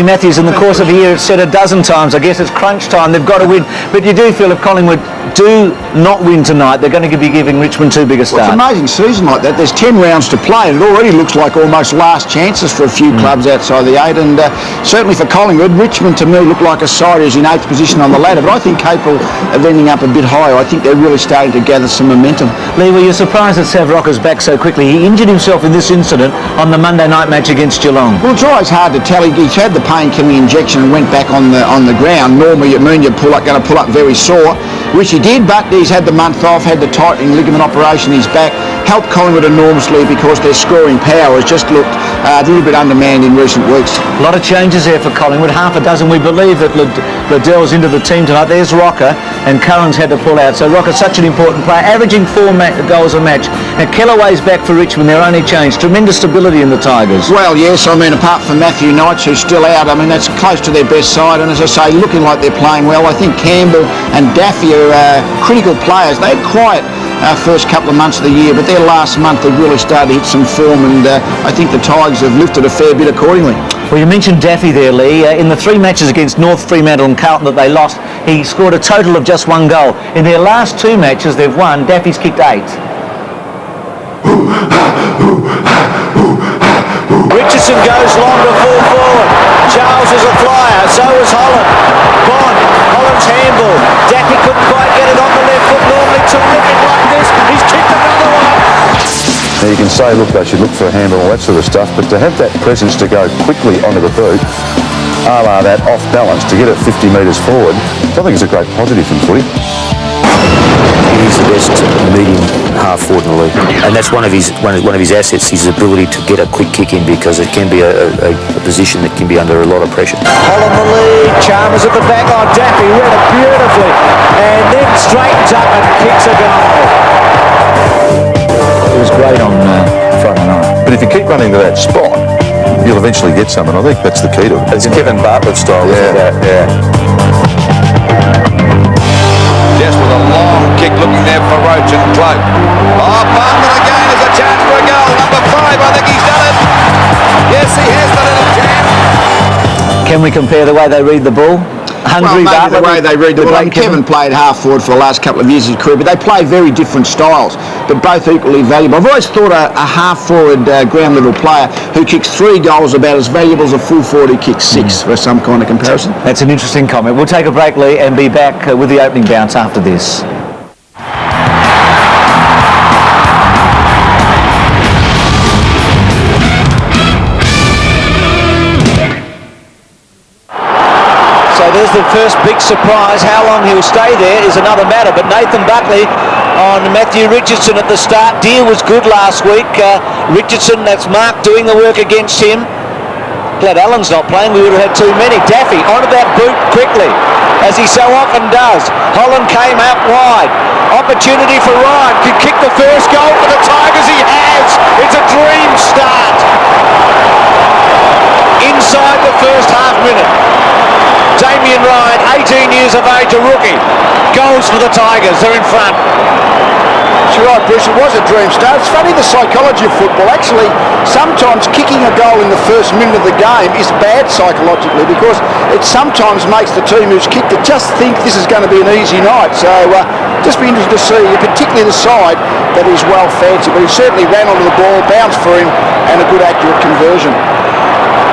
Matthews, in the course of a year, it's said a dozen times, I guess it's crunch time, they've got to win. But you do feel if Collingwood do not win tonight, they're going to be giving Richmond too big a start. Well, it's an amazing season like that. There's 10 rounds to play, and it already looks like almost last chances for a few clubs outside the 8. And certainly for Collingwood, Richmond to me look like a side who's in 8th position on the ladder. But I think capable of ending up a bit higher. I think they're really starting to gather some momentum. Lee, were you surprised that Rocca's back so quickly? He injured himself in this incident on the Monday night match against Geelong. Well, it's always hard to tell. He's had the painkilling injection and went back on the ground. Normally, it means you're going to pull up very sore, which he did. But he's had the month off, had the tightening ligament operation. He's back. Helped Collingwood enormously because their scoring power has just looked a little bit undermanned in recent weeks. A lot of changes there for Collingwood. Half a dozen. We believe that Liddell's into the team tonight. There's Rocca, and Curran's had to pull out. So Rocca's such an important player, averaging 4 goals a match. Now Kellaway's back for Richmond. Their only change. Tremendous stability in the Tigers. Well, yes. I mean, apart from Matthew Knights, who's still out, I mean, that's close to their best side. And as I say, looking like they're playing well. I think Campbell and Daffy are critical players. They had quiet first couple of months of the year, but their last month they've really started to hit some form, and I think the Tigers have lifted a fair bit accordingly. Well, you mentioned Daffy there, Lee. In the 3 matches against North Fremantle and Carlton that they lost, he scored a total of just 1 goal. In their last 2 matches they've won, Daffy's kicked 8. Richardson goes long to full forward. Charles is a flyer, so is Holland. Bond, Holland's handball. Daffy couldn't quite get it on the left foot. Normally terrific like this. He's kicked another one. Now you can say, look, they should look for a handle and all that sort of stuff, but to have that presence to go quickly onto the boot, that off balance, to get it 50 metres forward, I think it's a great positive from footy. He's the best medium half forward in the league, and that's one of his assets, his ability to get a quick kick in, because it can be a position that can be under a lot of pressure. Holland the lead, Chalmers at the back. Oh, Daffy read it beautifully, and then straightens up and kicks a goal. It was great on Friday night. But if you keep running to that spot, you'll eventually get some, and I think that's the key to it. It's Kevin Bartlett style, isn't it? Yeah. Just with a long kick looking there for Roach and Cloak. Oh, Bartlett again is a chance for a goal. Number 5, I think he's done it. Yes, he has done it again. Can we compare the way they read the ball? Hungry well, maybe Bartlett, the way they read the ball. Kevin played half forward for the last couple of years of his career, but they play very different styles, but both equally valuable. I've always thought a half forward ground level player who kicks 3 goals about as valuable as a full forward who kicks 6 for some kind of comparison. That's an interesting comment. We'll take a break, Lee, and be back with the opening bounce after this. There's the first big surprise. How long he'll stay there is another matter. But Nathan Buckley on Matthew Richardson at the start. Deal was good last week. Richardson, that's Mark doing the work against him. Glad Allen's not playing. We would have had too many. Daffy onto that boot quickly, as he so often does. Holland came out wide. Opportunity for Ryan. Could kick the first goal for the Tigers. He has. It's a dream start. Inside the first half minute. Damien Ryan, 18 years of age, a rookie. Goals for the Tigers, they're in front. You're right, Bruce, it was a dream start. It's funny, the psychology of football. Actually, sometimes kicking a goal in the first minute of the game is bad psychologically, because it sometimes makes the team who's kicked it just think this is going to be an easy night. So just be interested to see, particularly the side that is well fancied. But he certainly ran onto the ball, bounced for him, and a good accurate conversion.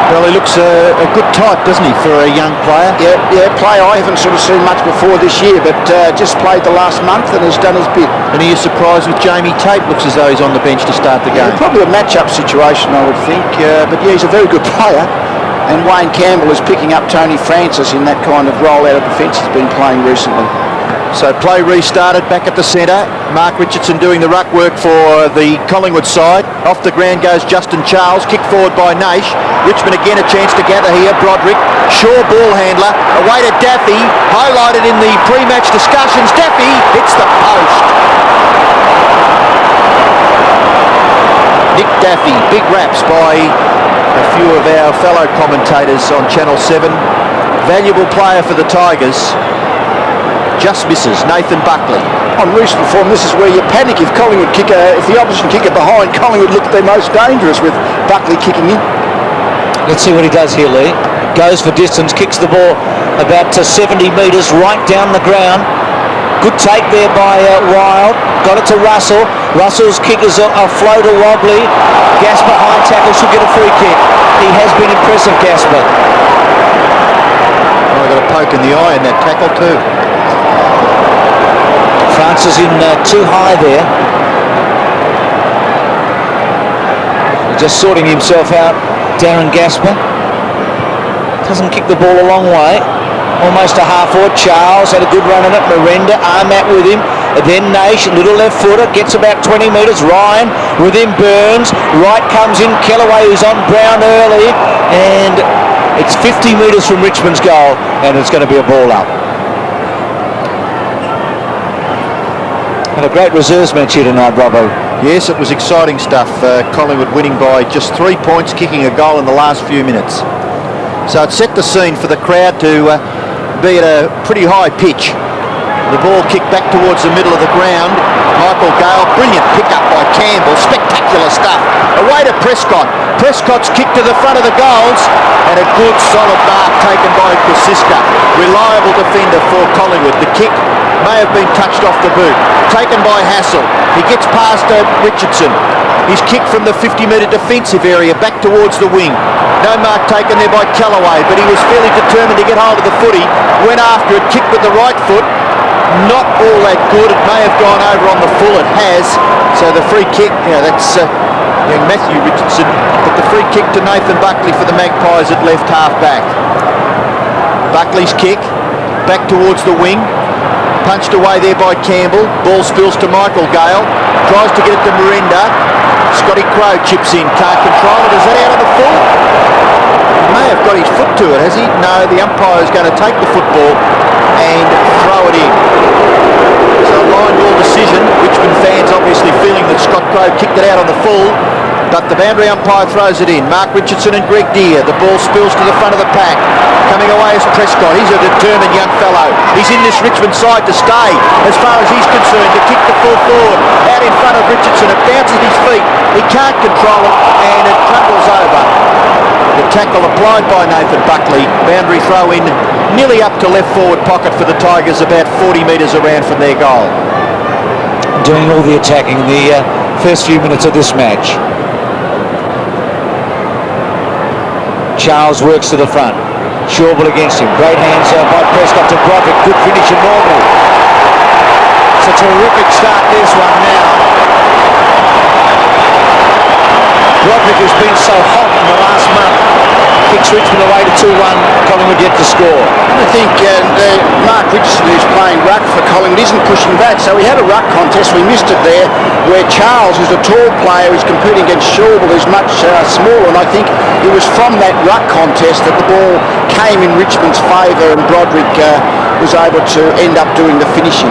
Well, he looks a good type, doesn't he, for a young player? Yeah, player I haven't sort of seen much before this year, but just played the last month and has done his bit. And are you surprised with Jamie Tate? Looks as though he's on the bench to start the game. Probably a match-up situation, I would think. But yeah, he's a very good player. And Wayne Campbell is picking up Tony Francis in that kind of role out of defence he's been playing recently. So play restarted back at the centre. Mark Richardson doing the ruck work for the Collingwood side. Off the ground goes Justin Charles, kicked forward by Naish. Richmond again a chance to gather here. Broderick, Shaw ball handler, away to Daffy, highlighted in the pre-match discussions. Daffy hits the post. Nick Daffy, big raps by a few of our fellow commentators on Channel 7. Valuable player for the Tigers. Just misses. Nathan Buckley. On recent form, this is where you panic if if the opposition kicker behind, Collingwood look their most dangerous with Buckley kicking in. Let's see what he does here, Lee. goes for distance, kicks the ball about 70 metres right down the ground. Good take there by Wild. Got it to Russell. Russell's kick is a floater wobbly. Gaspar high tackle should get a free kick. He has been impressive, Gaspar. Oh, got a poke in the eye in that tackle too. France is in too high there. Just sorting himself out, Darren Gaspar. Doesn't kick the ball a long way. Almost a half-forward. Charles had a good run in it. Miranda, AhMat with him. Then Naish, little left footer, gets about 20 metres. Ryan with him, Burns. Right comes in, Kellaway who's on Brown early. And it's 50 metres from Richmond's goal. And it's going to be a ball up. Had a great reserves match here tonight, Robbo. Yes, it was exciting stuff. Collingwood winning by just 3 points, kicking a goal in the last few minutes. So it set the scene for the crowd to be at a pretty high pitch. The ball kicked back towards the middle of the ground. Michael Gale, brilliant pick-up by Campbell, spectacular stuff. Away to Prescott. Prescott's kick to the front of the goals, and a good solid mark taken by Kosiska. Reliable defender for Collingwood. The kick may have been touched off the boot. Taken by Hassel. He gets past Richardson. He's kicked from the 50-metre defensive area back towards the wing. No mark taken there by Kellaway, but he was fairly determined to get hold of the footy. Went after it, kicked with the right foot. Not all that good. It may have gone over on the full. It has. So the free kick, that's young Matthew Richardson. But the free kick to Nathan Buckley for the Magpies at left half back. Buckley's kick back towards the wing. Punched away there by Campbell. Ball spills to Michael Gale. Tries to get it to Miranda. Scotty Crowe chips in. Can't control it. Is that out of the full? He may have got his foot to it, has he? No, the umpire is going to take the football and throw it in. So a line ball decision. Richmond fans obviously feeling that Scott Crowe kicked it out on the full. But the boundary umpire throws it in. Mark Richardson and Greg Deere. The ball spills to the front of the pack. Coming away is Prescott. He's a determined young fellow. He's in this Richmond side to stay, as far as he's concerned, to kick the full forward. Out in front of Richardson. It bounces his feet. He can't control it, and it crumbles over. The tackle applied by Nathan Buckley. Boundary throw in nearly up to left forward pocket for the Tigers, about 40 metres around from their goal. Doing all the attacking in the first few minutes of this match. Charles works to the front. Shawble against him. Great hands by Prescott to Broderick. Good finish in normal. It's a terrific start, this one now. Broderick has been so hot in the last month. Kicks Richmond away to 2-1. Collingwood yet to score. I think Mark Richardson, who's playing ruck for Collingwood, isn't pushing back. So we had a ruck contest. We missed it there, where Charles, who's a tall player, is competing against Shawble, who's much smaller. And I think it was from that ruck contest that the ball came in Richmond's favour, and Broderick was able to end up doing the finishing.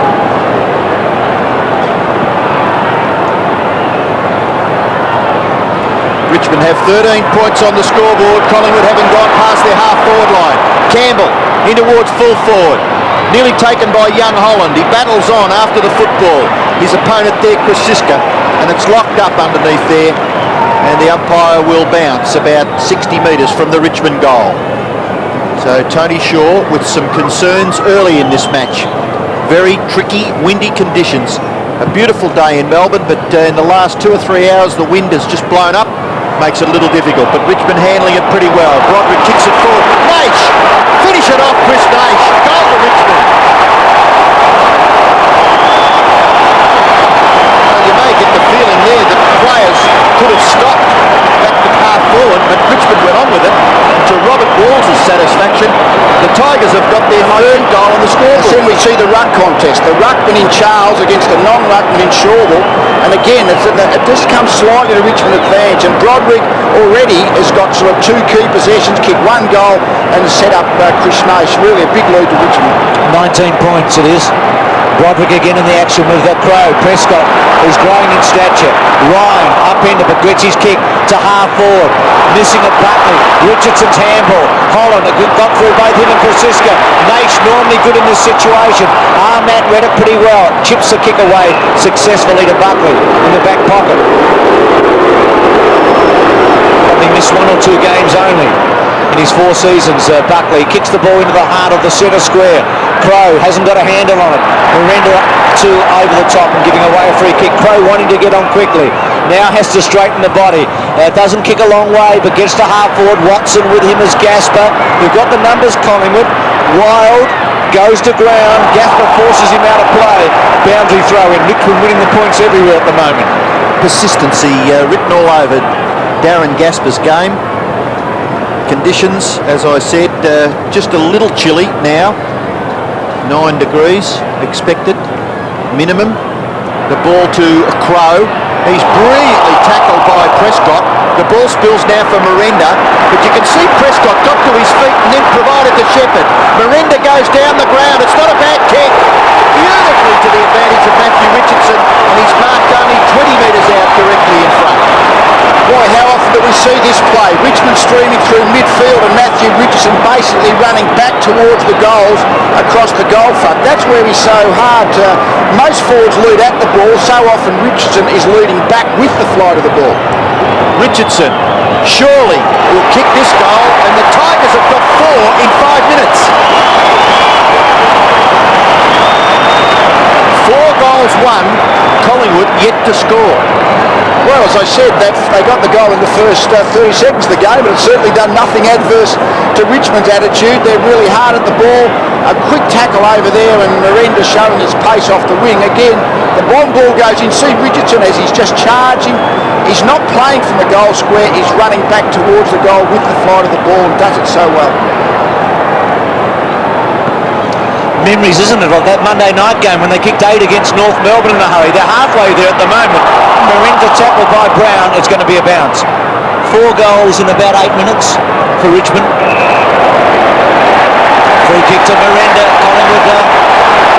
Richmond have 13 points on the scoreboard. Collingwood haven't gone past their half-forward line. Campbell in towards full forward. Nearly taken by young Holland. He battles on after the football. His opponent there, Kosiska, and it's locked up underneath there. And the umpire will bounce about 60 metres from the Richmond goal. So Tony Shaw with some concerns early in this match. Very tricky, windy conditions. A beautiful day in Melbourne, but in the last 2 or 3 hours the wind has just blown up. Makes it a little difficult, but Richmond handling it pretty well. Broderick kicks it forward. Naish! Finish it off, Chris Naish. Goal to Richmond. Well, you may get the feeling there that players could have stopped back to half forward, but Richmond went on with it. And to Robert Walls' satisfaction, the Tigers have got their third goal on the scoreboard. Then we see the ruck contest. The ruckman in Charles against the non-ruckman in Shawble. And again, it just comes slightly to Richmond advantage. And Broderick already has got sort of 2 key possessions, kicked 1 goal and set up Chris Naish. Really a big lead to Richmond. 19 points it is. Broderick again in the action with the Crow. Prescott is growing in stature. Ryan upended, but gets his kick to half forward. Missing at Buckley. Richardson's handball. Holland got through both him and Kosiska. Naish normally good in this situation. AhMat read it pretty well. Chips the kick away successfully to Buckley in the back pocket. Probably missed 1 or 2 games only. in his 4 seasons. Buckley kicks the ball into the heart of the centre square. Crow hasn't got a handle on it. Miranda to over the top and giving away a free kick. Crow wanting to get on quickly. Now has to straighten the body. Doesn't kick a long way, but gets to half forward. Watson with him as Gaspar. We've got the numbers, Collingwood. Wild goes to ground. Gaspar forces him out of play. Boundary throw in. Richmond winning the points everywhere at the moment. Persistency written all over Darren Gaspar's game. Conditions, as I said, just a little chilly now. 9 degrees expected minimum. The ball to Crow. He's brilliantly tackled by Prescott. The ball spills now for Miranda, but you can see Prescott got to his feet and then provided to Shepherd. Miranda goes down the ground. It's not a bad kick. Beautifully to the advantage of Matthew Richardson, and he's marked only 20 metres out directly in front. Boy, how often do we see this play? Richmond streaming through midfield and Matthew Richardson basically running back towards the goals across the goal front. That's where he's so hard. Most forwards lead at the ball. So often Richardson is leading back with the flight of the ball. Richardson surely will kick this goal, and the Tigers have got 4 in 5 minutes. 4 goals won, Collingwood yet to score. Well, as I said, they got the goal in the first 30 seconds of the game, but it's certainly done nothing adverse to Richmond's attitude. They're really hard at the ball. A quick tackle over there, and Miranda showing his pace off the wing. Again, the long ball goes in. See Richardson as he's just charging. He's not playing from the goal square. He's running back towards the goal with the flight of the ball and does it so well. Memories, isn't it, of that Monday night game when they kicked 8 against North Melbourne in a hurry. They're halfway there at the moment. Miranda tackled by Brown. It's going to be a bounce. 4 goals in about 8 minutes for Richmond. Free kick to Miranda. Collingwood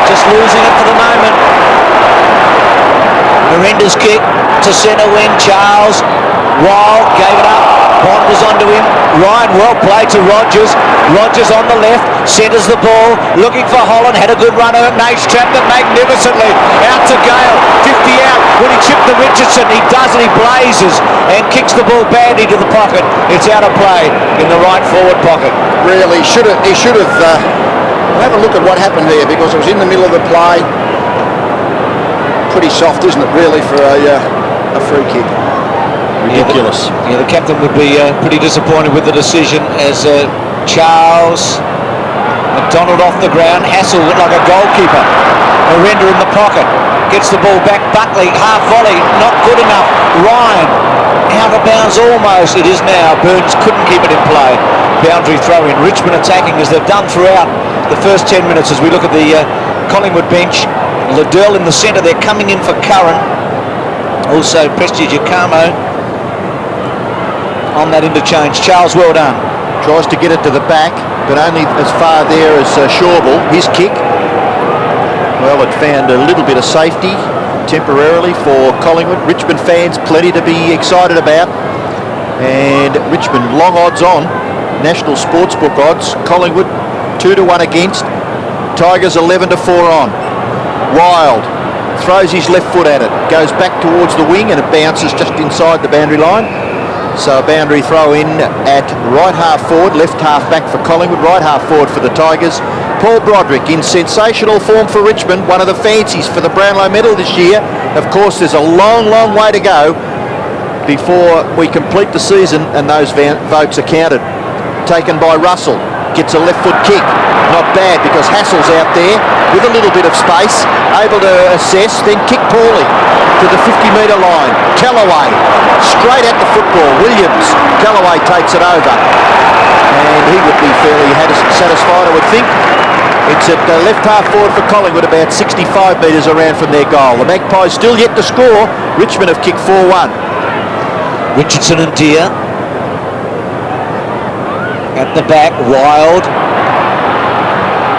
just losing it for the moment. Miranda's kick to centre wing. Charles Wild gave it up. Bond was onto him. Ryan well played to Rogers. Rogers on the left, centres the ball, looking for Holland, had a good run at it. Naish trapped it magnificently. Out to Gale, 50 out. When he chipped the Richardson, he does it, he blazes and kicks the ball badly to the pocket. It's out of play in the right forward pocket. Really, he should have have a look at what happened there, because it was in the middle of the play. Pretty soft, isn't it, really, for a free kick? Ridiculous. Yeah, the captain would be pretty disappointed with the decision as Charles McDonald off the ground. Hassel looked like a goalkeeper. Miranda in the pocket. Gets the ball back. Buckley, half volley, not good enough. Ryan, out of bounds almost. It is now. Burns couldn't keep it in play. Boundary throw in. Richmond attacking as they've done throughout the first 10 minutes as we look at the Collingwood bench. Liddell in the centre. They're coming in for Curran. Also Prestige Acamo on that interchange. Charles, well done. Tries to get it to the back, but only as far there as Shawball. His kick, well, it found a little bit of safety temporarily for Collingwood. Richmond fans plenty to be excited about, and Richmond long odds on, national sportsbook odds. Collingwood 2-1 against, Tigers 11-4 on. Wild throws his left foot at it, goes back towards the wing, and it bounces just inside the boundary line. So a boundary throw in at right half forward, left half back for Collingwood, right half forward for the Tigers. Paul Broderick in sensational form for Richmond, one of the fancies for the Brownlow medal this year. Of course, there's a long, long way to go before we complete the season and those votes are counted. Taken by Russell, gets a left foot kick. Not bad, because Hassel's out there with a little bit of space, able to assess, then kick poorly to the 50-metre line. Callaway straight at the football. Williams, Callaway takes it over, and he would be fairly satisfied, I would think. It's at left half forward for Collingwood, about 65 metres around from their goal. The Magpies still yet to score. Richmond have kicked 4-1. Richardson and Deere at the back. Wild.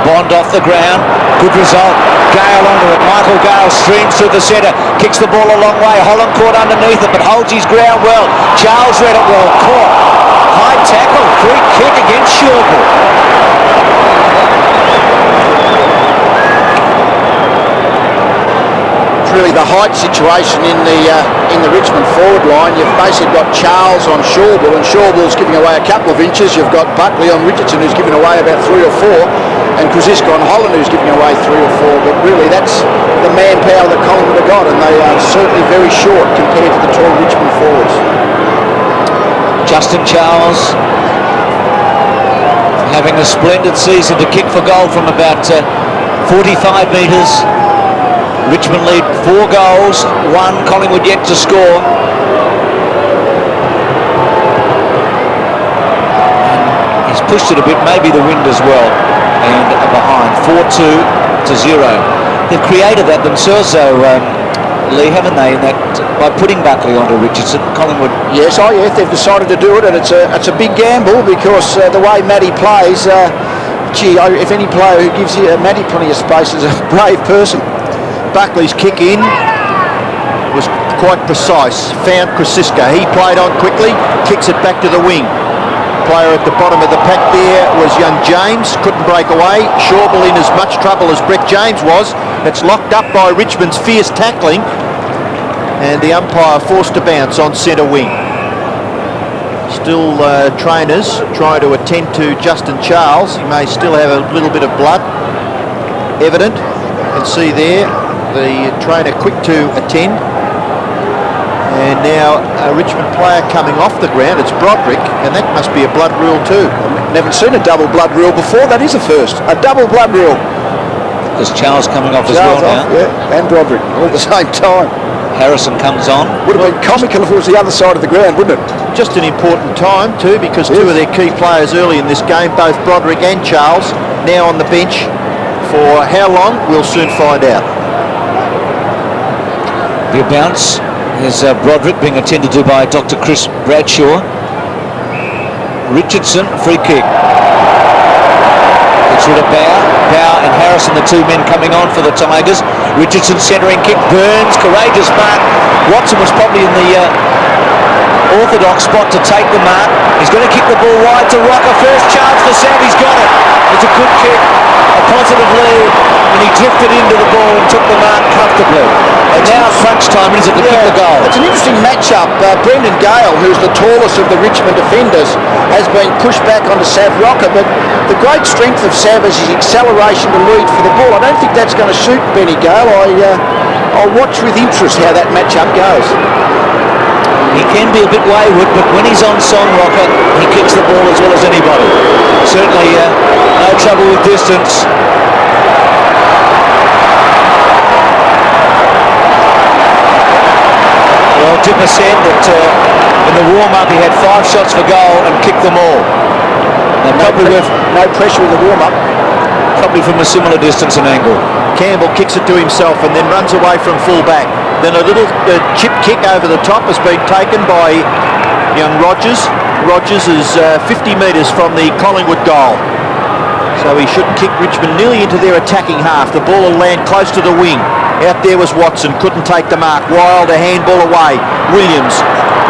Bond off the ground. Good result. Gale onto it. Michael Gale streams through the centre. Kicks the ball a long way. Holland caught underneath it, but holds his ground well. Charles read it well. Caught. High tackle. Free kick against Shawball. really the height situation in the Richmond forward line. You've basically got Charles on Shawbull, and Shawbull's giving away a couple of inches. You've got Buckley on Richardson, who's giving away about 3 or 4, and Kuziska on Holland, who's giving away 3 or 4. But really, that's the manpower that Collingwood have got, and they are certainly very short compared to the tall Richmond forwards. Justin Charles having a splendid season to kick for goal from about 45 metres. Richmond lead 4 goals, 1 Collingwood yet to score. And he's pushed it a bit, maybe the wind as well, and behind 4-2 to 0. They've created that themselves though, Lee, haven't they, in that by putting Buckley onto Richardson, Collingwood? Yes, they've decided to do it, and it's a big gamble because the way Matty plays, if any player who gives Matty plenty of space is a brave person. Buckley's kick in was quite precise, found Kuziska. He played on quickly, kicks it back to the wing. Player at the bottom of the pack there was young James, couldn't break away. Shawbull in as much trouble as Brett James was. It's locked up by Richmond's fierce tackling, and the umpire forced to bounce on centre wing. Still trainers trying to attend to Justin Charles. He may still have a little bit of blood evident. You can see there the trainer quick to attend. And now a Richmond player coming off the ground. It's Broderick, and that must be a blood rule too. Never seen a double blood rule before. That is a first. A double blood rule. There's Charles coming off as well now. Yeah, and Broderick all at the same time. Harrison comes on. Would have been comical if it was the other side of the ground, wouldn't it? Just an important time too, because 2 of their key players early in this game, both Broderick and Charles, now on the bench. For how long, we'll soon find out. The bounce is Broderick being attended to by Dr. Chris Bradshaw. Richardson, free kick. Gets rid of Bow and Harrison, the 2 men coming on for the Tigers. Richardson centering kick, Burns, courageous mark. Watson was probably in the orthodox spot to take the mark. He's going to kick the ball wide to Rocca. First chance for Sav, he's got it. It's a good kick, a positive lead, and he drifted into the ball and took the mark comfortably. And now crunch time, and he's at the kick the goal. It's an interesting matchup. Brendon Gale, who's the tallest of the Richmond defenders, has been pushed back onto Sav Rocca, but the great strength of Sav is his acceleration to lead for the ball. I don't think that's going to suit Benny Gale. I'll watch with interest how that matchup goes. He can be a bit wayward, but when he's on song, Rocca, he kicks the ball as well as anybody. Certainly no trouble with distance. Well, Dipper said that in the warm-up he had 5 shots for goal and kicked them all. No pressure with the warm-up. Probably from a similar distance and angle. Campbell kicks it to himself and then runs away from full back. Then a little chip kick over the top has been taken by young Rogers. Rogers is 50 metres from the Collingwood goal. So he should kick Richmond nearly into their attacking half. The ball will land close to the wing. Out there was Watson, couldn't take the mark. Wild, a handball away. Williams,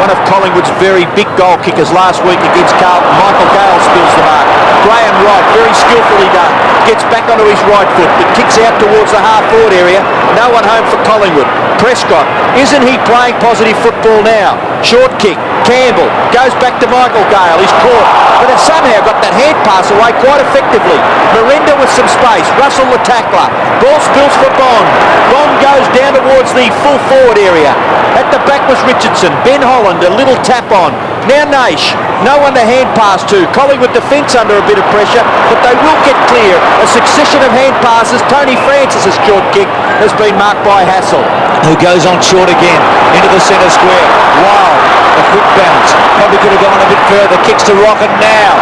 one of Collingwood's very big goal kickers last week against Carlton. Michael Gale spills the mark. Graham Wright, very skillfully done. Gets back onto his right foot, but kicks out towards the half-forward area. No one home for Collingwood. Prescott, isn't he playing positive football now? Short kick. Campbell goes back to Michael Gale. He's caught, but has somehow got that hand pass away quite effectively. Miranda with some space. Russell the tackler. Ball spills for Bond. Bond goes down towards the full forward area. At the back was Richardson. Ben Holland, a little tap on. Now Naish, no one to hand pass to. Collingwood defence under a bit of pressure, but they will get clear. A succession of hand passes. Tony Francis' short kick has been marked by Hassel. Who goes on short again into the centre square. Wow, a quick bounce. Probably could have gone a bit further. Kicks to Rocca now.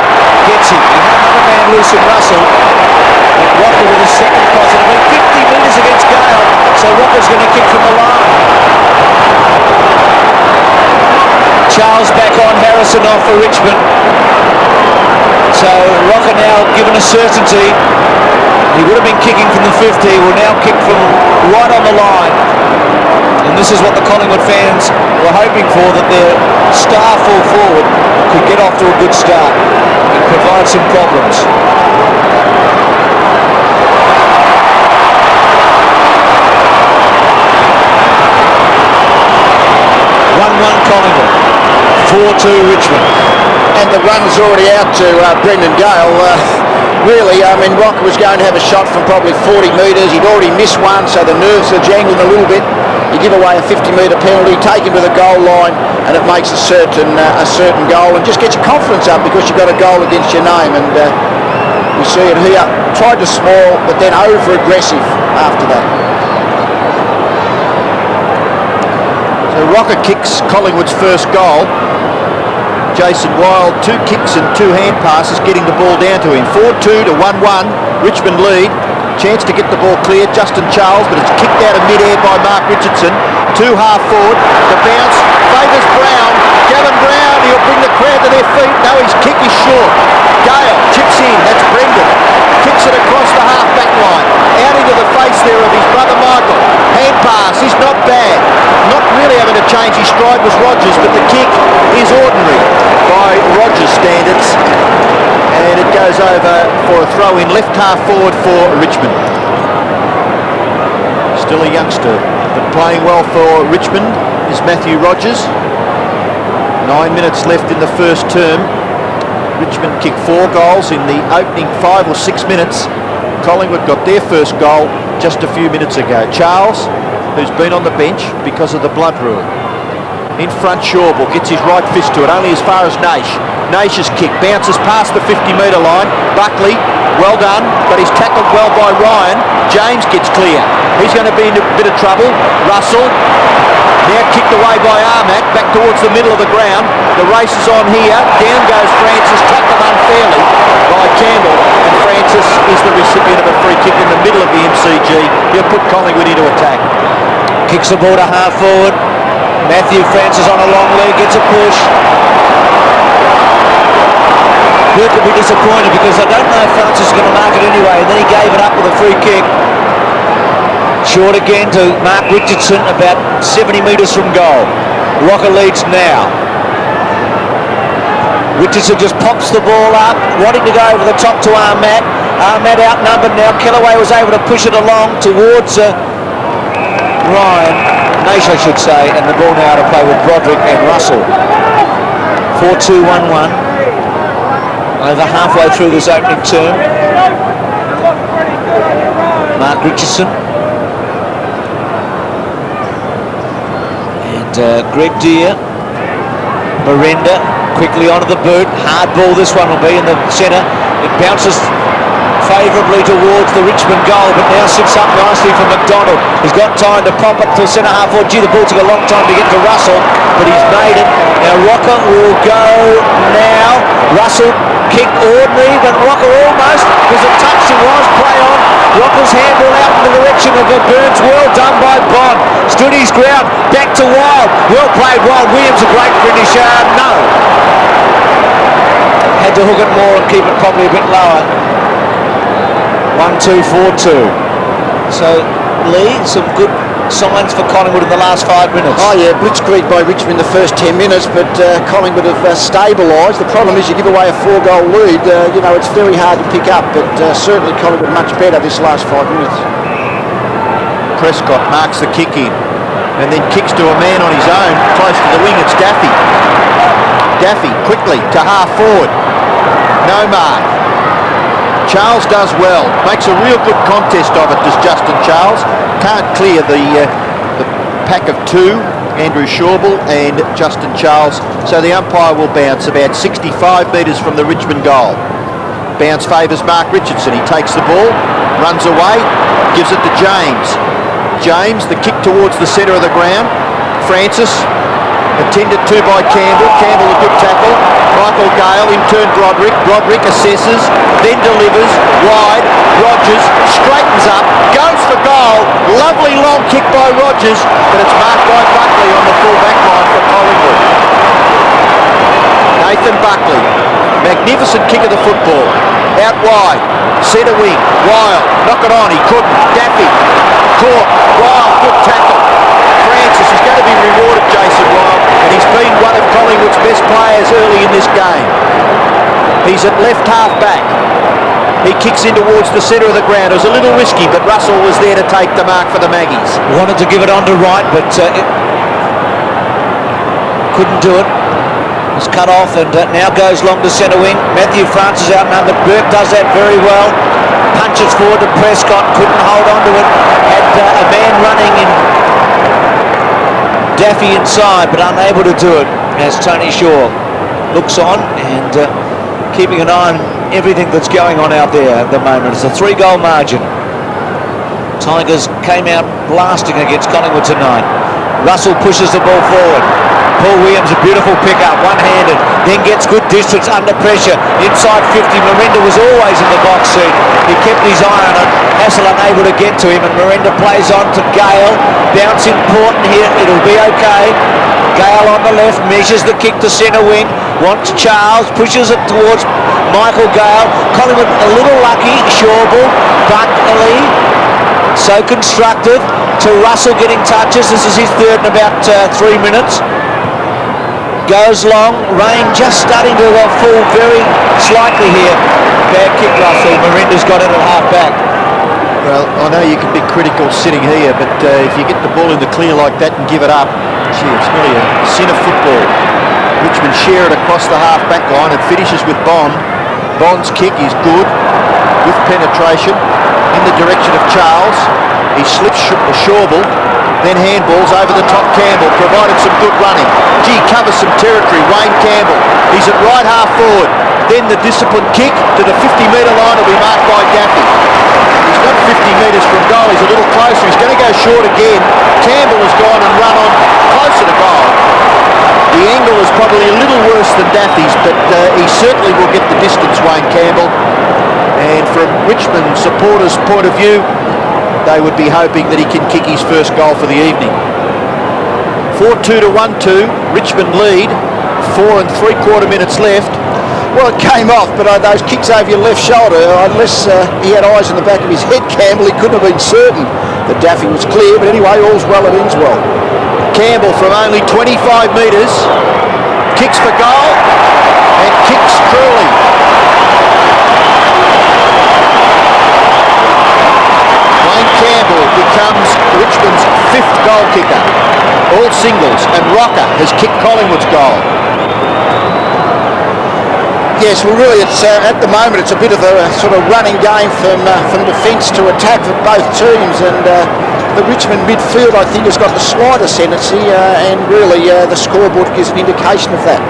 Gets him. He had another man loose in Russell. And Rocca with a second cross. It'll be 50 metres against Gale. So Rocca's going to kick from the line. Charles back on, Harrison off for Richmond. So Rocca now given a certainty. He would have been kicking from the 50, will now kick from right on the line. And this is what the Collingwood fans were hoping for, that their star full forward could get off to a good start and provide some problems. 4-2 Richmond. And the run's already out to Brendon Gale. Really, I mean, Rocca was going to have a shot from probably 40 metres. He'd already missed one, so the nerves are jangling a little bit. You give away a 50-metre penalty, take him to the goal line, and it makes a certain goal, and just gets your confidence up because you've got a goal against your name. And we see it here. Tried to small, but then over-aggressive after that. So Rocca kicks Collingwood's first goal. Jason Wild, 2 kicks and 2 hand passes, getting the ball down to him. 4-2 to 1-1. Richmond lead. Chance to get the ball clear. Justin Charles, but it's kicked out of mid-air by Mark Richardson. 2 half forward. The bounce favours Brown. Gavin Brown, he'll bring the crowd to their feet. No, his kick is short. Gale chips in. That's Brendon. Kicks it across the half-back line. Out into the face there of his brother Michael. Hand pass is not bad. Not really having to change his stride was Rogers, but the kick is ordinary by Rogers standards. And it goes over for a throw-in left half forward for Richmond. Still a youngster, but playing well for Richmond is Matthew Rogers. 9 minutes left in the first term. Richmond kicked 4 goals in the opening 5 or 6 minutes. Collingwood got their first goal just a few minutes ago. Charles, who's been on the bench because of the blood rule. In front, Shawbull gets his right fist to it, only as far as Naish. Naish's kick bounces past the 50-metre line. Buckley, well done, but he's tackled well by Ryan. James gets clear. He's going to be in a bit of trouble. Russell, now kicked away by AhMat, back towards the middle of the ground. The race is on here. Down goes Francis, tackled unfairly by Campbell. And Francis is the recipient of a free kick in the middle of the MCG. He'll put Collingwood into attack. Kicks the ball to half forward. Matthew Francis on a long leg, gets a push. Burke will be disappointed because I don't know if Francis is going to mark it anyway, and then he gave it up with a free kick. Short again to Mark Richardson, about 70 metres from goal. Rocca leads now. Richardson just pops the ball up, wanting to go over the top to AhMat. AhMat outnumbered now. Kellaway was able to push it along towards Ryan. Naish, I should say, and the ball now to play with Broderick and Russell. 4-2-1-1. Over halfway through this opening term. Mark Richardson. And Greg Deere. Miranda quickly onto the boot. Hard ball this one will be in the centre. It bounces favourably towards the Richmond goal, but now sits up nicely for McDonald. He's got time to pop it to centre half forward. Gee, the ball took a long time to get to Russell, but he's made it. Now Rocca will go now. Russell kicked ordinary, but Rocca almost was a touch. It was play on. Rocca's handball out in the direction of Burns. Well done by Bond. Stood his ground. Back to Wild. Well played, Wild. Williams a great finisher. No. Had to hook it more and keep it probably a bit lower. 1-2-4-2. So, Lee, some good signs for Collingwood in the last 5 minutes. Oh yeah, blitzkrieg by Richmond the first 10 minutes, but Collingwood have stabilised. The problem is you give away a 4-goal lead, you know, it's very hard to pick up, but certainly Collingwood much better this last 5 minutes. Prescott marks the kick in and then kicks to a man on his own close to the wing. It's Daffy. Daffy quickly to half forward. No mark. Charles does well, makes a real good contest of it, does Justin Charles. Can't clear the pack of 2, Andrew Shawbull and Justin Charles, so the umpire will bounce about 65 metres from the Richmond goal. Bounce favours Mark Richardson. He takes the ball, runs away, gives it to James. James, the kick towards the centre of the ground. Francis, attended to by Campbell. Campbell a good tackle. Michael Gale, in turn Broderick. Broderick assesses, then delivers wide. Rogers straightens up, goes for goal. Lovely long kick by Rogers, but it's marked by Buckley on the full back line for Collingwood. Nathan Buckley, magnificent kick of the football. Out wide, centre wing, Wild, knock it on, he couldn't. Daffy, caught, Wild, good tackle. Francis is going to be rewarded, Jason Wild, and he's been one of Collingwood's best players early in this game. He's at left half back. He kicks in towards the centre of the ground. It was a little risky, but Russell was there to take the mark for the Maggies. Wanted to give it on to right, but couldn't do it. is cut off and now goes long to centre wing. Matthew Francis outnumbered. Burke does that very well. Punches forward to Prescott, couldn't hold on to it. Had a man running in Daffy inside, but unable to do it as Tony Shaw looks on and keeping an eye on everything that's going on out there at the moment. It's a 3-goal margin. Tigers came out blasting against Collingwood tonight. Russell pushes the ball forward. Paul Williams, a beautiful pick-up, one-handed, then gets good distance under pressure. Inside 50, Miranda was always in the box seat. He kept his eye on it. Hassel unable to get to him, and Miranda plays on to Gale. Bounce important here, it'll be okay. Gale on the left, measures the kick to centre wing, wants Charles, pushes it towards Michael Gale. Collingwood a little lucky, Shawbull, Buckley, so constructive to Russell getting touches. This is his third in about 3 minutes. Goes long, rain just starting to fall very slightly here. Bad kick, Russell. Miranda's got it at half back. Well, I know you can be critical sitting here, but if you get the ball in the clear like that and give it up, gee, it's really a sin of football. Richmond share it across the half-back line and finishes with Bond. Bond's kick is good, with penetration, in the direction of Charles. He slips Shawbull, then handballs over the top. Campbell provided some good running. Gee, covers some territory. Wayne Campbell, he's at right half forward. Then the disciplined kick to the 50-metre line will be marked by Daffy. He's not 50 metres from goal, he's a little closer. He's going to go short again. Campbell has gone and run on closer to goal. The angle is probably a little worse than Daffy's, but he certainly will get the distance, Wayne Campbell. And from Richmond supporters' point of view, they would be hoping that he can kick his first goal for the evening. 4-2 to 1-2, Richmond lead, 4 3/4 minutes left. Well, it came off, but those kicks over your left shoulder, unless he had eyes in the back of his head, Campbell, he couldn't have been certain that Daffy was clear, but anyway, all's well that ends well. Campbell from only 25 metres, kicks for goal, and kicks truly. Campbell becomes Richmond's 5th goal kicker, all singles, and Rocca has kicked Collingwood's goal. Yes, well, really, it's at the moment it's a bit of a sort of running game from defence to attack for both teams, and the Richmond midfield, I think, has got the slight ascendancy, and really the scoreboard gives an indication of that.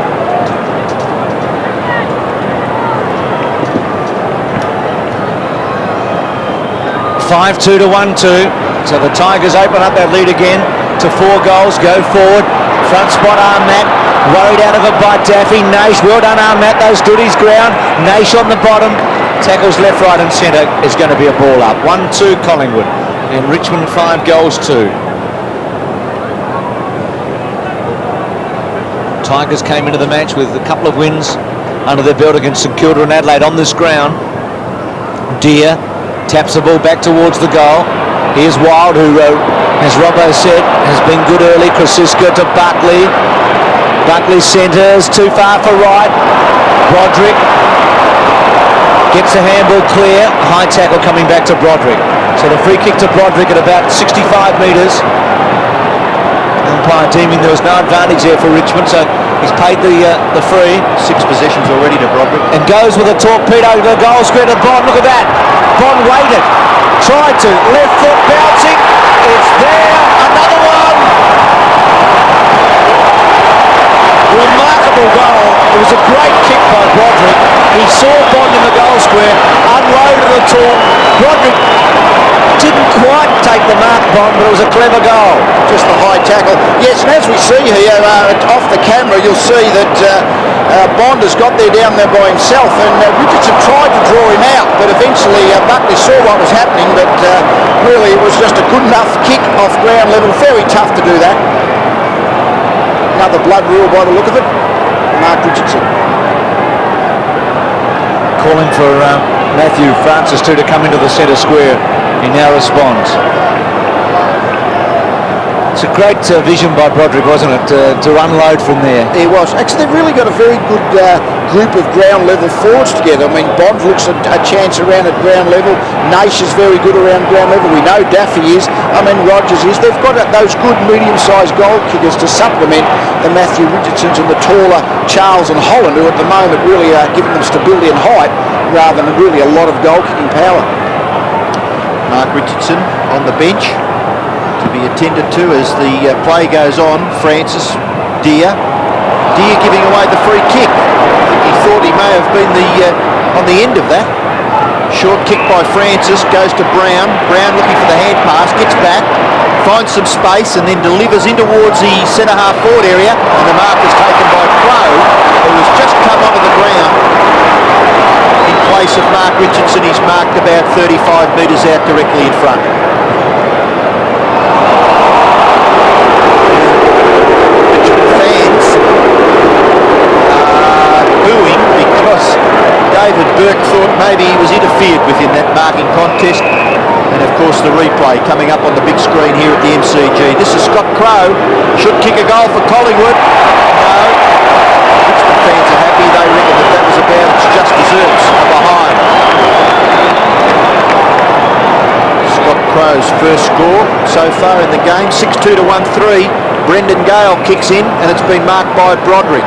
Five 2 to 1-2, so the Tigers open up that lead again to 4 goals, go forward, front spot AhMat, worried out of it by Daffy. Naish, well done AhMat, though, stood his ground. Naish on the bottom, tackles left, right and centre, is going to be a ball up. 1-2 Collingwood, and Richmond 5 goals 2. Tigers came into the match with a couple of wins under their belt against St Kilda and Adelaide on this ground. Deer taps the ball back towards the goal. Here's Wild, who, as Robbo said, has been good early. Krasiska to Buckley. Buckley centres, too far for right. Broderick gets the handball clear. High tackle coming back to Broderick. So the free kick to Broderick at about 65 metres. Umpire deeming there was no advantage there for Richmond, so he's paid the free. 6 possessions already to Broderick. And goes with a torpedo to the goal square to Bond. Look at that. Bond waited, tried to, left foot bouncing, it's there, another one. Remarkable goal. It was a great kick by Broderick. He saw Bond in the goal square, unloaded the torp. Broderick didn't quite take the mark, Bond, but it was a clever goal. Just the high tackle. Yes, and as we see here off the camera, you'll see that Bond has got there down there by himself, and Richardson tried to draw him out, but eventually Buckley saw what was happening, but really it was just a good enough kick off ground level. Very tough to do that. Another blood rule by the look of it. Mark Richardson. Calling for Matthew Francis too to come into the centre square. He now responds. It's a great vision by Broderick, wasn't it, to unload from there? He was. Actually, they've really got a very good group of ground level forwards together. I mean, Bond looks a chance around at ground level. Naish is very good around ground level. We know Daffy is. I mean, Rogers is. They've got those good medium-sized goal kickers to supplement the Matthew Richardsons and the taller Charles and Holland, who at the moment really are giving them stability and height rather than really a lot of goal-kicking power. Mark Richardson on the bench to be attended to as the play goes on. Francis, Deere giving away the free kick. I think he thought he may have been on the end of that. Short kick by Francis, goes to Brown. Brown looking for the hand pass, gets back, finds some space and then delivers in towards the centre-half forward area, and the mark is taken by Crow, who has just come onto the ground. In place of Mark Richardson, he's marked about 35 metres out directly in front. David Burke thought maybe he was interfered with in that marking contest, and of course the replay coming up on the big screen here at the MCG. This is Scott Crow, should kick a goal for Collingwood. No, Richmond fans are happy, they reckon that was about its just deserts behind. Scott Crow's first score so far in the game, 6-2 to 1-3. Brendon Gale kicks in and it's been marked by Broderick,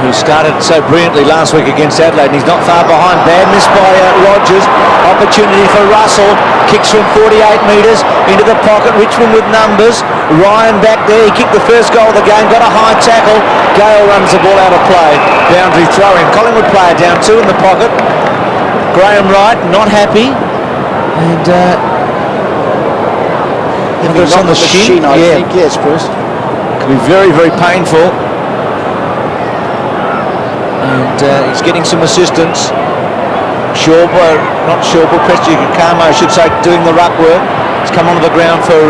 who started so brilliantly last week against Adelaide, and he's not far behind. Bad miss by Rogers. Opportunity for Russell. Kicks from 48 metres into the pocket. Richmond with numbers. Ryan back there. He kicked the first goal of the game. Got a high tackle. Gale runs the ball out of play. Boundary throwing. Collingwood player down 2 in the pocket. Graham Wright not happy. And it's on the shin. I think, yes, Bruce. Could be very, very painful. And he's getting some assistance. Presti Kamo, I should say, doing the ruck work. He's come onto the ground for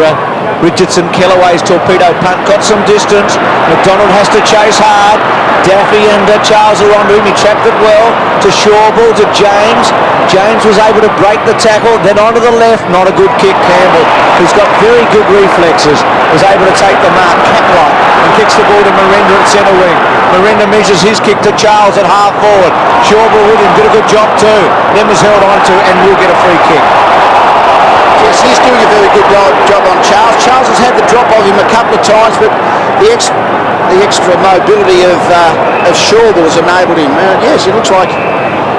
Richardson. Kellaway's torpedo punt got some distance. McDonald has to chase hard. Daffy and Charles are onto him. He trapped it well to Shawball, to James. James was able to break the tackle, then onto the left. Not a good kick. Campbell, who's got very good reflexes, was able to take the mark, cat-like, and kicks the ball to Miranda at centre wing. Miranda measures his kick to Charles at half forward. Shawball with him, did a good job too. Then was held on to and will get a free kick. Yes, he's doing a very good job on Charles. Charles has had the drop of him a couple of times, but the extra mobility of Shawball has enabled him. Yes, it looks like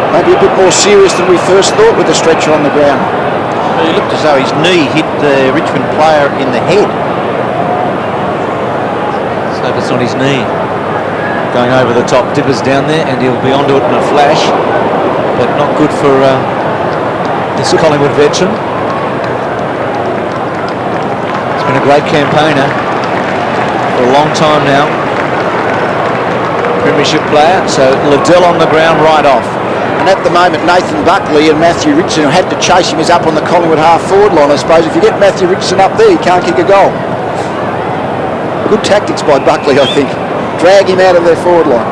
maybe a bit more serious than we first thought with the stretcher on the ground. Well, he looked as though his knee hit the Richmond player in the head. So if it's on his knee. Going over the top, Dipper's down there, and he'll be onto it in a flash, but not good for this Collingwood veteran. He's been a great campaigner for a long time now. Premiership player, so Liddell on the ground right off. And at the moment, Nathan Buckley and Matthew Richardson, who had to chase him, is up on the Collingwood half-forward line. I suppose if you get Matthew Richardson up there, he can't kick a goal. Good tactics by Buckley, I think. Drag him out of their forward line.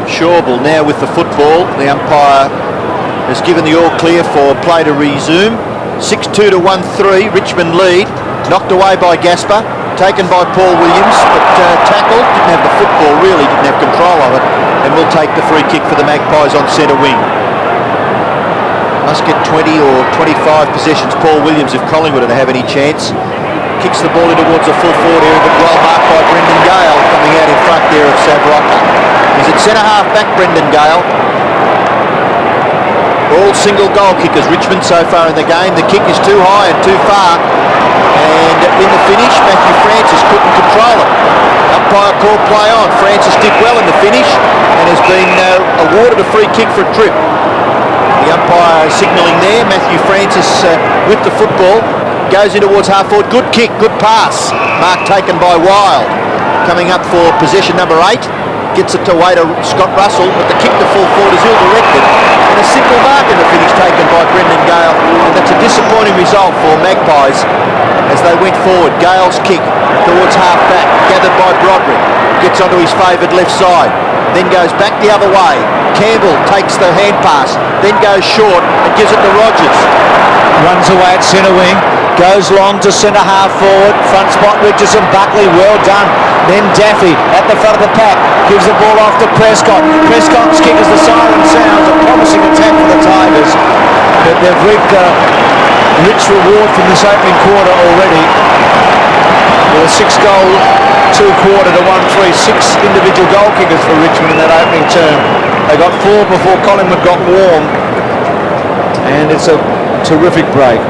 Shawball now with the football. The umpire has given the all clear for play to resume. 6-2 to 1-3. Richmond lead. Knocked away by Gaspar. Taken by Paul Williams, but tackled. Didn't have the football, really didn't have control of it. And will take the free kick for the Magpies on centre wing. Must get 20 or 25 possessions, Paul Williams, if Collingwood are to have any chance. Kicks the ball in towards the full forward area, but well marked by Brendon Gale, coming out in front there of Rocca. He's at centre half back, Brendon Gale. All single goal kickers, Richmond so far in the game. The kick is too high and too far. And in the finish, Matthew Francis couldn't control it. Umpire called play on. Francis did well in the finish and has been awarded a free kick for a trip. The umpire signalling there. Matthew Francis with the football. Goes in towards half forward. Good kick, good pass. Mark taken by Wild. Coming up for possession number 8. Gets it away to Scott Russell, but the kick to full forward is ill-directed. And a simple mark in the finish taken by Brendon Gale. And that's a disappointing result for Magpies as they went forward. Gale's kick towards half back, gathered by Broderick. Gets onto his favoured left side. Then goes back the other way. Campbell takes the hand pass, then goes short and gives it to Rogers. Runs away at centre wing. Goes long to centre half forward. Front spot Richardson, Buckley, well done. Then Daffy at the front of the pack. Gives the ball off to Prescott. Prescott's kick as the siren sounds. A promising attack for the Tigers. But they've reaped a rich reward from this opening quarter already. With a 6-goal, 2-quarter to 1-3. 6 individual goal kickers for Richmond in that opening term. They got 4 before Collingwood got warm. And it's a terrific break.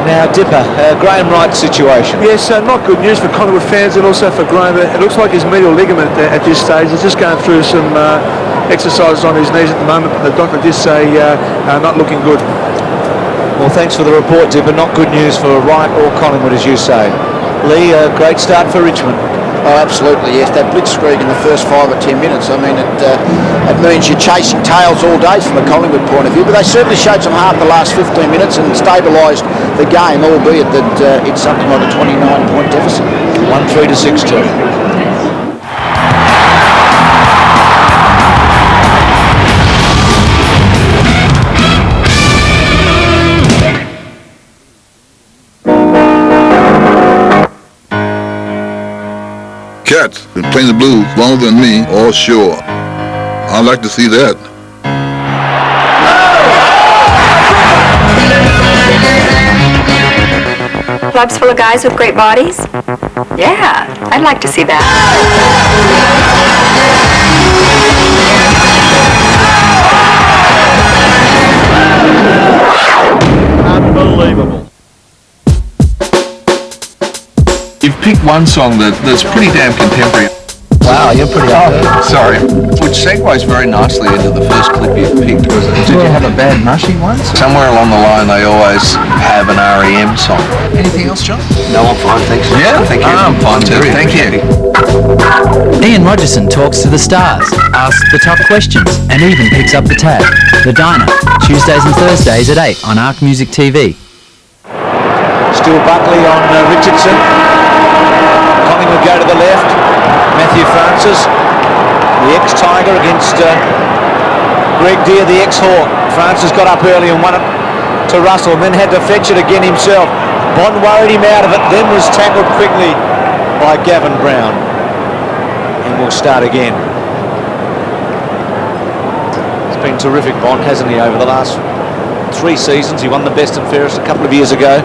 Now Dipper, Graham Wright's situation. Yes, not good news for Collingwood fans and also for Graham. It looks like his medial ligament at this stage. He's just going through some exercises on his knees at the moment, but the doctor did say not looking good. Well, thanks for the report, Dipper. Not good news for Wright or Collingwood, as you say. Lee, a great start for Richmond. Oh, absolutely, yes. That blitzkrieg in the first 5 or 10 minutes, I mean, it means you're chasing tails all day from a Collingwood point of view, but they certainly showed some heart the last 15 minutes and stabilised the game, albeit that it's something like a 29-point deficit. 1-3 to 6-2. Cats been playing the blues longer than me, all sure. I'd like to see that. Clubs full of guys with great bodies? Yeah, I'd like to see that. Unbelievable. You've picked one song that's pretty damn contemporary. Wow, you're pretty up there. Sorry. Which segues very nicely into the first clip you picked. Did you have a bad mushy once? Somewhere along the line they always have an REM song. Anything else, John? No, I'm fine, thanks. Yeah? Thank you. I'm fine too. Thank you. M.RICHARDSON talks to the stars, asks the tough questions, and even picks up the tab. The Diner, Tuesdays and Thursdays at 8 on Arc Music TV. Still Buckley on Richardson. Collingwood go to the left. Matthew Francis, the ex-Tiger against Greg Deere, the ex-Hawk. Francis got up early and won it to Russell, and then had to fetch it again himself. Bond worried him out of it, then was tackled quickly by Gavin Brown. And we'll start again. It's been terrific, Bond, hasn't he, over the last 3 seasons. He won the best and fairest a couple of years ago.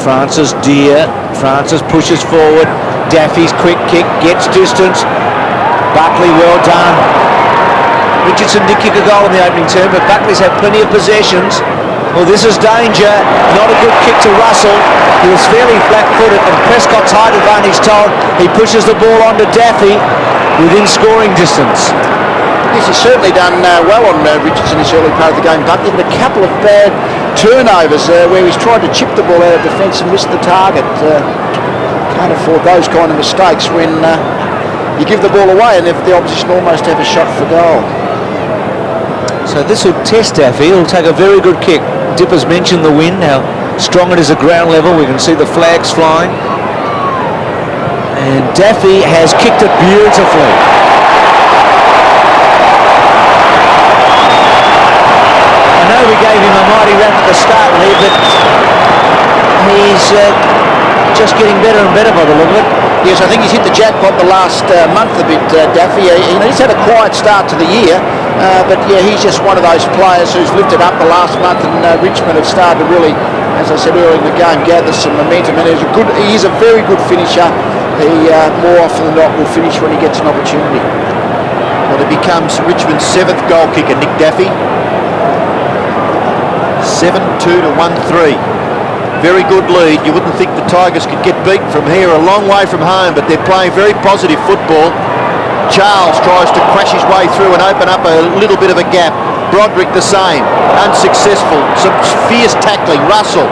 Francis, Deere. Francis pushes forward. Daffy's quick kick gets distance. Buckley, well done. Richardson did kick a goal in the opening term, but Buckley's had plenty of possessions. Well, this is danger. Not a good kick to Russell. He was fairly flat-footed, and Prescott's height advantage told. He pushes the ball onto Daffy within scoring distance. Yes, he's certainly done well on Richardson this early part of the game. Buckley had a couple of bad turnovers where he's tried to chip the ball out of defence and missed the target. Can't afford those kind of mistakes when you give the ball away and the opposition almost have a shot for goal. So this will test Daffy. He'll take a very good kick. Dipper's mentioned the wind, how strong it is at ground level. We can see the flags flying. And Daffy has kicked it beautifully. I know we gave him a mighty rap at the start, Lee, but he's just getting better and better by the look of it. Yes, I think he's hit the jackpot the last month a bit, Daffy. He's had a quiet start to the year, but yeah, he's just one of those players who's lifted up the last month, and Richmond have started to really, as I said earlier in the game, gather some momentum, and he is a very good finisher. He more often than not will finish when he gets an opportunity. Well, it becomes Richmond's 7th goal kicker, Nick Daffy. 7-2 to 1-3. Very good lead. You wouldn't think the Tigers could get beat from here, a long way from home, but they're playing very positive football. Charles tries to crash his way through and open up a little bit of a gap. Broderick the same, unsuccessful. Some fierce tackling. Russell.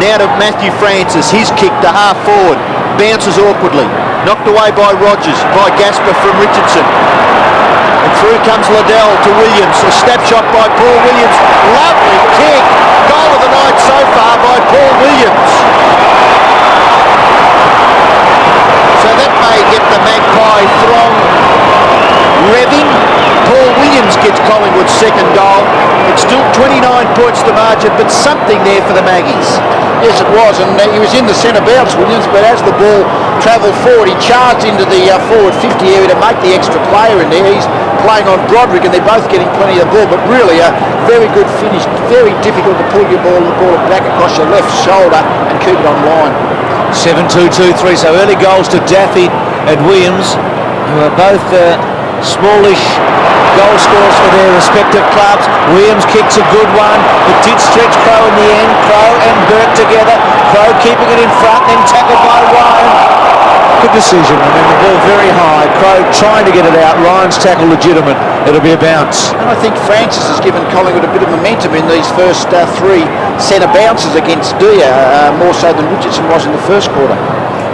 Now to Matthew Francis, his kick to half forward. Bounces awkwardly. Knocked away by Rogers, by Gaspar from Richardson. And through comes Liddell to Williams. A snapshot by Paul Williams. Lovely kick. Goal of the night so far by Paul Williams. So that may get the Magpie throng revving. Paul Williams gets Collingwood's 2nd goal. It's still 29 it's the margin, but something there for the Maggies. Yes, it was, and he was in the centre bounce, Williams, but as the ball travelled forward, he charged into the forward 50 area to make the extra player in there. He's playing on Broderick, and they're both getting plenty of the ball, but really a very good finish. Very difficult to pull the ball back across your left shoulder and keep it on line. 7-2-2-3, so early goals to Daffy and Williams, who are both smallish goal scorers for their respective clubs. Williams kicks a good one. It did stretch Crow in the end. Crow and Burke together. Crow keeping it in front, then tackled by Ryan. Good decision. I mean, the ball very high. Crow trying to get it out. Ryan's tackle legitimate. It'll be a bounce. And I think Francis has given Collingwood a bit of momentum in these first three centre bounces against Deer, more so than Richardson was in the first quarter.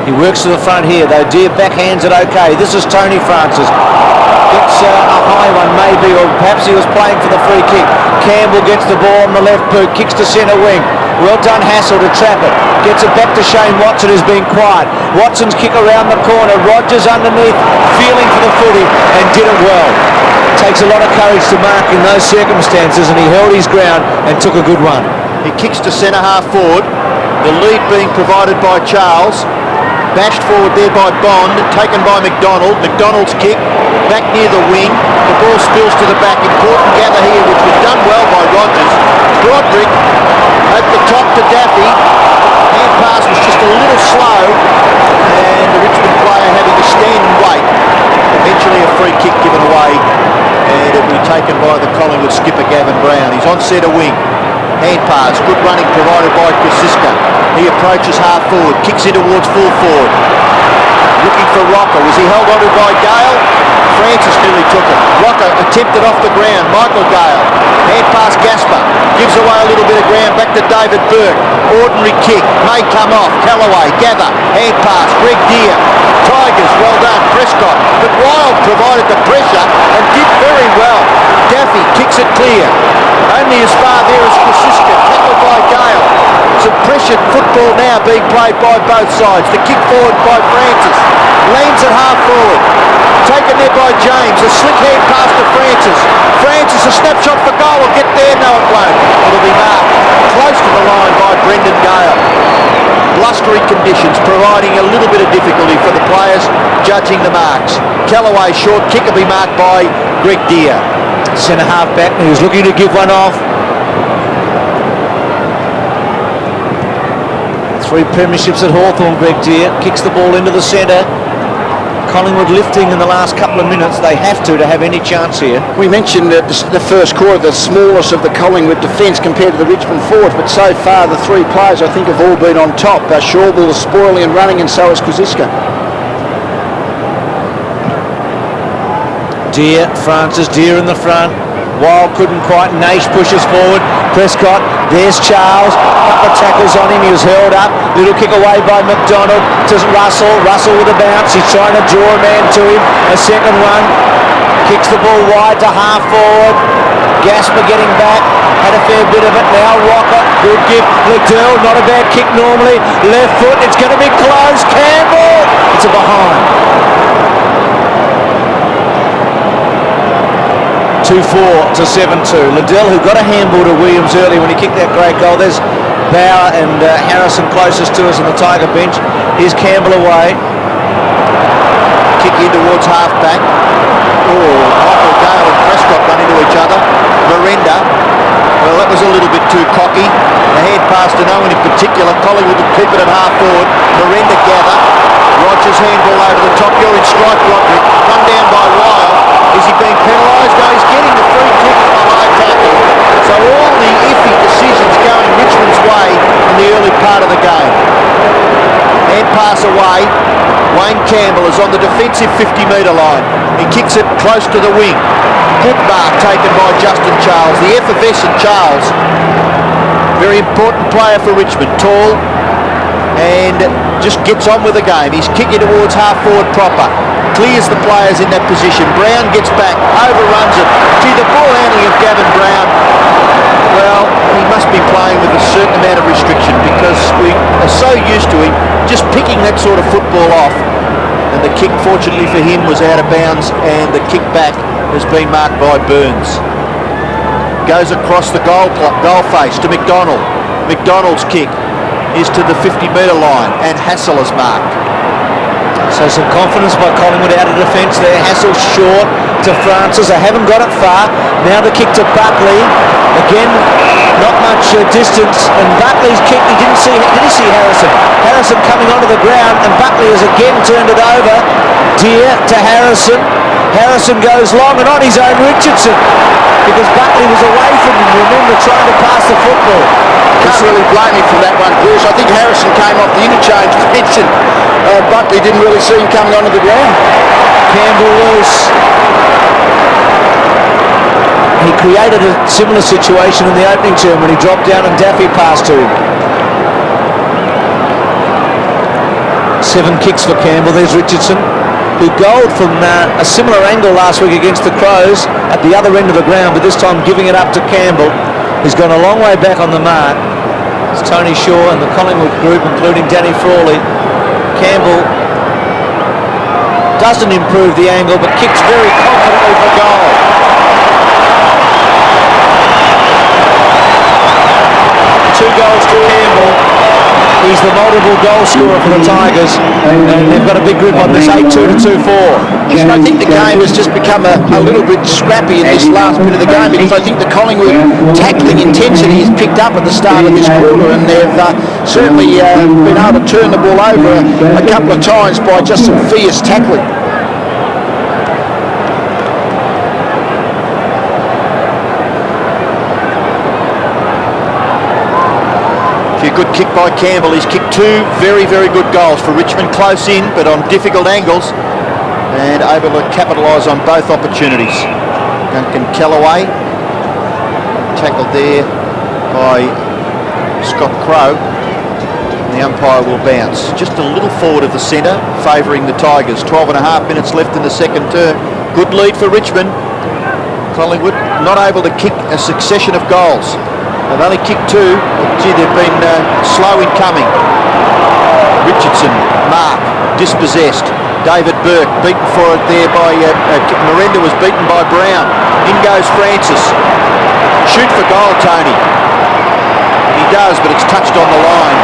He works to the front here, though. Deer backhands it okay. This is Tony Francis. Gets a high one, maybe, or perhaps he was playing for the free kick. Campbell gets the ball on the left boot, kicks to centre wing. Well done, Hassel, to trap it. Gets it back to Shane Watson, who's been quiet. Watson's kick around the corner. Rogers underneath, feeling for the footy, and did it well. Takes a lot of courage to mark in those circumstances, and he held his ground and took a good one. He kicks to centre half forward. The lead being provided by Charles. Bashed forward there by Bond, taken by McDonald. McDonald's kick, back near the wing. The ball spills to the back. Important gather here, which was done well by Rogers. Broderick at the top to Daffy. Hand pass was just a little slow, and the Richmond player having to stand and wait. Eventually a free kick given away, and it will be taken by the Collingwood skipper Gavin Brown. He's on centre wing. Hand pass, good running provided by Kosiska. He approaches half forward, kicks in towards full forward. Looking for Rocca. Was he held onto by Gale? Francis nearly took it. Rocca attempted off the ground. Michael Gale. Hand pass Gaspar. Gives away a little bit of ground. Back to David Burke. Ordinary kick. May come off. Callaway. Gather. Hand pass. Greg Deer. Tigers. Well done. Prescott. But Wild provided the pressure and did very well. Daffy kicks it clear. Only as far there as Kosiska. Tackled by Gale. Some pressured football now being played by both sides. The kick forward by Francis. Leans it half forward. Taken there by James. A slick hand pass to Francis. Francis, a snapshot for goal. Will get there. No, it won't. It'll be marked close to the line by Brendon Gale. Blustery conditions providing a little bit of difficulty for the players judging the marks. Callaway short kick will be marked by Greg Deer. Centre half back, he was looking to give one off. 3 premierships at Hawthorn, Greg Deer. Kicks the ball into the centre. Collingwood lifting in the last couple of minutes. They have to have any chance here. We mentioned at the first quarter the smallness of the Collingwood defence compared to the Richmond forwards, but so far the 3 players I think have all been on top. Shawbull is spoiling and running, and so is Kosiska. Deer, Francis, Deer in the front. Wild couldn't quite. Naish pushes forward. Prescott, there's Charles. Couple of tackles on him. He was held up. Little kick away by McDonald to Russell. Russell with a bounce. He's trying to draw a man to him. A second one. Kicks the ball wide to half forward. Gaspar getting back. Had a fair bit of it. Now Rocca. Good give. Liddell. Not a bad kick normally. Left foot. It's going to be close. Campbell. It's a behind. 2-4 to 7-2. Liddell, who got a handball to Williams early when he kicked that great goal. There's Bauer and Harrison closest to us on the Tiger bench. Here's Campbell away. Kick in towards half back. Michael Gale and Prescott run into each other. Miranda. Well, that was a little bit too cocky. The head pass to no one in particular. Collingwood would keep it at half forward. Miranda gather. Rogers handball over the top. You're in strike, Broderick. Run down by Wild. Is he being penalised? No, he's getting the free kick from a high tackle. So all the iffy decisions going Richmond's way in the early part of the game. Hand pass away. Wayne Campbell is on the defensive 50-metre line. He kicks it close to the wing. Good mark taken by Justin Charles. The effervescent Charles. Very important player for Richmond. Tall and just gets on with the game. He's kicking towards half forward proper. Clears the players in that position. Brown gets back, overruns it. Gee, the ball handling of Gavin Brown, well, he must be playing with a certain amount of restriction because we are so used to him just picking that sort of football off. And the kick, fortunately for him, was out of bounds, and the kick back has been marked by Burns. Goes across the goal face to McDonald. McDonald's kick is to the 50-metre line, and Hassel is marked. So some confidence by Collingwood out of defence there. Hassel short to Francis. They haven't got it far. Now the kick to Buckley. Again, not much distance. And Buckley's kick, did he see Harrison? Harrison coming onto the ground, and Buckley has again turned it over. Deer to Harrison. Harrison goes long and on his own Richardson, because Buckley was away from him, remember, trying to pass the football. Can't really blame him for that one, Bruce. I think Harrison came off the interchange fence and Buckley didn't really see him coming onto the ground. Campbell loose. He created a similar situation in the opening term when he dropped down and N.DAFFY passed to him. 7 kicks for Campbell. There's Richardson, who goaled from a similar angle last week against the Crows at the other end of the ground, but this time giving it up to Campbell. He's gone a long way back on the mark. It's Tony Shaw and the Collingwood group, including Danny Frawley. Campbell doesn't improve the angle, but kicks very confidently for goal. Two goals to Campbell. He's the multiple goal scorer for the Tigers, and they've got a big grip on this 8-2 to 2-4. I think the game has just become a little bit scrappy in this last bit of the game, because I think the Collingwood tackling intensity is picked up at the start of this quarter, and they've certainly been able to turn the ball over a couple of times by just some fierce tackling. Good kick by Campbell. He's kicked 2 very, very good goals for Richmond, close in but on difficult angles, and able to capitalise on both opportunities. Duncan Kellaway tackled there by Scott Crow. The umpire will bounce just a little forward of the centre, favouring the Tigers. 12.5 minutes left in the second term. Good lead for Richmond. Collingwood not able to kick a succession of goals. They've only kicked 2, but gee, they've been slow in coming. Richardson, mark, dispossessed. David Burke beaten for it there by Miranda, was beaten by Brown. In goes Francis. Shoot for goal, Tony. He does, but it's touched on the line.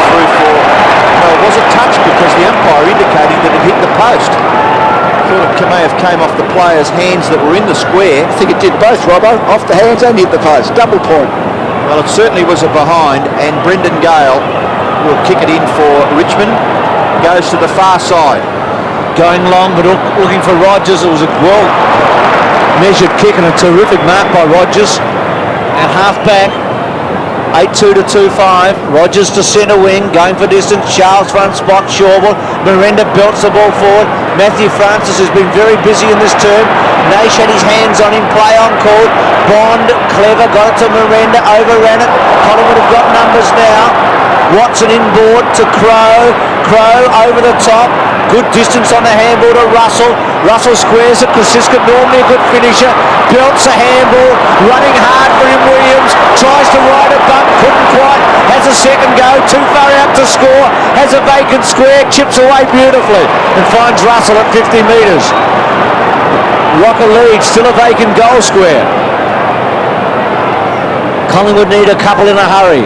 Through for, well, it was a touch because the umpire indicating that it hit the post. Thought it may have came off the players' hands that were in the square. I think it did both, Robbo, off the hands and hit the post. Double point. Well, it certainly was a behind, and Brendon Gale will kick it in for Richmond. Goes to the far side. Going long, but looking for Rogers. It was a well-measured kick and a terrific mark by Rogers. At half-back, 8-2 to 2-5. Rogers to centre wing, going for distance. Charles front spot, Shawble. Miranda belts the ball forward. Matthew Francis has been very busy in this term. Naish had his hands on him, play on call. Bond, clever, got it to Miranda, overran it. Collingwood have got numbers now. Watson inboard to Crow. Crow over the top. Good distance on the handball to Russell. Russell squares it. Kosiska, normally a good finisher. Belts a handball. Running hard for him, Williams. Tries to ride a bump. Couldn't quite. Has a second go. Too far out to score. Has a vacant square. Chips away beautifully. And finds Russell at 50 metres. Rocca leads. Still a vacant goal square. Collingwood need a couple in a hurry.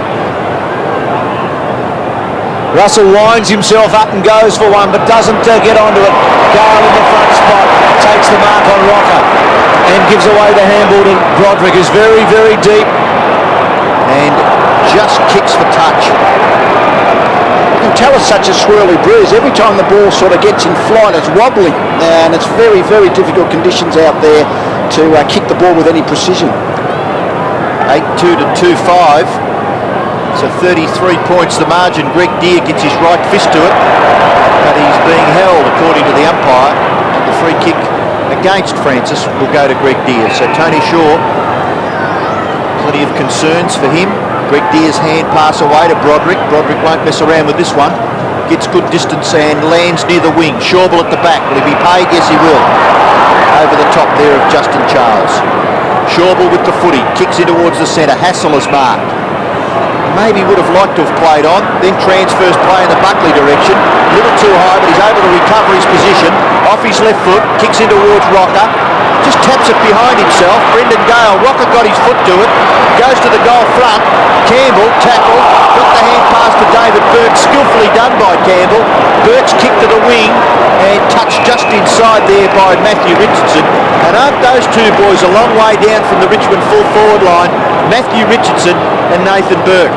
Russell winds himself up and goes for one, but doesn't get onto it. Gale in the front spot, takes the mark on Rocca and gives away the handball to Broderick, who's very, very deep. And just kicks for touch. You can tell it's such a swirly breeze. Every time the ball sort of gets in flight, it's wobbly, and it's very, very difficult conditions out there to kick the ball with any precision. 8-2 to 2-5. So 33 points the margin. Greg Deer gets his right fist to it, but he's being held according to the umpire. And the free kick against Francis will go to Greg Deer. So Tony Shaw, plenty of concerns for him. Greg Deer's hand pass away to Broderick. Broderick won't mess around with this one. Gets good distance and lands near the wing. Shawble at the back. Will he be paid? Yes, he will. Over the top there of Justin Charles. Shawble with the footy. Kicks in towards the centre. Hassel is marked. Maybe would have liked to have played on, then transfers play in the Buckley direction. A little too high, but he's able to recover his position. Off his left foot, kicks in towards Rocca. just taps it behind himself. Brendan Gale, Rocca got his foot to it, goes to the goal front. Campbell, tackle, got the hand pass to David Burke, skillfully done by Campbell. Burke's kick to the wing and touched just inside there by Matthew Richardson. And aren't those two boys a long way down from the Richmond full forward line? Matthew Richardson and Nathan Burke.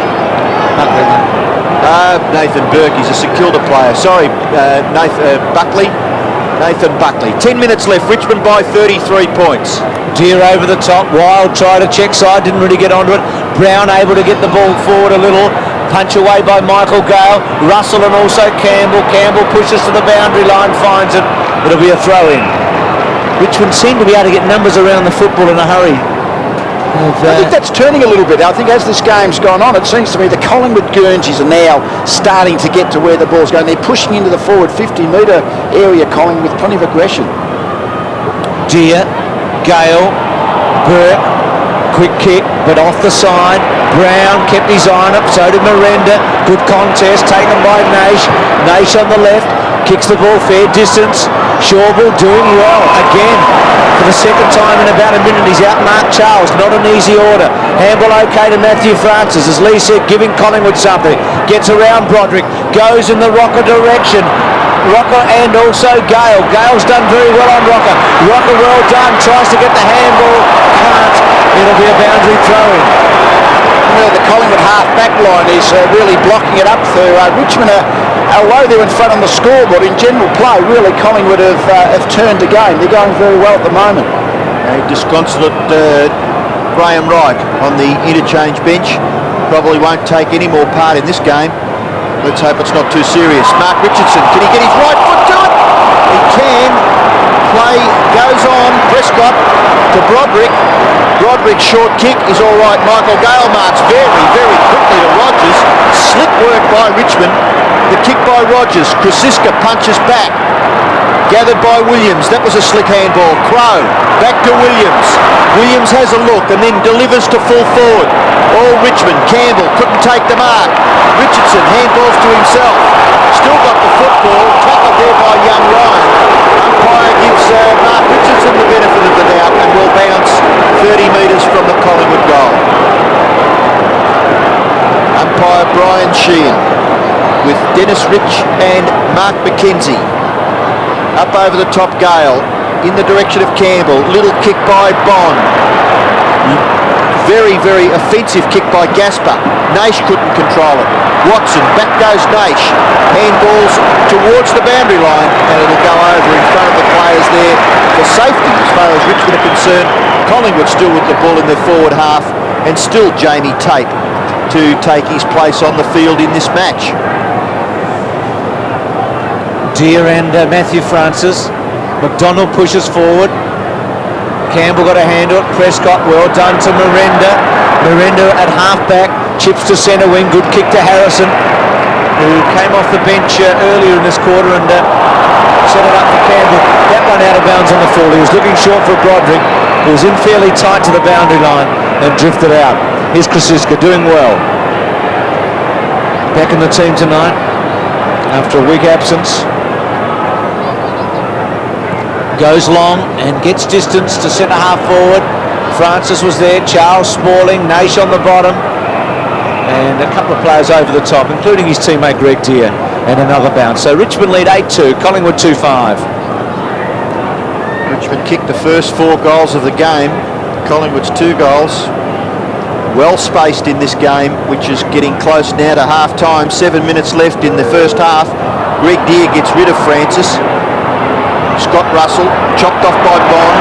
Nathan Burke, he's a St Kilda player. Sorry, Buckley. Nathan Buckley. 10 minutes left, Richmond by 33 points. Deer over the top, Wild tried to check side, didn't really get onto it. Brown able to get the ball forward a little. Punch away by Michael Gale. Russell and also Campbell. Campbell pushes to the boundary line, finds it. It'll be a throw in. Richmond seem to be able to get numbers around the football in a hurry. I think that's turning a little bit. I think as this game's gone on, it seems to me the Collingwood Guernseys are now starting to get to where the ball's going. They're pushing into the forward 50-metre area, Collingwood, with plenty of aggression. Deer, Gale, Burke, quick kick, but off the side. Brown kept his eye on it, so did Miranda. Good contest, taken by Naish. Naish on the left, kicks the ball fair distance. Shawbull doing well again. For the second time in about a minute, he's outmarked Charles. Not an easy order. Handball okay to Matthew Francis, as Lee said, giving Collingwood something. Gets around Broderick, goes in the Rocca direction. Rocca and also Gale. Gale's done very well on Rocca. Rocca well done, tries to get the handball, can't. It'll be a boundary throw-in. Well, the Collingwood half-back line is really blocking it up for Richmond. Although they're in front on the scoreboard, in general play, really Collingwood have turned the game. They're going very well at the moment. A disconsolate Graham Wright on the interchange bench. Probably won't take any more part in this game. Let's hope it's not too serious. Mark Richardson, can he get his right foot to it? He can. Play goes on. Prescott to Broderick. Broderick's short kick is all right. Michael Gale marks very, very quickly to Rogers. Slick work by Richmond. The kick by Rogers. Krasiska punches back. Gathered by Williams. That was a slick handball. Crow back to Williams. Williams has a look and then delivers to full forward. All Richmond. Campbell couldn't take the mark. Richardson handballs to himself. Still got the football. Tackled there by young Ryan. Umpire gives Mark Richardson the benefit of the doubt and will bounce 30 metres from the Collingwood goal. Umpire Brian Sheehan with Dennis Rich and Mark McKenzie. Up over the top, Gale in the direction of Campbell. Little kick by Bond. Very, very offensive kick by Gaspar. Naish couldn't control it. Watson, back goes Naish. Handballs towards the boundary line and it'll go over in front of the players there for safety as far as Richmond are concerned. Collingwood still with the ball in their forward half and still Jamie Tate to take his place on the field in this match. Deer and Matthew Francis. McDonald pushes forward. Campbell got a handle. Prescott well done to Miranda. Miranda at half-back. Chips to centre wing. Good kick to Harrison, who came off the bench earlier in this quarter and set it up for Campbell. That one out of bounds on the full. He was looking short for Broderick. He was in fairly tight to the boundary line and drifted out. Here's Krasiska doing well. Back in the team tonight after a week absence. Goes long and gets distance to centre half forward. Francis was there, Charles Smalling, Naish on the bottom, and a couple of players over the top, including his teammate Greg Deer, and another bounce. So Richmond lead 8-2, Collingwood 2-5. Richmond kicked the first 4 goals of the game. Collingwood's 2 goals. Well spaced in this game, which is getting close now to half time. 7 minutes left in the first half. Greg Deer gets rid of Francis. Scott Russell, chopped off by Bond,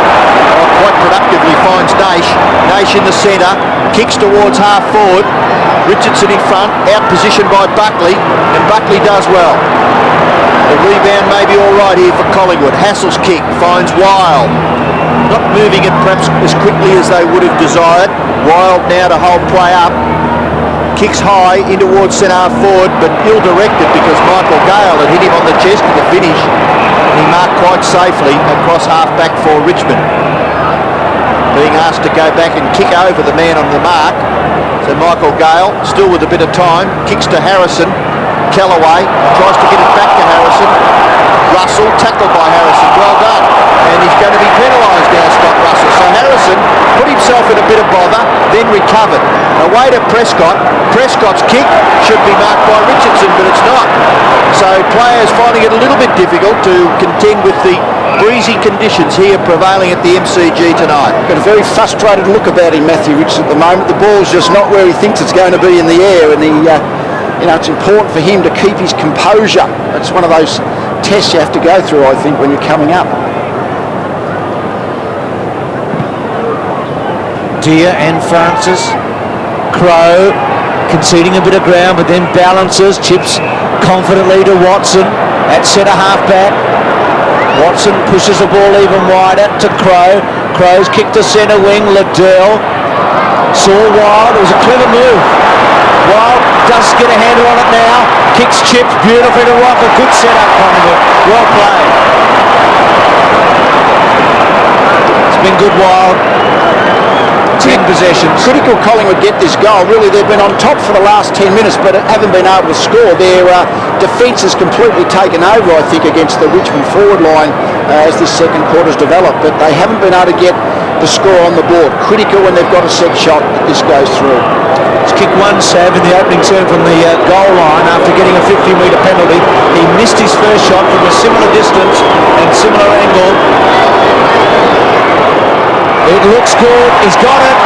quite productively finds Naish. Naish in the centre, kicks towards half forward. Richardson in front, out positioned by Buckley, and Buckley does well. The rebound may be all right here for Collingwood. Hassell's kick finds Wild. Not moving it perhaps as quickly as they would have desired. Wild now to hold play up. Kicks high in towards centre half forward, but ill-directed because Michael Gale had hit him on the chest at the finish. He marked quite safely across half-back for Richmond. Being asked to go back and kick over the man on the mark. So Michael Gale, still with a bit of time, kicks to Harrison. Kellaway tries to get it back to Harrison. Russell tackled by Harrison. Well done. And he's going to be penalised now, Scott Russell. So Harrison put himself in a bit of bother, then recovered. Away to Prescott. Prescott's kick should be marked by Richardson, but it's not. So players finding it a little bit difficult to contend with the breezy conditions here prevailing at the MCG tonight. Got a very frustrated look about him, Matthew Richardson, at the moment. The ball's just not where he thinks it's going to be in the air, and it's important for him to keep his composure. It's one of those tests you have to go through, I think, when you're coming up. Deer and Francis. Crow conceding a bit of ground, but then balances, chips confidently to Watson at centre half back. Watson pushes the ball even wider to Crow. Crow's kicked to centre wing. Liddell saw Wild. It was a clever move. Wild does get a handle on it now. Kicks chips beautifully to Rocca. Good setup, Collingwood. Well played. It's been good, Wild. 10 possessions. Critical Collingwood get this goal. Really, they've been on top for the last 10 minutes, but haven't been able to score. Their defence has completely taken over, I think, against the Richmond forward line as this second quarter's developed, but they haven't been able to get the score on the board. Critical when they've got a set shot that this goes through. He's kicked one stab in the opening turn from the goal line after getting a 50-metre penalty. He missed his first shot from a similar distance and similar angle. It looks good. He's got it.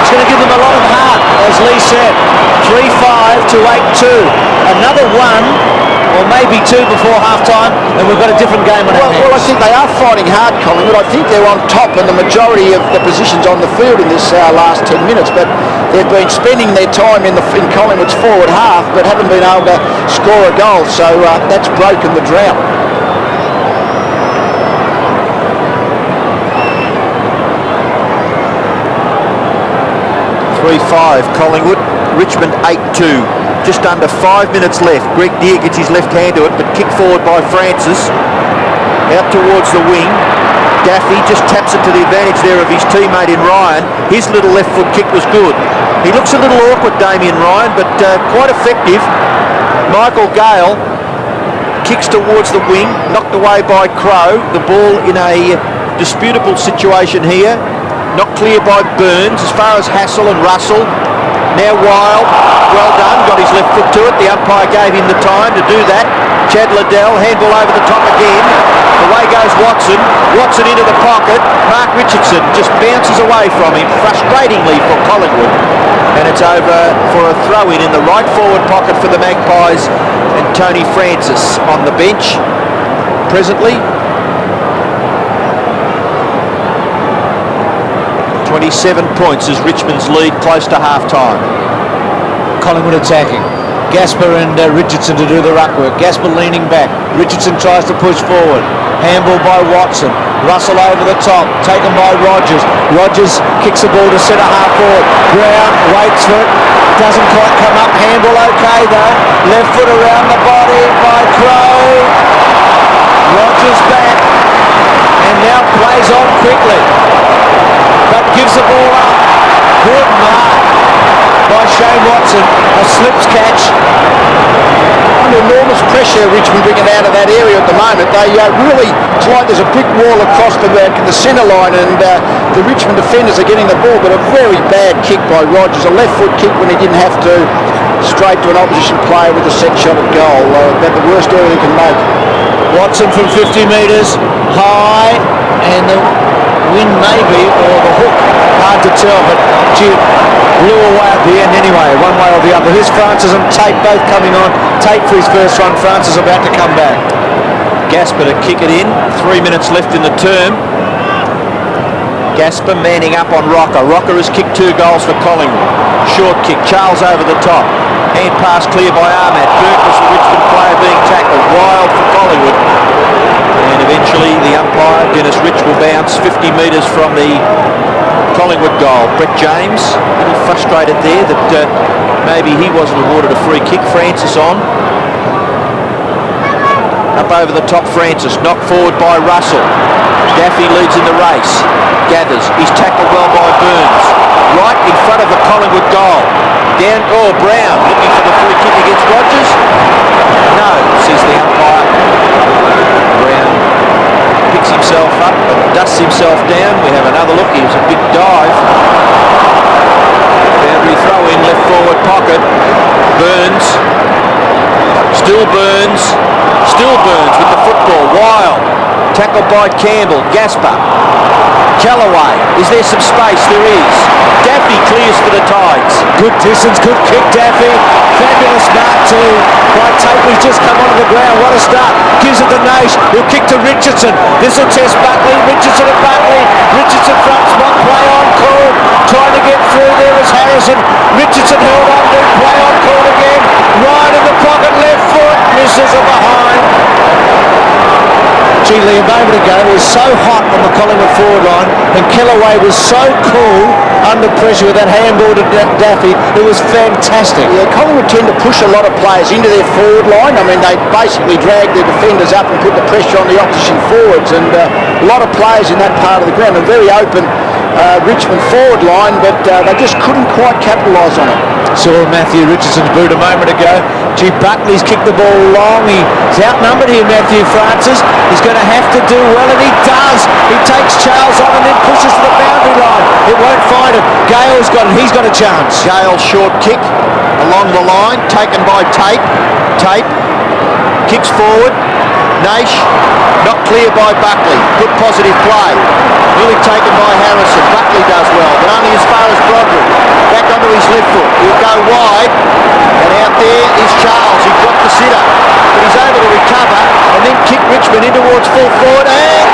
It's going to give them a lot of heart, as Lee said. 3-5 to 8-2. Another one, or maybe two before half-time, and we've got a different game on our hands. Well, I think they are fighting hard, Collingwood. I think they're on top in the majority of the positions on the field in this last 10 minutes, but they've been spending their time in Collingwood's forward half, but haven't been able to score a goal, so that's broken the drought. 3-5 Collingwood, Richmond 8-2. Just under 5 minutes left. Greg Deer gets his left hand to it, but kicked forward by Francis. Out towards the wing. Daffy just taps it to the advantage there of his teammate in Ryan. His little left foot kick was good. He looks a little awkward, Damien Ryan, but quite effective. Michael Gale kicks towards the wing, knocked away by Crow. The ball in a disputable situation here. Not clear by Burns as far as Hassel and Russell. Now Wild, well done, got his left foot to it. The umpire gave him the time to do that. Chad Liddell, handball over the top again. Away goes Watson. Watson into the pocket. Mark Richardson just bounces away from him, frustratingly for Collingwood. And it's over for a throw-in in the right forward pocket for the Magpies. And Tony Francis on the bench presently. 27 points as Richmond's lead close to half-time. Collingwood attacking. Gaspar and Richardson to do the ruck work. Gaspar leaning back. Richardson tries to push forward. Handball by Watson. Russell over the top. Taken by Rogers. Rogers kicks the ball to centre half forward. Brown waits for it. Doesn't quite come up. Handball okay though. Left foot around the body by Crow. Rogers back. And now plays on quickly. But gives the ball up. Good mark by Shane Watson. A slips catch. Under enormous pressure, Richmond bringing out of that area at the moment. They really, it's like there's a brick wall across the centre line, and the Richmond defenders are getting the ball, but a very bad kick by Rogers. A left foot kick when he didn't have to. Straight to an opposition player with a set shot at goal. About the worst area he can make. Watson from 50 metres. High. And the win maybe, or the hook, hard to tell, but gee, blew away at the end anyway, one way or the other. Here's Francis and Tate both coming on. Tate for his first run. Francis about to come back. Gaspar to kick it in. 3 minutes left in the term. Gaspar manning up on Rocca. Rocca has kicked 2 goals for Collingwood. Short kick. Charles over the top. Hand pass clear by AhMat. Burke was the Richmond player being tackled. Wild for Collingwood. And eventually the umpire, Dennis Rich, will bounce 50 metres from the Collingwood goal. Brett James, a little frustrated there that maybe he wasn't awarded a free kick. Francis on. Up over the top, Francis. Knocked forward by Russell. Daffy leads in the race. Gathers. He's tackled well by Burns. Right in front of the Collingwood Oh, Brown looking for the free kick against Rogers. No, says the umpire. Brown picks himself up and dusts himself down. We have another look. He was a big dive. Boundary throw in, left forward pocket. Burns. Still Burns with the football. Wild. Tackled by Campbell. Gaspar. Callaway. Is there some space? There is. Daffy clears for the Tides. Good distance, good kick, Daffy. Fabulous mark too by Tate, who's just come onto the ground. What a start. Gives it to Naish, who'll kick to Richardson. This will test Buckley. Richardson at Buckley. Richardson front spot, play on call. Trying to get through there is Harrison. Richardson held on to play on call again. Right in the pocket, left foot. Misses it behind. Gee, Lee, a moment ago it was so hot on the Collingwood forward line, and Callaway was so cool under pressure with that handball to Daffy. It was fantastic. Yeah, Collingwood tend to push a lot of players into their forward line. I mean, they basically drag their defenders up and put the pressure on the opposition forwards, and a lot of players in that part of the ground. A very open Richmond forward line, but they just couldn't quite capitalise on it. Saw Matthew Richardson's boot a moment ago. Gee, Buckley's kicked the ball long. He's outnumbered here, Matthew Francis. He's going to have to do well, and he does. He takes Charles on and then pushes to the boundary line. It won't find him. Gale's got it. He's got a chance. Gale short kick along the line, taken by Tate. Tate kicks forward. Naish, not clear by Buckley. Good positive play. Nearly taken by Harrison. Buckley does well, but only as far as Broderick. Back onto his left foot. He'll go wide. And out there is Charles. He dropped the sitter. But he's able to recover and then kick Richmond in towards full forward. And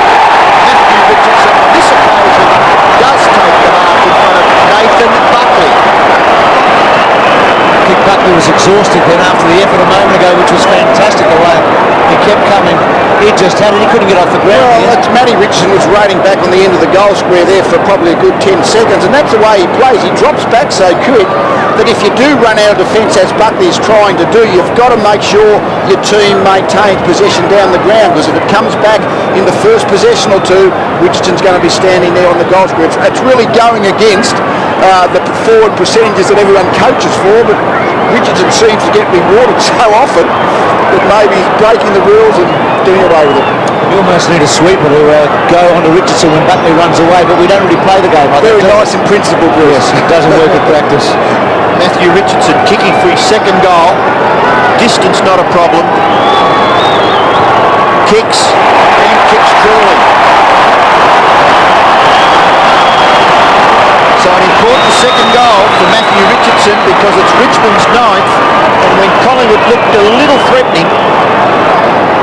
Matthew Richardson on this occasion does take the mark in front of Nathan Buckley. I think Buckley was exhausted then after the effort a moment ago, which was fantastic the way he kept coming. He just had it. He couldn't get off the ground. Well, Matty Richardson was raiding back on the end of the goal square there for probably a good 10 seconds, and that's the way he plays. He drops back so quick that if you do run out of defence, as Buckley is trying to do, you've got to make sure your team maintains possession down the ground, because if it comes back in the first possession or two, Richardson's going to be standing there on the goal square. It's really going against the forward percentages that everyone coaches for, but Richardson seems to get rewarded so often that maybe he's breaking the rules and doing away with it. You almost need a sweeper to go on to Richardson when Buckley runs away, but we don't really play the game like Very that. nice in principle, Bruce. Yes, it doesn't work at practice. Matthew Richardson kicking for his second goal. Distance not a problem. Kicks and kicks truly. So an important second goal for Matthew Richardson, because it's Richmond's ninth, and when Collingwood looked a little threatening,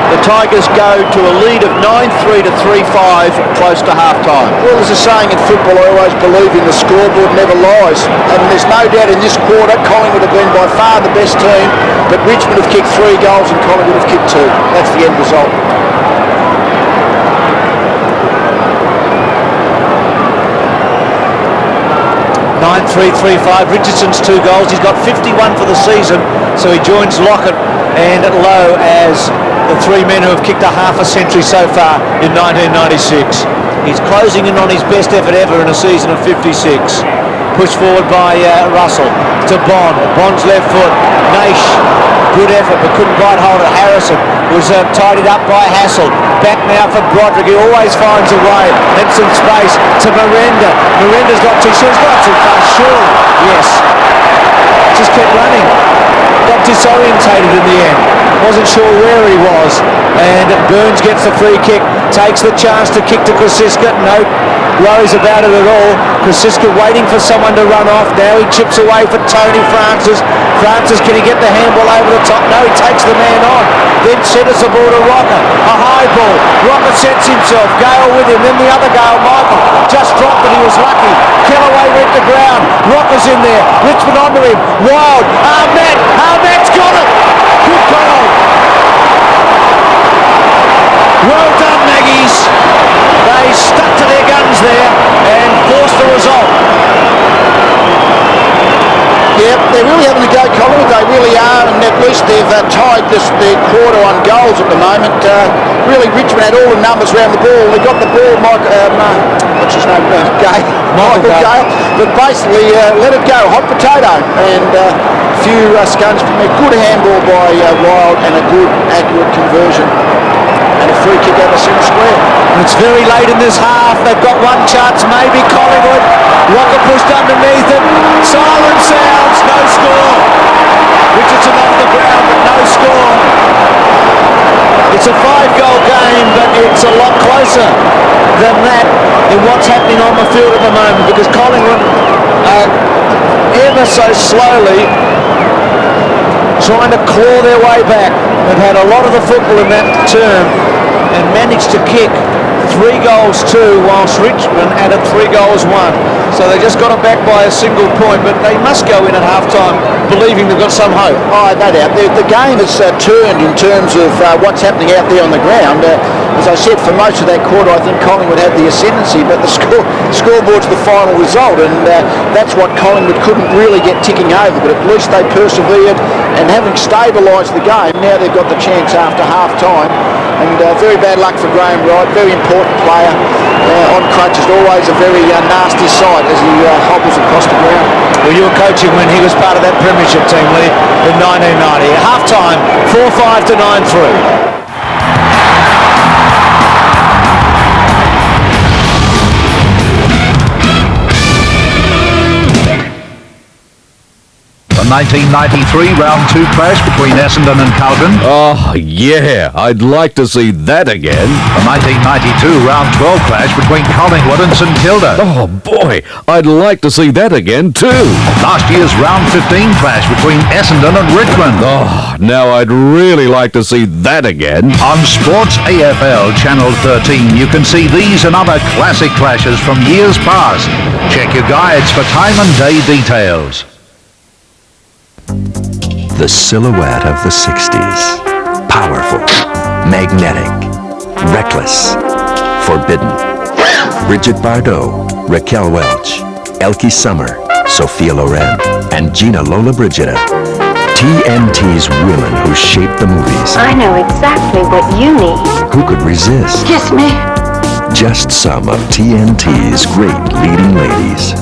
the Tigers go to a lead of 9-3 to 3-5 close to half-time. Well, there's a saying in football, I always believe in the scoreboard never lies, and there's no doubt in this quarter Collingwood have been by far the best team, but Richmond have kicked 3 goals and Collingwood have kicked 2. That's the end result. 9-3-3-5. Richardson's 2 goals. He's got 51 for the season, so he joins Lockett and Lowe as the 3 men who have kicked a half a century so far in 1996. He's closing in on his best effort ever in a season of 56. Pushed forward by Russell to Bond. Bond's left foot. Naish, good effort, but couldn't quite hold it. Harrison was tidied up by Hassel. Back now for Broderick. He always finds a way. And some space to Miranda. Miranda's got too short. He's got too fast, surely. Yes. Just kept running. Got disorientated in the end. Wasn't sure where he was. And Burns gets the free kick. Takes the chance to kick to Kosiska. No worries about it at all. Kosiska waiting for someone to run off. Now he chips away for Tony Francis. Francis, can he get the handball over the top? No, he takes the man on. Then centres the ball to Rocca. A high ball. Rocca sets himself. Gale with him. Then the other Gale, Michael, just dropped it. He was lucky. Callaway went to ground. Rocca's in there. Richmond onto him. Wild. AhMat. AhMat's got it. Good goal. Well done, Maggies. They stuck to their guns there and forced the result. Yeah, they're really having a go, Collingwood. They really are, and at least they've tied their quarter on goals at the moment. Really, Richmond had all the numbers around the ball. They got the ball, what's his name? Gale. Michael Gale. But basically, let it go, hot potato. And few scuns from there. Good handball by Wild and a good accurate conversion. And a free kick out of centre square. It's very late in this half. They've got one chance, maybe Collingwood. Rocca pushed underneath it. Siren sounds, no score. Richardson off the ground, but no score. It's a 5-goal game, but it's a lot closer than that in what's happening on the field at the moment, because Collingwood are ever so slowly trying to claw their way back. They've had a lot of the football in that term and managed to kick 3 goals 2, whilst Richmond added 3 goals 1. So they just got it back by a single point, but they must go in at half-time believing they've got some hope. Oh, no doubt. The game has turned in terms of what's happening out there on the ground. As I said, for most of that quarter, I think Collingwood had the ascendancy, but the scoreboard's the final result, and that's what Collingwood couldn't really get ticking over, but at least they persevered, and having stabilised the game, now they've got the chance after half-time. And very bad luck for Graham Wright, very important player on crutches, always a very nasty sight as he hobbles across the ground. Well, you were coaching when he was part of that premiership team, Lee, in 1990. At half-time, 4-5 to 9-3. The 1993 Round 2 clash between Essendon and Calgary. Oh, yeah, I'd like to see that again. The 1992 Round 12 clash between Collingwood and St Kilda. Oh, boy, I'd like to see that again, too. Last year's Round 15 clash between Essendon and Richmond. Oh, now I'd really like to see that again. On Sports AFL Channel 13, you can see these and other classic clashes from years past. Check your guides for time and day details. The silhouette of the 60s. Powerful, magnetic, reckless, forbidden. Bridget Bardot, Raquel Welch, Elke Summer, Sophia Loren, and Gina Lollobrigida. TNT's women who shaped the movies. I know exactly what you need. Who could resist? Kiss me. Just some of TNT's great leading ladies.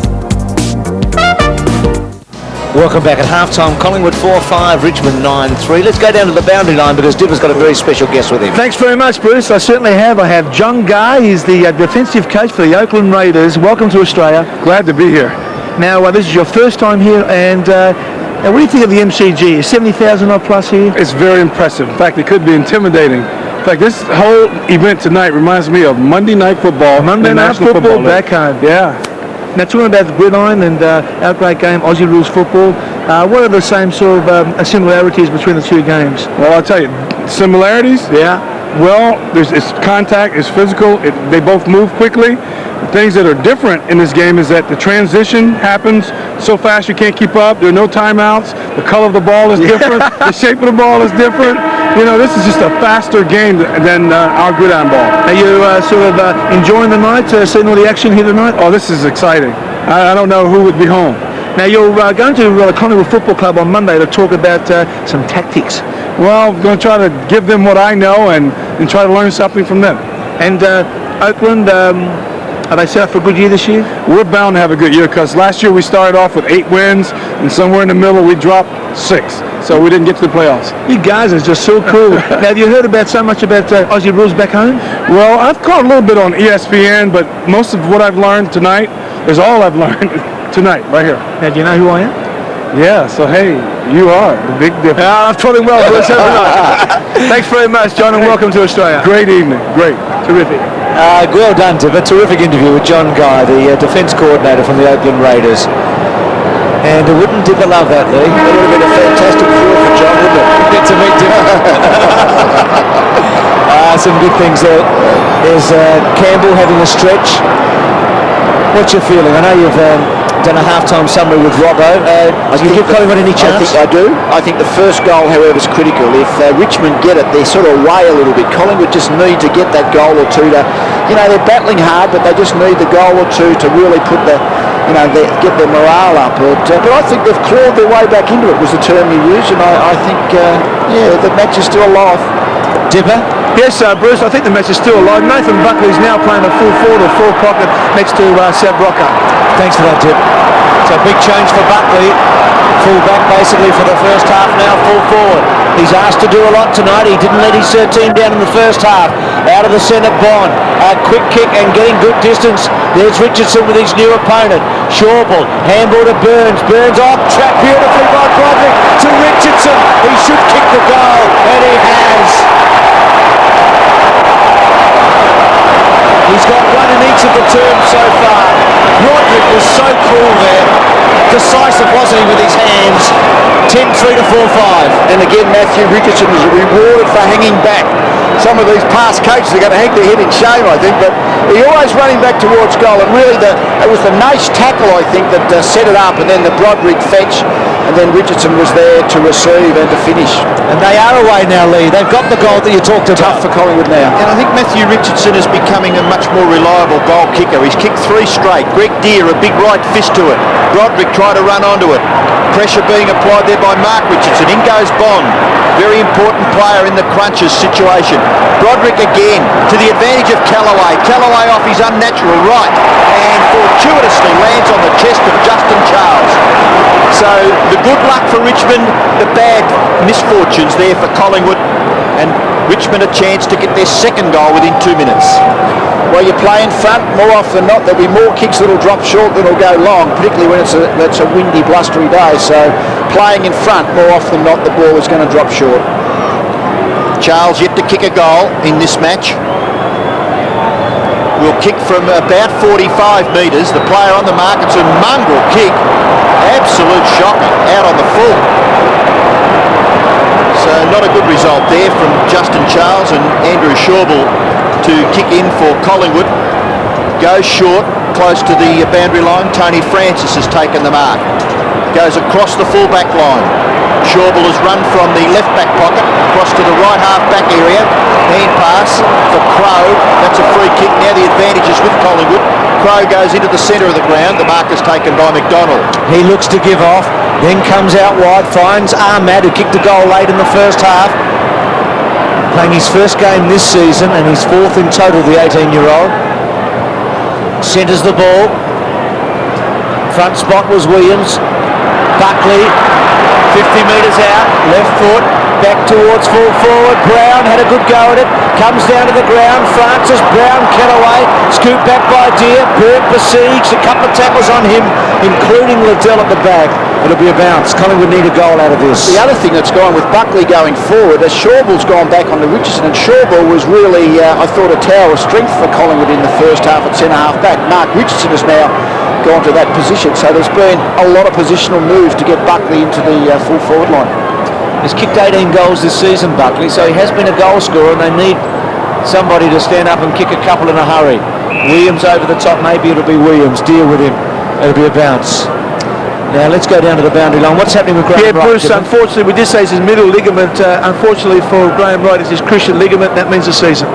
Welcome back at half-time. Collingwood 4-5, Richmond 9-3. Let's go down to the boundary line because Dibber's got a very special guest with him. Thanks very much, Bruce. I certainly have. I have John Guy. He's the defensive coach for the Oakland Raiders. Welcome to Australia. Glad to be here. Now, this is your first time here, and what do you think of the MCG? 70,000 odd plus here? It's very impressive. In fact, it could be intimidating. In fact, this whole event tonight reminds me of Monday Night Football. Monday Night Football back home. Yeah. Now, talking about the gridiron and our great game, Aussie Rules Football, what are the same sort of similarities between the two games? Well, I'll tell you, similarities? Yeah. Well, it's contact, it's physical, they both move quickly. The things that are different in this game is that the transition happens so fast you can't keep up. There are no timeouts. The color of the ball is different. The shape of the ball is different. You know, this is just a faster game than our gridiron ball. Are you sort of enjoying the night, seeing all the action here tonight? Oh, this is exciting. I don't know who would be home. Now, you're going to the Collingwood Football Club on Monday to talk about some tactics. Well, I'm going to try to give them what I know and try to learn something from them. And Oakland, are they set up for a good year this year? We're bound to have a good year because last year we started off with 8 wins and somewhere in the middle we dropped 6. So we didn't get to the playoffs. You guys are just so cool. Now, have you heard so much about Aussie Rules back home? Well, I've caught a little bit on ESPN, but most of what I've learned tonight is all I've learned tonight, right here. Now, do you know who I am? Yeah, so hey, you are the big difference. I'm totally well, Bruce. Thanks very much, John, and welcome to Australia. Great evening. Great. Terrific. Well done, Dibber. Terrific interview with John Guy, the defence coordinator from the Oakland Raiders. And wouldn't Dibber love that, Lee? It would have been a fantastic thrill for John, wouldn't it? Get to meet Dibber. Some good things there. There's Campbell having a stretch. What's your feeling? I know you've done a half-time summary with Rocca. Do you give Collingwood any chance? I do. I think the first goal, however, is critical. If Richmond get it, they sort of weigh a little bit. Collingwood just need to get that goal or two to, they're battling hard, but they just need the goal or two to really put get their morale up. But I think they've clawed their way back into it, was the term you used, and I think, the match is still alive. Dibber? Yes, Bruce, I think the match is still alive. Nathan Buckley is now playing a full forward or full pocket next to Rocca. Thanks for that, Dib. So big change for Buckley. Full back basically for the first half, now full forward. He's asked to do a lot tonight. He didn't let his team down in the first half. Out of the centre, Bond. A quick kick and getting good distance. There's Richardson with his new opponent. Shawball, handball to Burns. Burns off, trapped beautifully by Broderick to Richardson. He should kick the goal, and he has. He's got one in each of the terms so far. Broderick was so cool there. Decisive, wasn't he, with his hands. 10-3 to 4-5. And again, Matthew Richardson was rewarded for hanging back. Some of these past coaches are going to hang their head in shame, I think, but he always running back towards goal, and really it was the Naish tackle, I think, that set it up, and then the Broderick fetch, and then Richardson was there to receive and to finish. And they are away now, Lee. They've got the goal that you talked about. Tough for Collingwood now. And I think Matthew Richardson is becoming a much more reliable goal kicker. He's kicked 3 straight. Greg Deere, a big right fist to it. Broderick tried to run onto it. Pressure being applied there by Mark Richardson. In goes Bond. Very important player in the crunches situation. Broderick again to the advantage of Callaway. Callaway off his unnatural right and fortuitously lands on the chest of Justin Charles. So the good luck for Richmond, the bad misfortunes there for Collingwood, and Richmond a chance to get their second goal within 2 minutes. Well, you play in front, more often than not there'll be more kicks that'll drop short than will go long, particularly when it's a windy, blustery day. So playing in front, more often than not the ball is going to drop short. Charles yet to kick a goal in this match. Will kick from about 45 metres. The player on the mark, it's a mongrel kick. Absolute shocker, out on the full. So not a good result there from Justin Charles, and Andrew Shawball to kick in for Collingwood. Goes short, close to the boundary line. Tony Francis has taken the mark. Goes across the full back line. Shawball has run from the left back pocket across to the right half back area. Hand pass for Crow. That's a free kick. Now the advantage is with Collingwood. Crow goes into the centre of the ground. The mark is taken by McDonald. He looks to give off, then comes out wide, finds AhMat, who kicked a goal late in the first half. Playing his first game this season and his 4th in total, the 18-year-old. Centres the ball. Front spot was Williams. Buckley, 50 metres out, left foot, back towards full forward. Brown had a good go at it, comes down to the ground. Francis, Brown, Kellaway, scooped back by Deere. Burke besieged, a couple of tackles on him, including Liddell at the back. It'll be a bounce. Collingwood need a goal out of this. The other thing that's gone with Buckley going forward, as Shawball's gone back onto Richardson, and Shawball was really, I thought, a tower of strength for Collingwood in the first half at centre half back. Mark Richardson has now gone to that position, so there's been a lot of positional moves to get Buckley into the full forward line. He's kicked 18 goals this season, Buckley, so he has been a goal scorer, and they need somebody to stand up and kick a couple in a hurry. Williams over the top, maybe it'll be Williams. Deal with him. It'll be a bounce. Now let's go down to the boundary line. What's happening with Graham Wright? Bruce, unfortunately, we did say it's his middle ligament. Unfortunately for Graham Wright, it's his cruciate ligament. That means a season.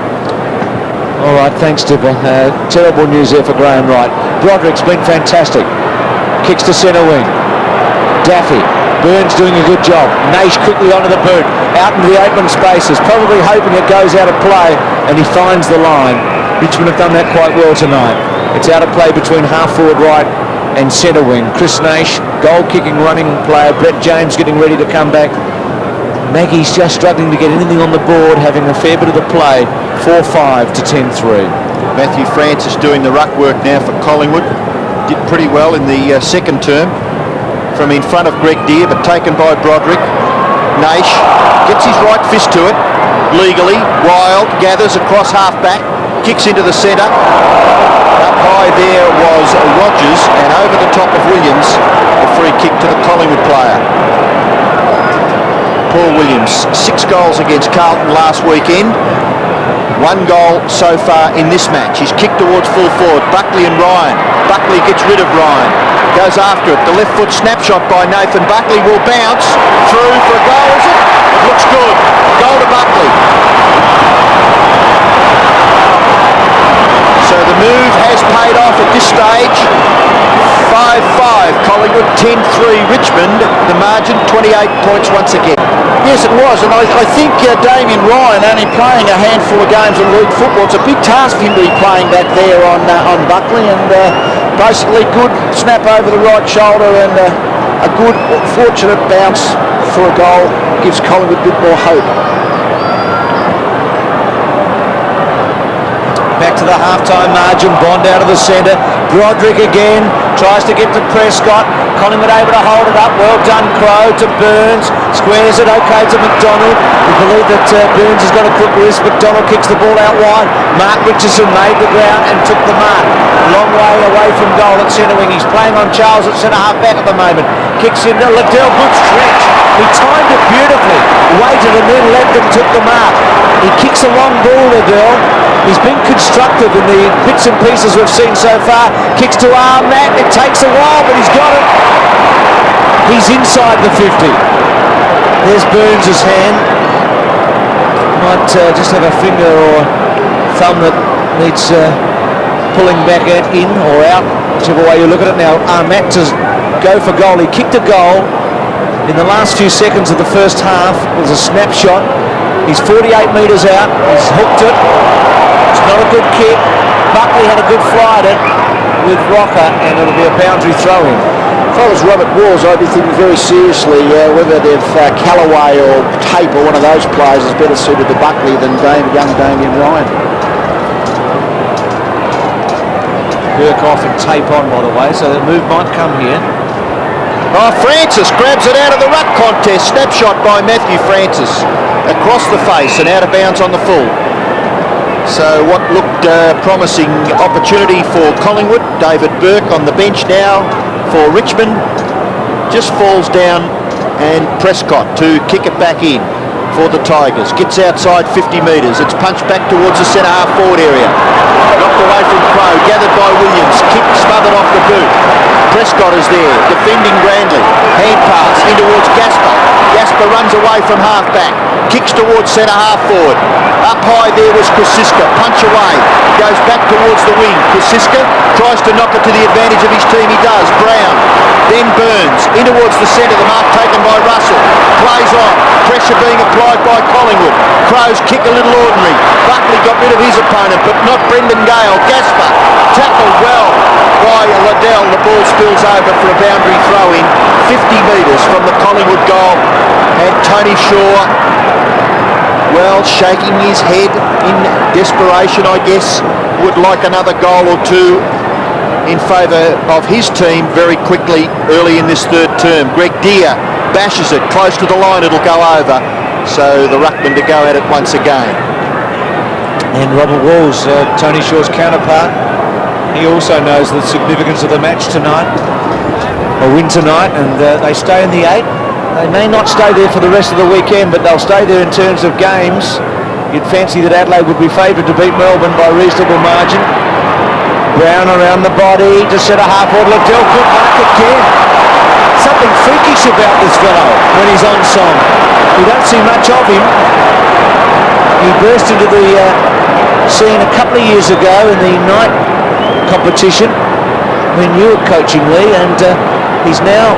All right, thanks, Dipper. Terrible news there for Graham Wright. Broderick's been fantastic. Kicks to centre wing. N.DAFFY. Burns doing a good job. Naish quickly onto the boot. Out into the open spaces. Probably hoping it goes out of play, and he finds the line. Richmond have done that quite well tonight. It's out of play between half forward right and centre wing. Chris Naish, goal-kicking running player. Brett James getting ready to come back. Maggie's just struggling to get anything on the board, having a fair bit of the play. 4-5 to 10-3. Matthew Francis doing the ruck work now for Collingwood. Did pretty well in the second term from in front of Greg Deere, but taken by Broderick. Naish gets his right fist to it. Legally, Wild gathers across half-back, kicks into the centre. Up high there was Rogers, and over the top of Williams, a free kick to the Collingwood player. Paul Williams, 6 goals against Carlton last weekend. 1 goal so far in this match. He's kicked towards full forward. Buckley and Ryan. Buckley gets rid of Ryan. Goes after it. The left foot snapshot by Nathan Buckley will bounce through for a goal, is it? It looks good. Goal to Buckley. So the move has paid off at this stage. 5-5 Collingwood, 10-3 Richmond. The margin 28 points once again. Yes, it was, and I think Damien Ryan only playing a handful of games in league football. It's a big task for him to be playing back there on Buckley, and Basically good snap over the right shoulder and a good fortunate bounce for a goal. Gives Collingwood a bit more hope. Back to the half-time margin. Bond out of the centre. Broderick again tries to get to Prescott. Collingwood able to hold it up. Well done, Crow, to Burns. Squares it okay to McDonald. We believe that Burns has got a quick wrist. McDonald kicks the ball out wide. Mark Richardson made the ground and took the mark. Long way away from goal at centre wing. He's playing on Charles at centre half back at the moment. Kicks into Liddell. Good stretch. He timed it beautifully. Waited and then leapt and took the mark. He kicks a long ball, Liddell. He's been constructive in the bits and pieces we've seen so far. Kicks to AhMat. It takes a while, but he's got it. He's inside the 50. There's Burns' hand. Might just have a finger or thumb that needs pulling back in or out, whichever way you look at it. Now AhMat to go for goal. He kicked a goal in the last few seconds of the first half. It was a snapshot. He's 48 metres out. He's hooked it. It's not a good kick. Buckley had a good fly at it with Rocca, and it'll be a boundary throw-in. If I was Robert Walls, I'd be thinking very seriously whether they've Callaway or Tape or one of those players is better suited to Buckley than young Damien Ryan. Burke off and Tape on, by the way, so the move might come here. Oh, Francis grabs it out of the ruck contest. Snapshot by Matthew Francis. Across the face and out of bounds on the full. So what looked promising opportunity for Collingwood. David Burke on the bench now for Richmond. Just falls down, and Prescott to kick it back in for the Tigers. Gets outside 50 metres. It's punched back towards the centre half forward area. Knocked away from Crow. Gathered by Williams. Kick smothered off the boot. Prescott is there, defending grandly. Hand pass in towards Gaspar. Gaspar runs away from half back. Kicks towards centre half forward. Up high there was Kosiska. Punch away. Goes back towards the wing. Kosiska tries to knock it to the advantage of his team. He does. Brown. Then Burns. In towards the centre. The mark taken by Russell. Plays on. Pressure being applied by Collingwood. Crows kick a little ordinary. Buckley got rid of his opponent, but not Brendon Gale. Gaspar tackled well by Liddell. The ball spills over for a boundary throw-in. 50 metres from the Collingwood goal. And Tony Shaw, well, shaking his head in desperation, I guess, would like another goal or two in favour of his team very quickly early in this third term. Greg Deere bashes it close to the line. It'll go over. So the ruckman to go at it once again. And Robert Walls, Tony Shaw's counterpart, he also knows the significance of the match tonight, a win tonight, and they stay in the 8. They may not stay there for the rest of the weekend, but they'll stay there in terms of games. You'd fancy that Adelaide would be favoured to beat Melbourne by a reasonable margin. Brown around the body to centre half forward. Liddell, good mark again. Something freakish about this fellow when he's on song. We don't see much of him. He burst into the scene a couple of years ago in the night competition when you were coaching, Lee, and he's now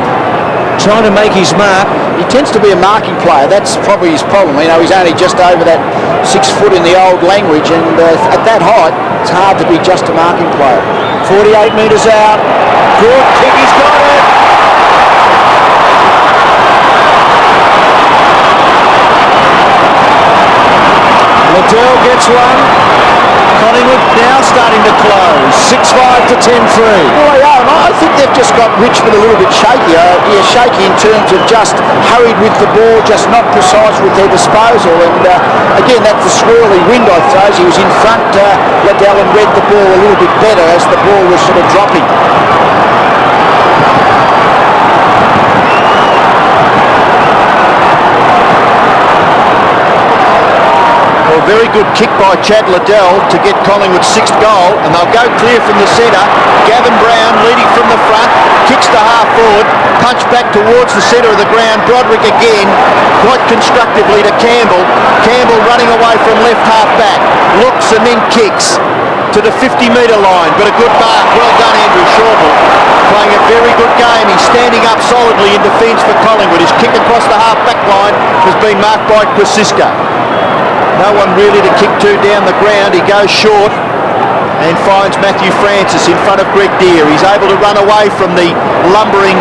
trying to make his mark. He tends to be a marking player. That's probably his problem. You know, he's only just over that 6 foot in the old language, and at that height, it's hard to be just a marking player. 48 metres out. Good kick, he's got it. Liddell gets one. Collingwood now starting to close. 6-5 to 10-3. Well, they are, and I think they've just got Richmond a little bit shaky. Shaky in terms of just hurried with the ball, just not precise with their disposal. And again, that's the swirly wind, I suppose. He was in front, Liddell, and read the ball a little bit better as the ball was sort of dropping. Very good kick by Chad Liddell to get Collingwood's 6th goal, and they'll go clear from the centre. Gavin Brown leading from the front, kicks to half forward, punch back towards the centre of the ground. Broderick again, quite constructively to Campbell. Campbell running away from left half back, looks and then kicks to the 50-metre line, but a good mark. Well done, Andrew Shortall, playing a very good game. He's standing up solidly in defence for Collingwood. His kick across the half back line has been marked by Kosiska. No one really to kick to down the ground. He goes short. and finds Matthew Francis in front of Greg Deere. He's able to run away from the lumbering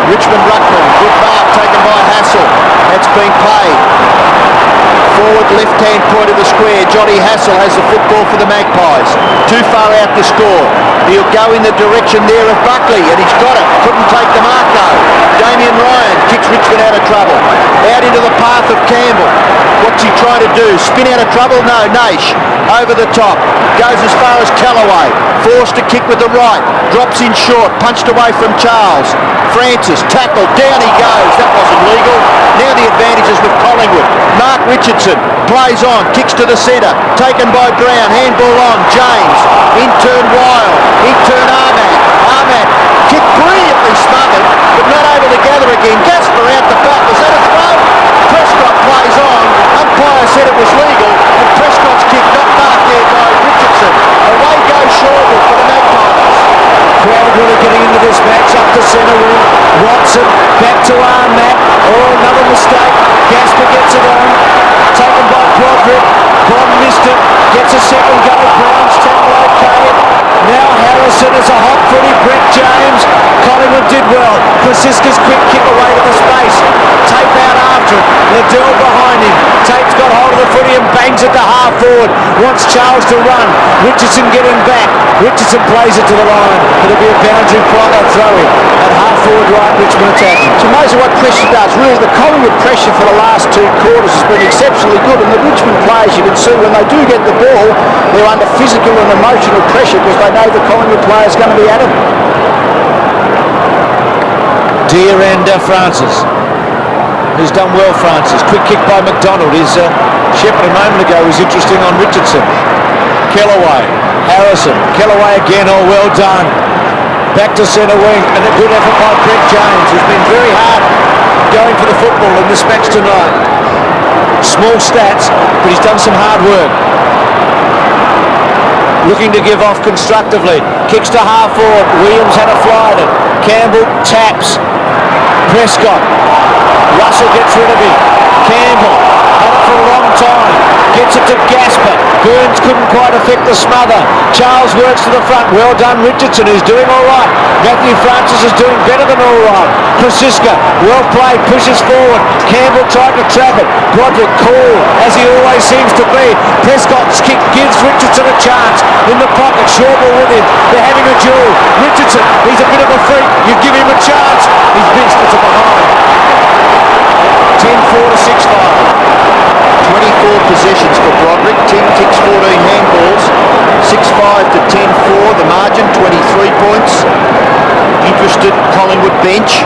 Richmond ruckman. Good mark taken by Hassel. That's been played. Forward left-hand point of the square. Johnny Hassel has the football for the Magpies. Too far out to score. He'll go in the direction there of Buckley, and he's got it. Couldn't take the mark though. Damien Ryan kicks Richmond out of trouble. Out into the path of Campbell. What's he trying to do? Spin out of trouble? No. Naish over the top. Goes as far as Callaway. Forced to kick with the right. Drops in short. Punched away from Charles. Francis tackled. Down he goes. That wasn't legal. Now the advantage is with Collingwood. Mark Richardson plays on. Kicks to the centre. Taken by Brown. Handball on. James. In turn Wild. In turn AhMat. AhMat kicked brilliantly smothered, but not able to gather again. Gaspar out the back. Was that a throw? Prescott plays on. Umpire said it was legal, and Prescott's kick not marked there by Richardson. Away goes Shoreville for the Magpies. Crowd really getting into this match. Up to centre wing. Watson back to AhMat. Oh, another mistake. Gaspar gets it on. Taken by Broderick. Bond missed it. Gets a second go. Brown's tackle okay. Now Harrison is a hot footy. Brett James. Collingwood did well. Francisca's quick kick away to the space. Tape out after it. Liddell behind him. Tape's got hold of the footy and bangs it to half forward. Wants Charles to run. Richardson getting back. Richardson plays it to the line. It'll be a boundary throw in. At half forward right, Richmond attacking. It's amazing what pressure does. Really, the Collingwood pressure for the last two quarters has been exceptionally good, and the Richmond players, you can see when they do get the ball, they're under physical and emotional pressure because they know the Collingwood players going to be at them. Deere and Francis, who's done well. Francis, quick kick by McDonald. His Shepherd a moment ago was interesting on Richardson. Kellaway, Harrison, Kellaway again. Oh, well done. Back to centre wing, and a good effort by Brett James, who's been very hard going for the football in this match tonight. Small stats, but he's done some hard work. Looking to give off constructively. Kicks to half forward. Williams had a fly at it. Campbell taps. Prescott. Russell gets rid of him. Campbell had it for a long time. Gets it to Gaspar. Burns couldn't quite affect the smother. Charles works to the front. Well done Richardson, who's doing all right. Matthew Francis is doing better than all right. Francisca, well played, pushes forward. Campbell tried to trap it. Broderick cool, as he always seems to be. Prescott's kick gives Richardson a chance. In the pocket, Shoreville with him. They're having a duel. Richardson, he's a bit of a freak. You give him a chance. He's missed. It's a behind. 10-4 to 6-5. 24 possessions for Broderick, 10 kicks, 14 handballs, 6-5 to 10-4, the margin, 23 points. Interested Collingwood bench.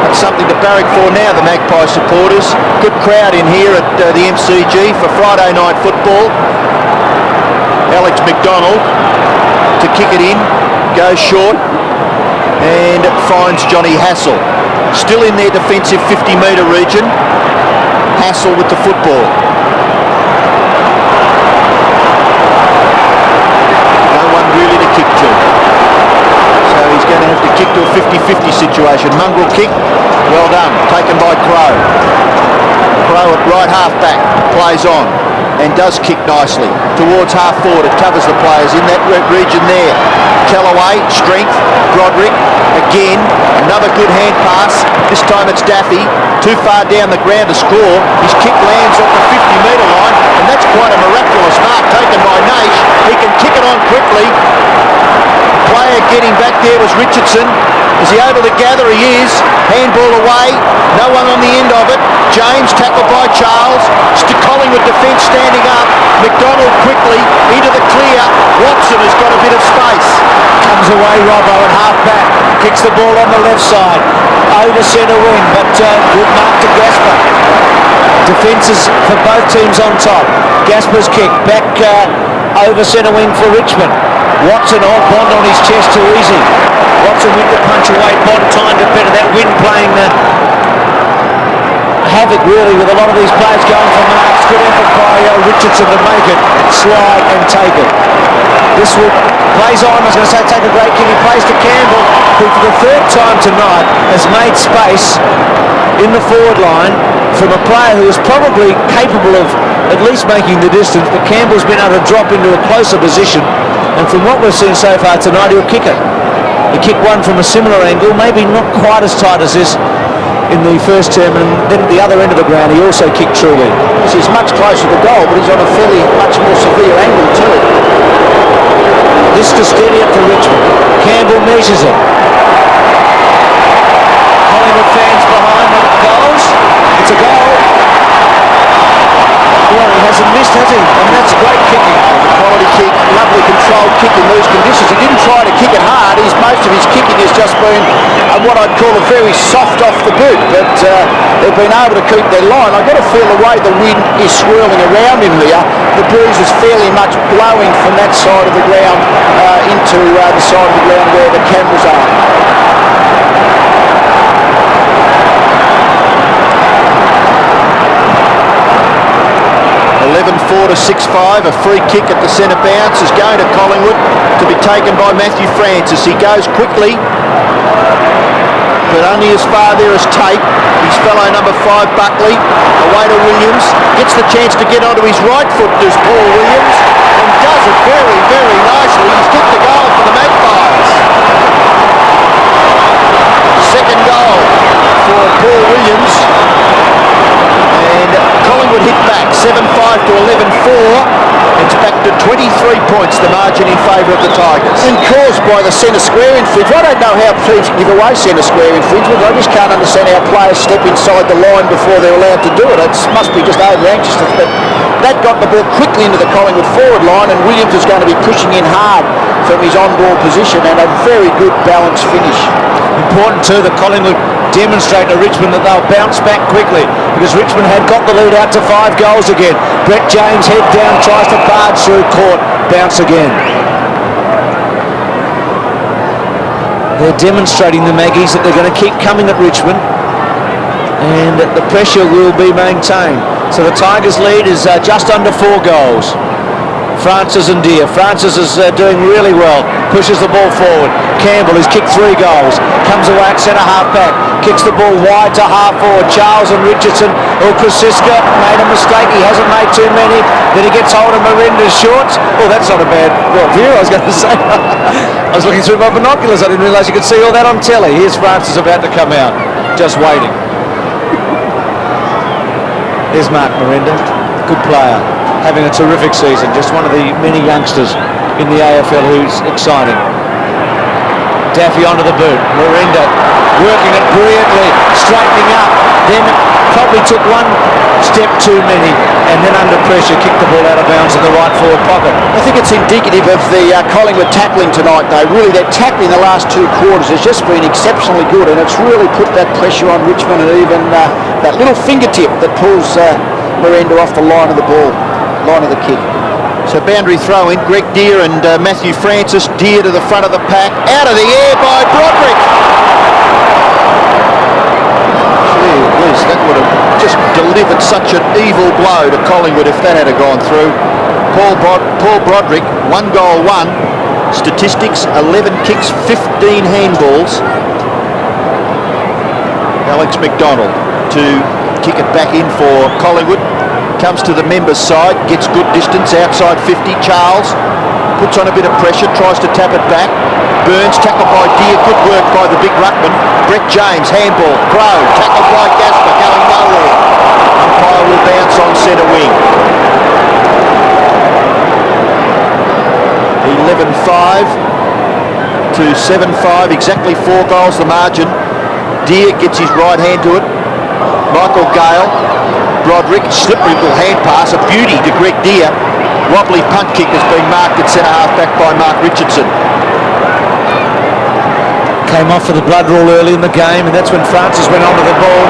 That's something to barrack for now, the Magpie supporters. Good crowd in here at the MCG for Friday night football. Alex McDonald to kick it in, goes short and finds Johnny Hassel. Still in their defensive 50-metre region. Hassel with the football. No one really to kick to. So he's going to have to kick to a 50-50 situation. Mongrel kick, well done, taken by Crow. Crow at right half back, plays on and does kick nicely towards half forward. It covers the players in that region there. Callaway, strength, Broderick, again, another good hand pass. This time it's N.DAFFY, too far down the ground to score. His kick lands at the 50-metre line, and that's quite a miraculous mark taken by Naish. He can kick it on quickly. Player getting back there was Richardson. Is he able to gather? He is. Handball away. No one on the end of it. James tackled by Charles. Collingwood defence standing up. McDonald quickly into the clear. Watson has got a bit of space. Comes away Robbo at half back. Kicks the ball on the left side. Over centre wing, but good mark to Gaspar. Defences for both teams on top. Gaspar's kick back over centre wing for Richmond. Watson on Bond on his chest too easy. Watson went to punch away. Bond timed it better. That wind playing havoc really with a lot of these players going for marks. Good effort by Richardson to make it slide and take it. This will plays on. I was going to say take a great kick. He plays to Campbell, who for the third time tonight has made space in the forward line from a player who is probably capable of at least making the distance, but Campbell's been able to drop into a closer position And from what we've seen so far tonight, he'll kick it. He kicked one from a similar angle, maybe not quite as tight as this in the first term, and then at the other end of the ground he also kicked truly. He's much closer to the goal, but he's on a fairly much more severe angle too. This to steady it for Richmond. Campbell measures it. Collingwood fans behind the goals. It's a goal. Well, he hasn't missed, has he? And that's great kicking. Quality kick, lovely controlled kick in these conditions. He didn't try to kick it hard. Most of his kicking has just been what I'd call a very soft off the boot, but they've been able to keep their line. I've got to feel the way the wind is swirling around him here. The breeze is fairly much blowing from that side of the ground into the side of the ground where the cameras are. 11-4 to 6-5, a free kick at the centre bounce is going to Collingwood to be taken by Matthew Francis. He goes quickly, but only as far there as Tate. His fellow number 5, Buckley, away to Williams, gets the chance to get onto his right foot, does Paul Williams, and does it very, very nicely. He's kicked the goal for the Magpies. Second goal for Paul Williams. And Collingwood hit back 7-5 to 11-4. It's back to 23 points, the margin in favour of the Tigers. And caused by the centre square infringement. I don't know how teams give away centre square infringements. I just can't understand how players step inside the line before they're allowed to do it. It must be just over anxiousness. But that got the ball quickly into the Collingwood forward line, and Williams is going to be pushing in hard from his on-ball position, and a very good balanced finish. Important too that Collingwood demonstrate to Richmond that they'll bounce back quickly, because Richmond had got the lead out to 5 goals again. Brett James head down, tries to barge through, caught, bounce again. They're demonstrating, the Maggies, that they're going to keep coming at Richmond, and the pressure will be maintained. So the Tigers' lead is just under 4 goals. Francis and Deer. Francis is doing really well. Pushes the ball forward. Campbell has kicked 3 goals. Comes away at centre half back. Kicks the ball wide to half forward. Charles and Richardson. Krasiska made a mistake. He hasn't made too many. Then he gets hold of Miranda's shorts. Oh, that's not a bad view, I was going to say. I was looking through my binoculars. I didn't realise you could see all that on telly. Here's Francis about to come out. Just waiting. There's Mark Miranda. Good player. Having a terrific season, just one of the many youngsters in the AFL who's exciting. Daffy onto the boot, Miranda working it brilliantly, straightening up, then probably took one step too many, and then under pressure kicked the ball out of bounds in the right forward pocket. I think it's indicative of the Collingwood tackling tonight, though. Really, their tackling the last 2 quarters has just been exceptionally good, and it's really put that pressure on Richmond, and even that little fingertip that pulls Miranda off the line of the ball. Line of the kick. So boundary throw in, Greg Deer and Matthew Francis. Deer to the front of the pack, out of the air by Broderick. Gee whiz, that would have just delivered such an evil blow to Collingwood if that had gone through. Paul Broderick, 1 goal, 1. Statistics, 11 kicks, 15 handballs. Alex McDonald to kick it back in for Collingwood. Comes to the members' side, gets good distance, outside 50. Charles puts on a bit of pressure, tries to tap it back. Burns, tackled by Deer, good work by the big ruckman. Brett James, handball, Crow, tackled by Gaspar, going nowhere. Umpire will bounce on centre wing. 11-5 to 7-5, exactly 4 goals the margin. Deer gets his right hand to it. Michael Gale. Broderick, slippery little hand pass, a beauty to Greg Deer. Wobbly punt kick has been marked at centre half back by Mark Richardson. Came off for the blood rule early in the game, and that's when Francis went onto the ball.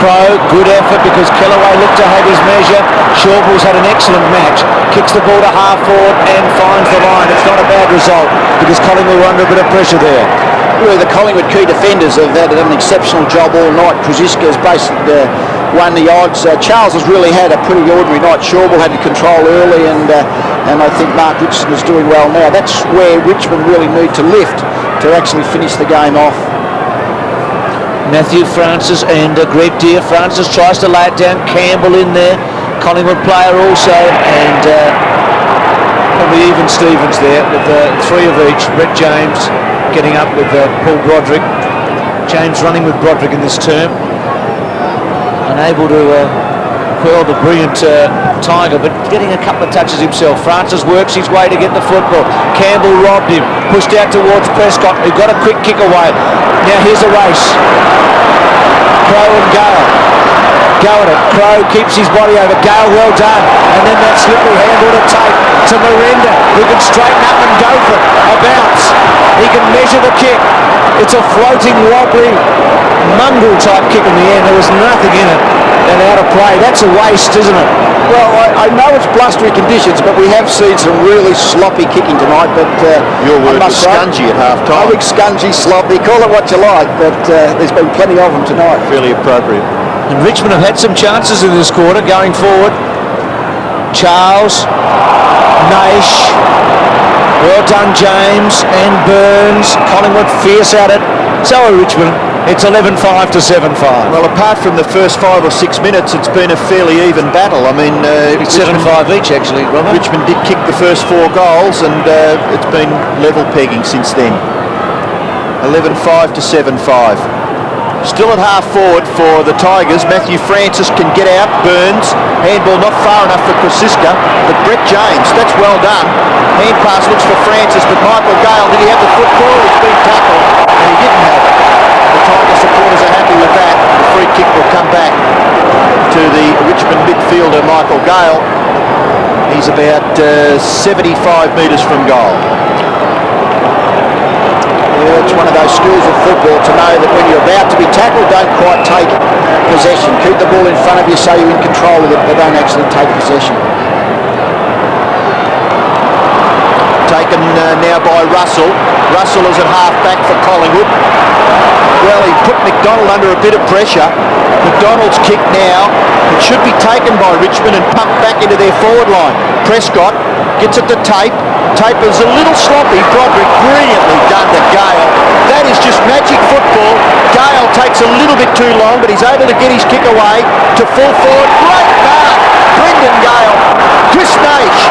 Crow, good effort because Kellaway looked to have his measure. Shawbull's had an excellent match. Kicks the ball to half forward and finds the line. It's not a bad result because Collingwood were under a bit of pressure there. Really, the Collingwood key defenders have done an exceptional job all night. Krasiska has basically won the odds. Charles has really had a pretty ordinary night. Shawbull had to control early, and I think Mark Richardson is doing well now. That's where Richmond really need to lift to actually finish the game off. Matthew Francis and Greg Deer. Francis tries to lay it down. Campbell in there. Collingwood player also, and relatively even Stevens there with three of each. Brett James getting up with Paul Broderick. James running with Broderick in this term. Unable to quell the brilliant Tiger, but getting a couple of touches himself. Francis works his way to get the football. Campbell robbed him. Pushed out towards Prescott, who got a quick kick away. Now here's a race. Crow and Gale. Go at it. Crow keeps his body over. Gale, well done. And then that slippery handle to tape to Miranda, who can straighten up and go for it. A bounce. He can measure the kick. It's a floating, wobbly, mongrel type kick in the end. There was nothing in it and out of play. That's a waste, isn't it? Well, I know it's blustery conditions, but we have seen some really sloppy kicking tonight. But your word was scungy at half time. I think scungy, sloppy, call it what you like, but there's been plenty of them tonight. Fairly appropriate. And Richmond have had some chances in this quarter going forward. Charles, Naish, well done James and Burns. Collingwood fierce at it. So are Richmond. It's 11-5 to 7-5. Well, apart from the first 5 or 6 minutes, it's been a fairly even battle. I mean, it's 7-5 each actually, Robert. Richmond did kick the first 4 goals, and it's been level pegging since then. 11-5 to 7-5. Still at half forward for the Tigers. Matthew Francis can get out. Burns. Handball not far enough for Krasiska. But Brett James, that's well done. Hand pass looks for Francis, but Michael Gale, did he have the football? He's been tackled, and he didn't have it. The Tiger supporters are happy with that. The free kick will come back to the Richmond midfielder, Michael Gale. He's about 75 metres from goal. Yeah, it's one of those skills of football to know that when you're about to be tackled, don't quite take possession. Keep the ball in front of you so you're in control of it, but don't actually take possession. Taken now by Russell. Russell is at half back for Collingwood. Well, he put McDonald under a bit of pressure. McDonald's kick now. It should be taken by Richmond and pumped back into their forward line. Prescott gets it to Tape. Tape is a little sloppy. Broderick brilliantly done to Gale. That is just magic football. Gale takes a little bit too long, but he's able to get his kick away to full forward. Great mark. Brendon Gale. Chris Naish.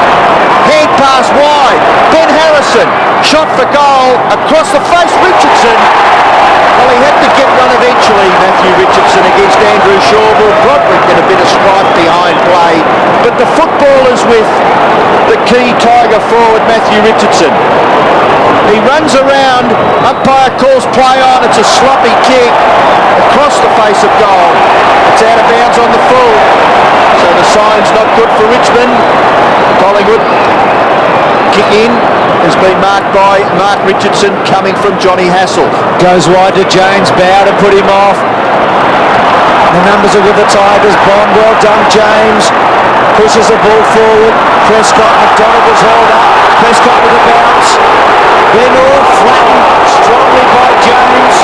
Hand pass wide. Ben Harrison. Shot for goal. Across the face. Richardson. Well, he had to get one eventually, Matthew Richardson, against Andrew Shawbull. Broderick did a bit of stripe behind play. But the football is with the key Tiger forward, Matthew Richardson. He runs around. Umpire calls play on. It's a sloppy kick across the face of goal. It's out of bounds on the full. So the sign's not good for Richmond. Collingwood kick in has been marked by Mark Richardson coming from Johnny Hassel. Goes wide to James, Bow to put him off. The numbers are with the Tigers. Bond, well done James. Pushes the ball forward. Prescott, McDonald was held up. Prescott with a bounce. Then all flattened strongly by James.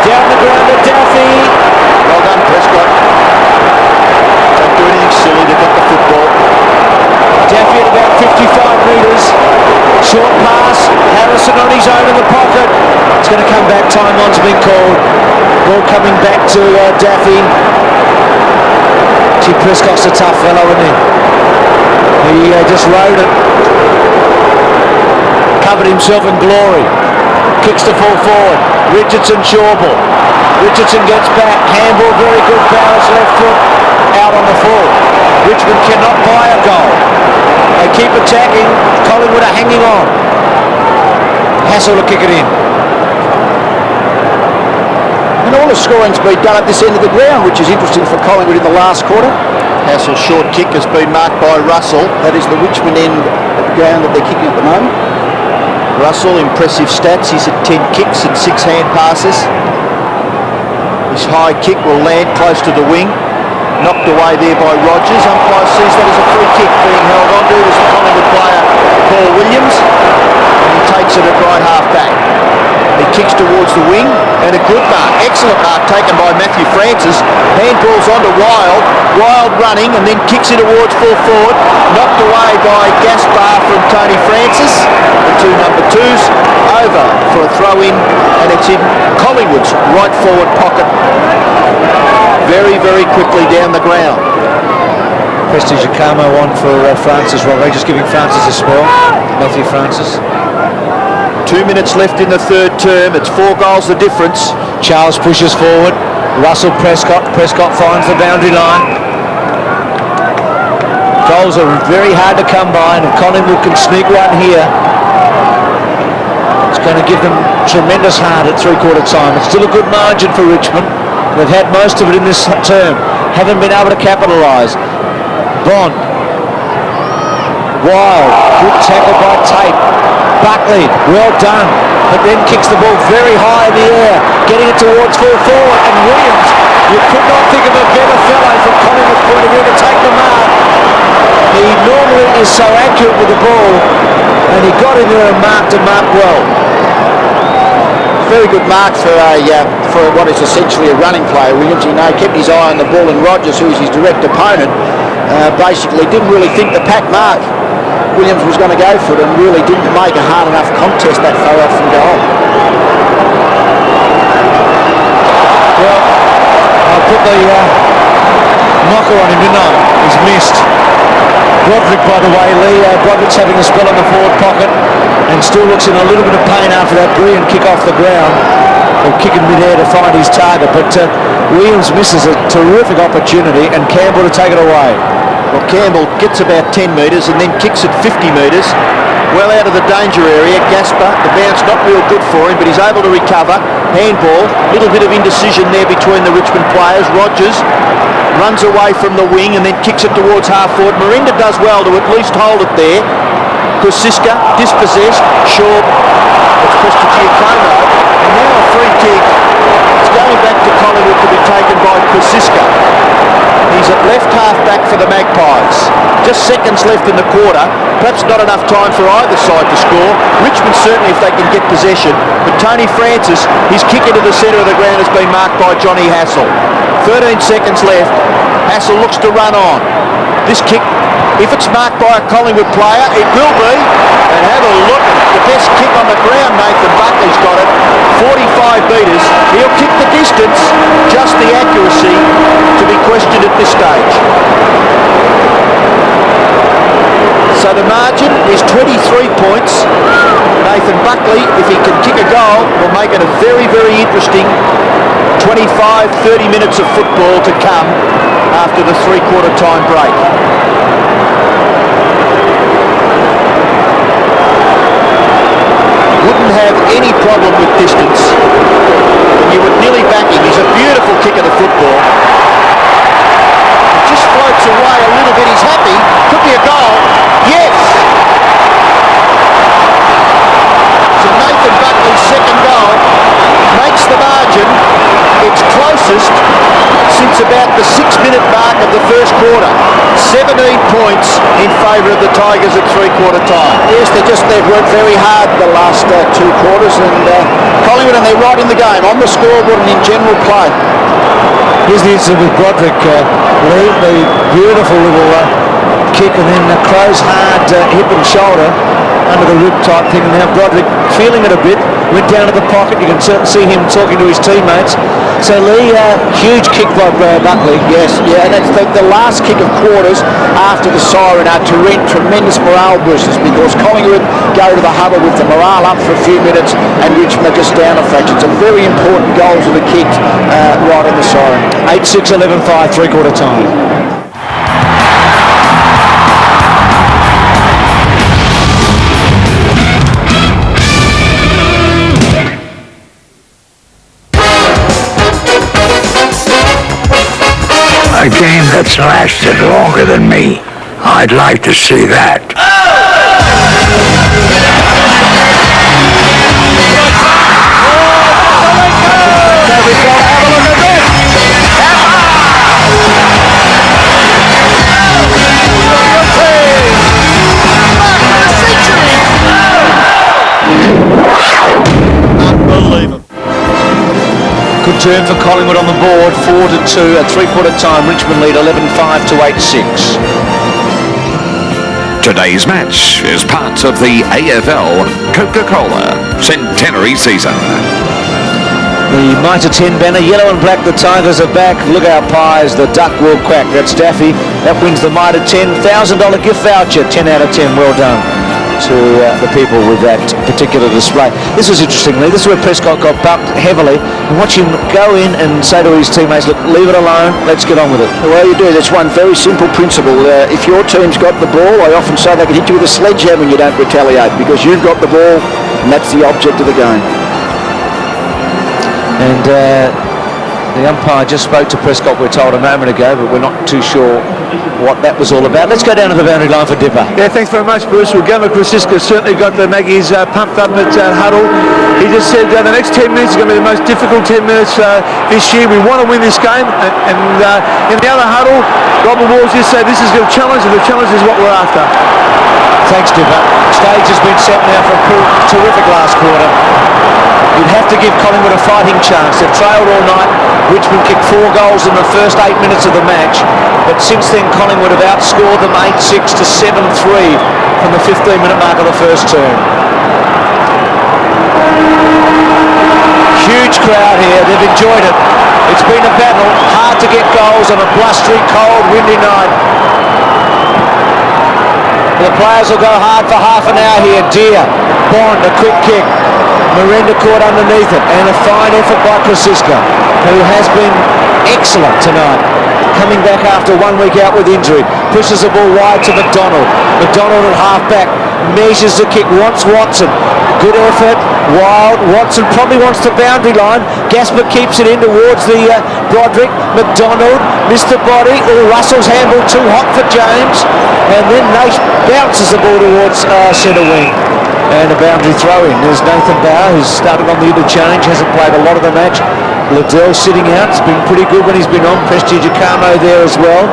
Down the ground to Daffy. Well done Prescott. Don't do anything silly, they've got the football. Daffy at about 55 metres. Short pass. Harrison on his own in the pocket. It's going to come back. Time on's been called. Ball coming back to Daffy. Gee, Prescott's a tough fellow, isn't he? He just rode it. Covered himself in glory. Kicks to full forward. Richardson, Shawbull. Richardson gets back. Handball, very good. Bowers left foot. Out on the full. Richmond cannot buy a goal. They keep attacking. Collingwood are hanging on. Hassel to kick it in. And all the scoring's been done at this end of the ground, which is interesting for Collingwood in the last quarter. Hassel's short kick has been marked by Russell. That is the Richmond end of the ground that they're kicking at the moment. Russell, impressive stats. He's had 10 kicks and 6 hand passes. His high kick will land close to the wing. Knocked away there by Rogers. Umpire sees that as a free kick being held onto. Is the Collingwood player Paul Williams. And he takes it at right half back. He kicks towards the wing, and a good mark, excellent mark taken by Matthew Francis. Handballs onto Wild, Wild running, and then kicks it towards full forward. Knocked away by Gaspar from Tony Francis. The two number 2s over for a throw in, and it's in Collingwood's right forward pocket. Very, very quickly down the ground. Prestige Acamo on for Francis Rocca, just giving Francis a spell. Matthew Francis. 2 minutes left in the third term. It's 4 goals the difference. Charles pushes forward. Russell Prescott. Prescott finds the boundary line. Goals are very hard to come by, and if Collingwood can sneak one here, it's going to give them tremendous heart at three-quarter time. It's still a good margin for Richmond. They've had most of it in this term. Haven't been able to capitalise. Bond. Wild. Good tackle by Tate. Buckley. Well done. But then kicks the ball very high in the air. Getting it towards full forward. And Williams. You could not think of a better fellow from Collingwood's point of view to take the mark. He normally is so accurate with the ball. And he got in there and marked well. Very good mark for what is essentially a running player. Williams, kept his eye on the ball, and Rogers, who is his direct opponent, basically didn't really think the pack mark Williams was going to go for it, and really didn't make a hard enough contest that far out from goal. Well, I put the knocker on him, didn't I? He's missed. Broderick, by the way, Lee, Broderick's having a spell in the forward pocket and still looks in a little bit of pain after that brilliant kick off the ground, or kick in mid-air to find his target, but Williams misses a terrific opportunity, and Campbell to take it away. Well, Campbell gets about 10 metres and then kicks it 50 metres, well out of the danger area. Gaspar, the bounce not real good for him, but he's able to recover. Handball, little bit of indecision there between the Richmond players. Rogers runs away from the wing and then kicks it towards half forward. Morinda does well to at least hold it there. Kosiska dispossessed. Shaw, it's Prestige Acamo, and now a free kick. It's going back to Collingwood to be taken by Kosiska. He's at left half back for the Magpies. Just seconds left in the quarter. Perhaps not enough time for either side to score. Richmond certainly if they can get possession. But Tony Francis, his kick into the centre of the ground has been marked by Johnny Hassel. 13 seconds left. Hassel looks to run on. This kick, if it's marked by a Collingwood player, it will be. And have a look. The best kick on the ground, Nathan Buckley's got it. 45 metres. He'll kick the distance. Just the accuracy to be questioned at this stage. So the margin is 23 points. Nathan Buckley, if he can kick a goal, will make it a very, very interesting 25-30 minutes of football to come after the three-quarter time break. Wouldn't have any problem with distance. You would nearly back him. He's a beautiful kick of the football. It just floats away a little bit. He's happy. Could be a goal. Yes! So Nathan Buckley's second goal makes the margin its closest since about the 6-minute mark of the first quarter. 17 points in favour of the Tigers at three-quarter time. Yes, they've worked very hard the last 2 quarters, and Collingwood, and they're right in the game, on the scoreboard and in general play. Here's the incident with Broderick, Lee, the beautiful little kick, and then Crow's hard hip and shoulder under the rib type thing, and now Broderick feeling it a bit, went down to the pocket. You can certainly see him talking to his teammates. So Lee, huge kick by Buckley. Yes, yeah, and it's the last kick of quarters after the siren are tremendous morale boosters, because Collingwood go to the huddle with the morale up for a few minutes and Richmond are just down a fraction. It's a very important goals that are kicked right on the siren. 8-6, 11-5, three-quarter time. A game that's lasted longer than me. I'd like to see that. Unbelievable. Good turn for Collingwood on the board, 4-2 at three-quarter time. Richmond lead 11-5 to 8-6. Today's match is part of the AFL Coca-Cola Centenary Season. The Mitre 10 banner, yellow and black, the Tigers are back. Look out, Pies, the duck will quack. That's Daffy. That wins the Mitre 10 $1,000 gift voucher. 10 out of 10. Well done to the people with that particular display. This was interesting, Lee. This is where Prescott got bucked heavily. And watch him go in and say to his teammates, look, leave it alone. Let's get on with it. Well, you do. That's one very simple principle. If your team's got the ball, I often say they can hit you with a sledgehammer and you don't retaliate because you've got the ball and that's the object of the game. And the umpire just spoke to Prescott, we're told, a moment ago, but we're not too sure what that was all about. Let's go down to the boundary line for Dipper. Yeah, thanks very much, Bruce. Well, Governor Krasiska certainly got the Maggies pumped up at huddle. He just said the next 10 minutes is going to be the most difficult 10 minutes this year. We want to win this game. And in the other huddle, Robert Walls just said this is a challenge, and the challenge is what we're after. Thanks, Dipper. Stage has been set now for a terrific last quarter. You'd have to give Collingwood a fighting chance. They've trailed all night. Richmond kicked 4 goals in the first 8 minutes of the match. But since then, Collingwood have outscored them 8-6 to 7-3 from the 15-minute mark of the first term. Huge crowd here. They've enjoyed it. It's been a battle. Hard to get goals on a blustery, cold, windy night. The players will go hard for half an hour here. Deer, Bond, a quick kick. Miranda caught underneath it, and a fine effort by Krasiska, who has been excellent tonight. Coming back after 1 week out with injury, pushes the ball wide to McDonald. McDonald at half-back, measures the kick, wants Watson. Good effort, wild. Watson probably wants the boundary line. Gaspar keeps it in towards the Broderick. McDonald missed the body. Russell's handball too hot for James. And then Naish bounces the ball towards centre wing. And a boundary throw in. There's Nathan Bauer, who's started on the interchange, hasn't played a lot of the match. Liddell sitting out. It's been pretty good when he's been on. Prestigicano there as well.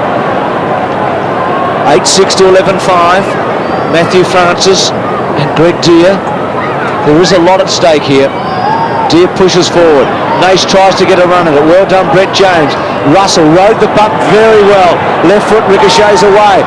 8-6 to 11-5. Matthew Francis and Greg Deer. There is a lot at stake here. Deer pushes forward. Naish tries to get a run at it. Well done, Brett James. Russell rode the buck very well. Left foot ricochets away.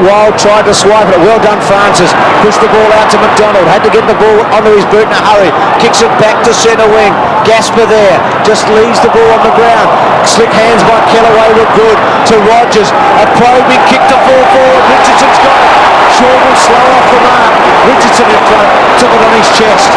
Wild tried to swipe it. Well done, Francis. Pushed the ball out to McDonald. Had to get the ball onto his boot in a hurry. Kicks it back to centre wing. Gaspar there. Just leaves the ball on the ground. Slick hands by Kellaway were good. To Rogers. A probing kick to fall forward. Richardson's got it. Shaw will slow off the mark. Richardson in front. Took it on his chest.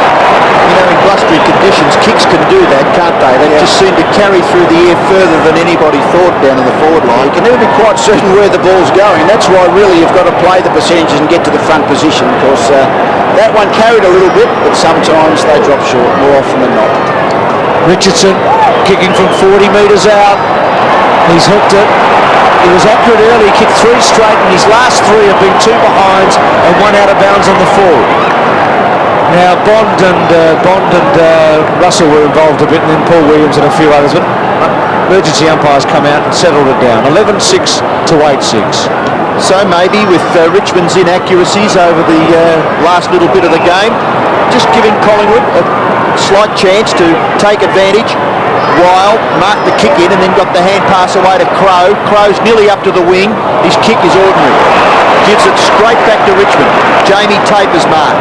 You know, in blustery conditions, kicks can do that, can't they? They just seem to carry through the air further than anybody thought down in the forward line. You can never be quite certain where the ball's going. That's why really you've got to play the percentages and get to the front position, because that one carried a little bit, but sometimes they drop short, more often than not. Richardson kicking from 40 metres out. He's hooked it. He was accurate early. He kicked 3 straight, and his last 3 have been 2 behinds and 1 out of bounds on the full. Now Bond and Russell were involved a bit, and then Paul Williams and a few others, but emergency umpires come out and settled it down. 11-6 to 8-6. So maybe with Richmond's inaccuracies over the last little bit of the game, just giving Collingwood a slight chance to take advantage. Wild marked the kick in and then got the hand pass away to Crow. Crow's nearly up to the wing. His kick is ordinary. Gives it straight back to Richmond. Jamie Taper's mark.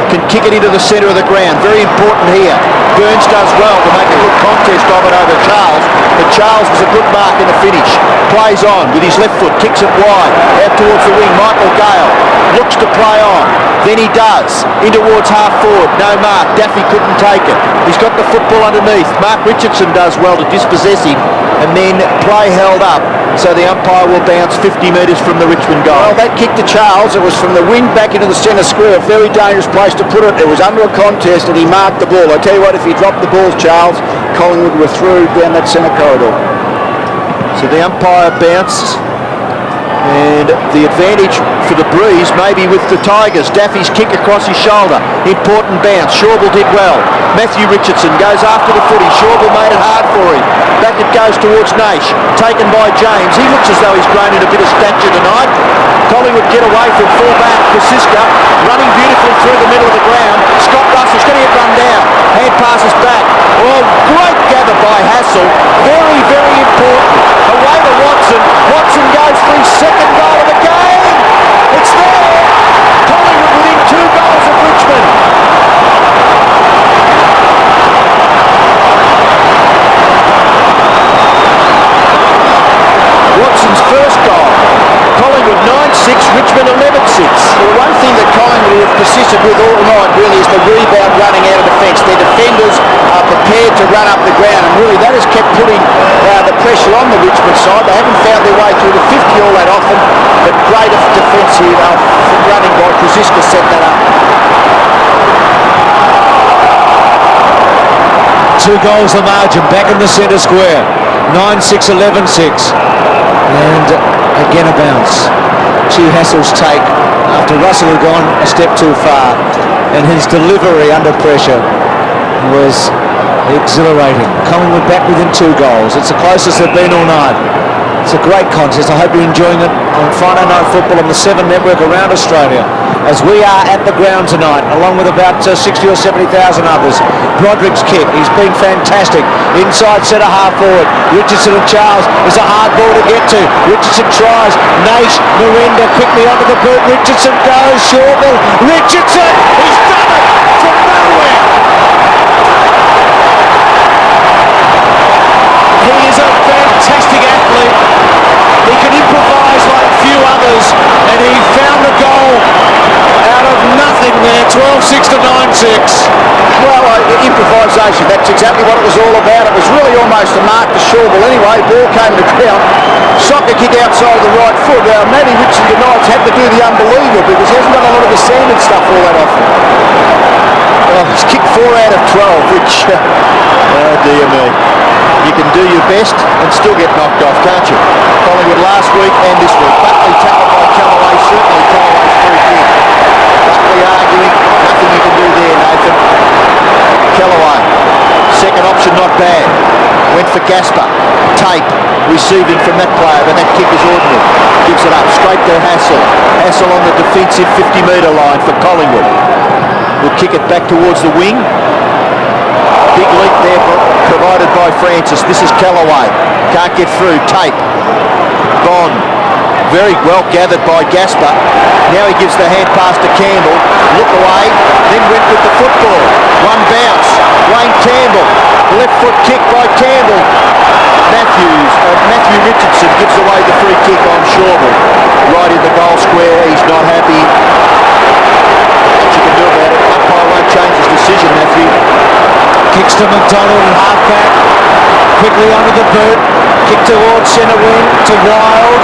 Can kick it into the centre of the ground. Very important here. Burns does well to make a good contest of it over Charles. But Charles was a good mark in the finish. Plays on with his left foot. Kicks it wide. Out towards the wing. Michael Gale looks to play on. Then he does. In towards half forward. No mark. Daffy couldn't take it. He's got the football underneath. Mark Richardson does well to dispossess him. And then play held up. So the umpire will bounce 50 metres from the Richmond goal. Well, that kick to Charles, it was from the wing back into the centre square. A very dangerous place to put it. It was under a contest and he marked the ball. I tell you what, if he dropped the ball, Charles, Collingwood were through down that centre corridor. So the umpire bounces. And the advantage for the Breeze maybe with the Tigers. Daffy's kick across his shoulder. Important bounce. Shawble did well. Matthew Richardson goes after the footy. Shawble made it hard for him. Back it goes towards Naish. Taken by James. He looks as though he's grown in a bit of stature tonight. Collingwood get away from full-back Krasiska. Running beautifully through the middle of the ground. Scott Russell's going to get run down. Hand passes back. Well, great gather by Hassel. Very, very important. Away to Watson. Watson goes for his second goal of the game. It's there. Collingwood within 2 goals of Richmond. on the Richmond side. They haven't found their way through the 50 all that often, but great defence here. Running by Krzyzka set that up. 2 goals the margin, back in the centre square. 9-6, 11-6. And again a bounce. Hugh Hassel's take after Russell had gone a step too far, and his delivery under pressure was exhilarating. Collingwood back within 2 goals. It's the closest they've been all night. It's a great contest. I hope you're enjoying it on Friday Night Football on the 7 Network around Australia, as we are at the ground tonight, along with about 60 or 70,000 others. Broderick's kick, he's been fantastic. Inside centre half forward, Richardson and Charles is a hard ball to get to. Richardson tries, Naish, Miranda quickly onto the boot. Richardson goes, short ball. Richardson, he's done it from nowhere. He is a fantastic athlete. He can improvise like few others, and he found the goal out of nothing there. 12-6 to 9-6. Well, improvisation, that's exactly what it was all about. It was really almost a mark to Campbell anyway. Ball came to ground. Soccer kick outside of the right foot. Matty Richardson tonight's had to do the unbelievable because he hasn't done a lot of the sanded stuff all that often. Well, he's kicked 4 out of 12, which, oh dear me. You can do your best and still get knocked off, can't you? Collingwood last week and this week. Buckley tackled by Callaway, certainly Callaway's free kick. Buckley arguing, nothing you can do there, Nathan. Callaway, second option not bad. Went for Gaspar. Tape, receiving from that player, but that kick is ordinary. Gives it up, straight to Hassel. Hassel on the defensive 50-metre line for Collingwood. Will kick it back towards the wing. Big leap there provided by Francis. This is Callaway. Can't get through. Tape. Bond. Very well gathered by Gaspar. Now he gives the hand pass to Campbell. Look away. Then went with the football. One bounce. Wayne Campbell. Left foot kick by Campbell. Matthew Richardson gives away the free kick on Campbell. Right in the goal square. He's not happy. What you can do about it. Umpire won't change his decision, Matthew. Kicks to McDonald and half-back. Quickly onto the boot. Kick towards centre wing to Wild.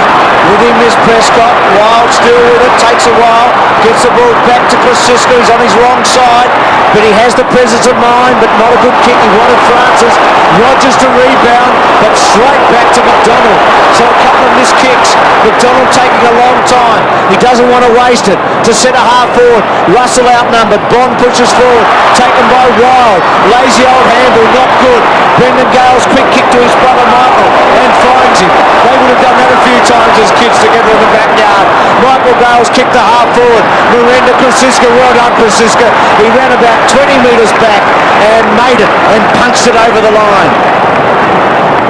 With him is Prescott. Wild still with it. Takes a while. Gets the ball back to Krzyzka. He's on his wrong side. But he has the presence of mind. But not a good kick. He wanted Francis. Rogers to rebound. But straight back to McDonald. So a couple of missed kicks. McDonald taking a long time. He doesn't want to waste it. To centre half forward. Russell outnumbered. Bond pushes forward. Taken by Wild. Lazy old handle. Not good. Brendon Gale's quick kick to his brother Michael. And finds him. They would have done that a few times as kids together in the backyard. Michael Gale's kick to half forward. Miranda Krzyzka. Well done, Krzyzka. He ran about 20 metres back and made it and punched it over the line.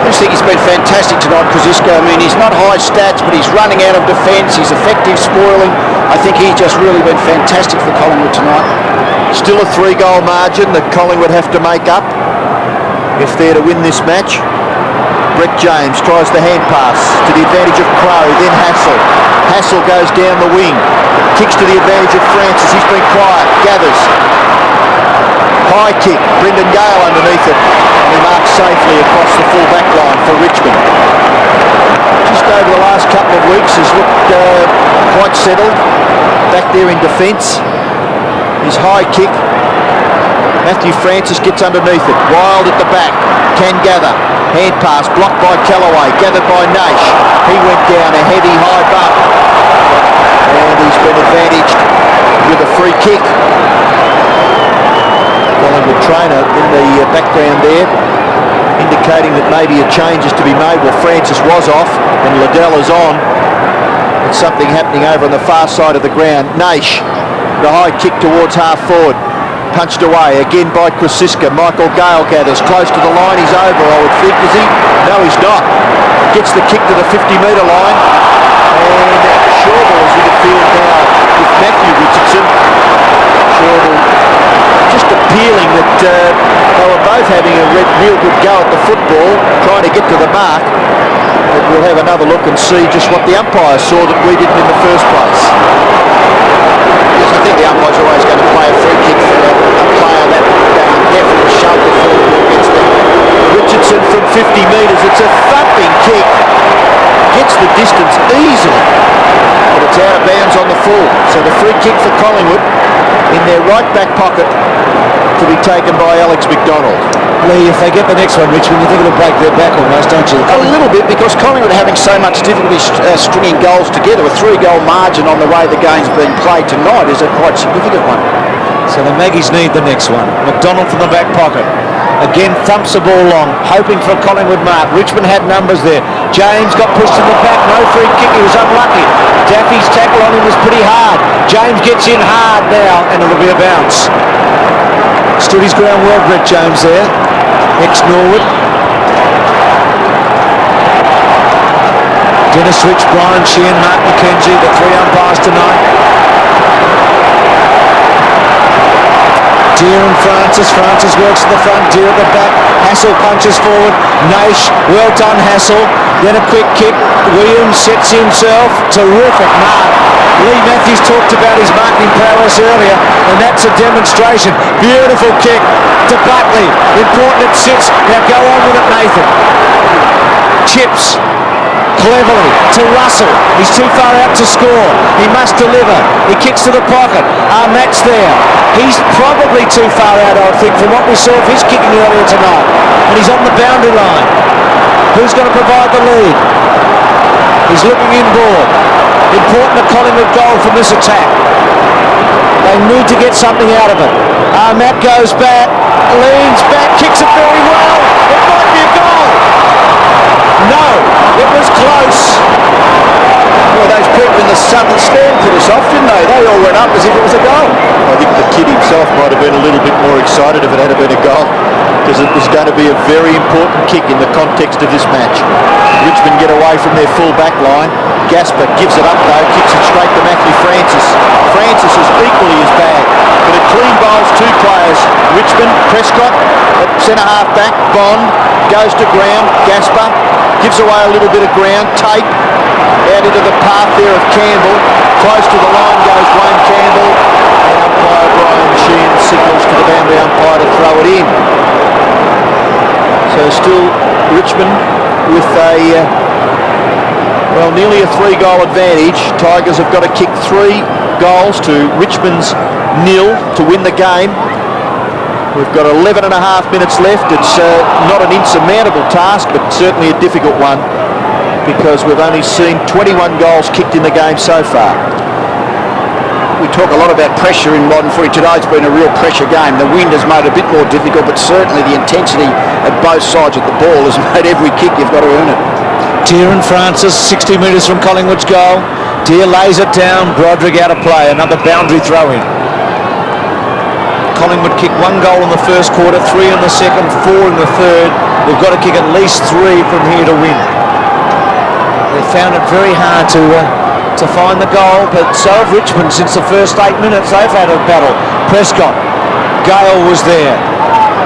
I just think he's been fantastic tonight, Krzyzka. I mean, he's not high stats, but he's running out of defence. He's effective spoiling. I think he's just really been fantastic for Collingwood tonight. Still a 3-goal margin that Collingwood have to make up if they're to win this match. Brett James tries the hand pass to the advantage of Crow, then Hassel. Hassel goes down the wing, kicks to the advantage of Francis. He's been quiet, gathers. High kick, Brendan Gale underneath it, and he marks safely across the full back line for Richmond. Just over the last couple of weeks has looked quite settled back there in defence. His high kick, Matthew Francis gets underneath it. Wild at the back, can gather. Hand pass blocked by Callaway, gathered by Naish. He went down a heavy high bump, and he's been advantaged with a free kick. Collingwood trainer in the background there, indicating that maybe a change is to be made. Well, Francis was off, and Liddell is on. It's something happening over on the far side of the ground. Naish, the high kick towards half forward. Punched away again by Krzyzka. Michael Gale gathers close to the line. He's over, I would think. Is he? No, he's not. Gets the kick to the 50-metre line. And Campbell is in the field now with Matthew Richardson. Campbell just appealing that they were both having a real good go at the football, trying to get to the mark. But we'll have another look and see just what the umpire saw that we didn't in the first place. Yes, I think the umpire's always going to play a free kick for a player that definitely shoved the ball against them. Richardson from 50 metres. It's a thumping kick. distance easily, but it's out of bounds on the full. So the free kick for Collingwood in their right back pocket to be taken by Alex McDonald. Lee, if they get the next one, Richmond, you think it'll break their back almost, don't you? A little bit, because Collingwood are having so much difficulty stringing goals together. A 3-goal margin on the way the game's being played tonight is a quite significant one. So the Maggies need the next one. McDonald from the back pocket. Again, thumps the ball long, hoping for a Collingwood mark. Richmond had numbers there. James got pushed in the back, no free kick, he was unlucky. Daffy's tackle on him was pretty hard. James gets in hard now, and it'll be a bounce. Stood his ground well, Brett James there. Ex-Norwood. Dennis Rich, Brian Sheehan, Mark McKenzie, the 3 umpires tonight. Deer and Francis. Francis works at the front, Deer at the back. Hassel punches forward. Naish, well done Hassel. Then a quick kick. Williams sets himself. Terrific mark. Lee Matthews talked about his marking prowess earlier, and that's a demonstration. Beautiful kick to Buckley. Important it sits. Now go on with it, Nathan. Chips cleverly to Russell. He's too far out to score. He must deliver. He kicks to the pocket. AhMat's there. He's probably too far out, I think, from what we saw of his kicking earlier tonight. And he's on the boundary line. Who's going to provide the lead? He's looking inboard. Important a Collingwood goal from this attack. They need to get something out of it. AhMat goes back, leans back, kicks it very well. It might be a goal. No, it was close. Well, those people in the southern stand put us off, didn't they? They all went up as if it was a goal. I think the kid himself might have been a little bit more excited if it had been a goal, because it was going to be a very important kick in the context of this match. Richmond get away from their full back line. Gaspar gives it up though, kicks it straight to Matthew Francis. Francis is equally as bad, but it clean bowls 2 players. Richmond, Prescott at centre half back, Bond goes to ground, Gaspar gives away a little bit of ground, Tate out into the path there of Campbell. Close to the line goes Wayne Campbell, and umpire Brian Sheehan signals to the boundary umpire to throw it in. So still Richmond with a nearly a 3-goal advantage. Tigers have got to kick 3 goals to Richmond's 0 to win the game. We've got 11 and a half minutes left. It's not an insurmountable task, but certainly a difficult one, because we've only seen 21 goals kicked in the game so far. We talk a lot about pressure in modern footy. Today's been a real pressure game. The wind has made it a bit more difficult, but certainly the intensity at both sides of the ball has made every kick you've got to earn it. Deer and Francis, 60 metres from Collingwood's goal. Deer lays it down, Broderick out of play, another boundary throw in. Collingwood kicked 1 goal in the first quarter, 3 in the second, 4 in the third. They've got to kick at least 3 from here to win. They found it very hard to find the goal, but so have Richmond since the first 8 minutes. They've had a battle. Prescott, Gale was there.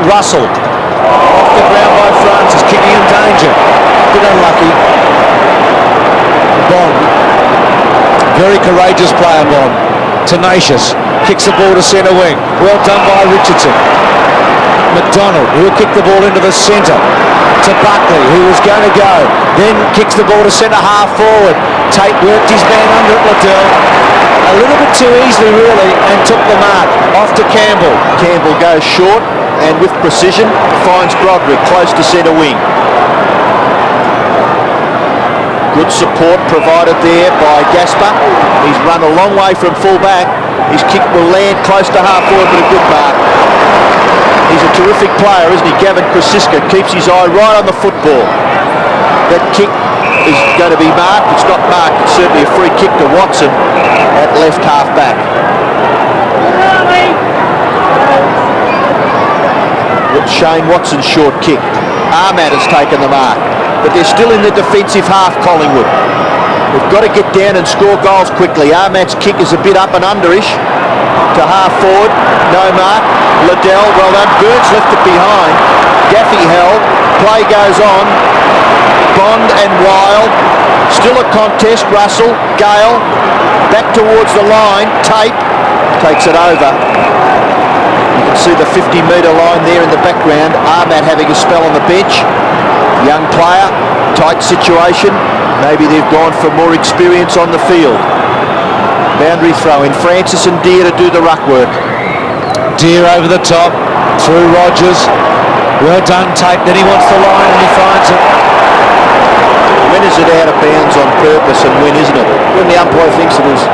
Russell, off the ground by Francis, kicking in danger. Bit unlucky. Bond, very courageous player, Bond. Tenacious, kicks the ball to centre wing. Well done by Richardson. McDonald, who will kick the ball into the centre to Buckley, who was going to go. Then kicks the ball to centre half forward. Tate worked his man under it, Liddell. A little bit too easily, really, and took the mark. Off to Campbell. Campbell goes short and with precision finds Broderick close to centre wing. Good support provided there by Gaspar. He's run a long way from full back. His kick will land close to half forward, but a good mark. He's a terrific player, isn't he? Gavin Krasiska keeps his eye right on the football. That kick is going to be marked. It's not marked. It's certainly a free kick to Watson at left half back. Shane Watson's short kick. AhMat has taken the mark, but they're still in the defensive half, Collingwood. We've got to get down and score goals quickly. AhMat's kick is a bit up and under-ish to half forward. No mark. Liddell, well done. Burns left it behind. Daffy held. Play goes on. Bond and Wild. Still a contest. Russell, Gale, back towards the line. Tate takes it over. You can see the 50-metre line there in the background. AhMat having a spell on the bench. Young player, tight situation. Maybe they've gone for more experience on the field. Boundary throw in. Francis and Deere to do the ruck work. Deere over the top, through Rogers. Well done, Tate. Then he wants the line and he finds it. When is it out of bounds on purpose and when isn't it? When the umpire thinks it is.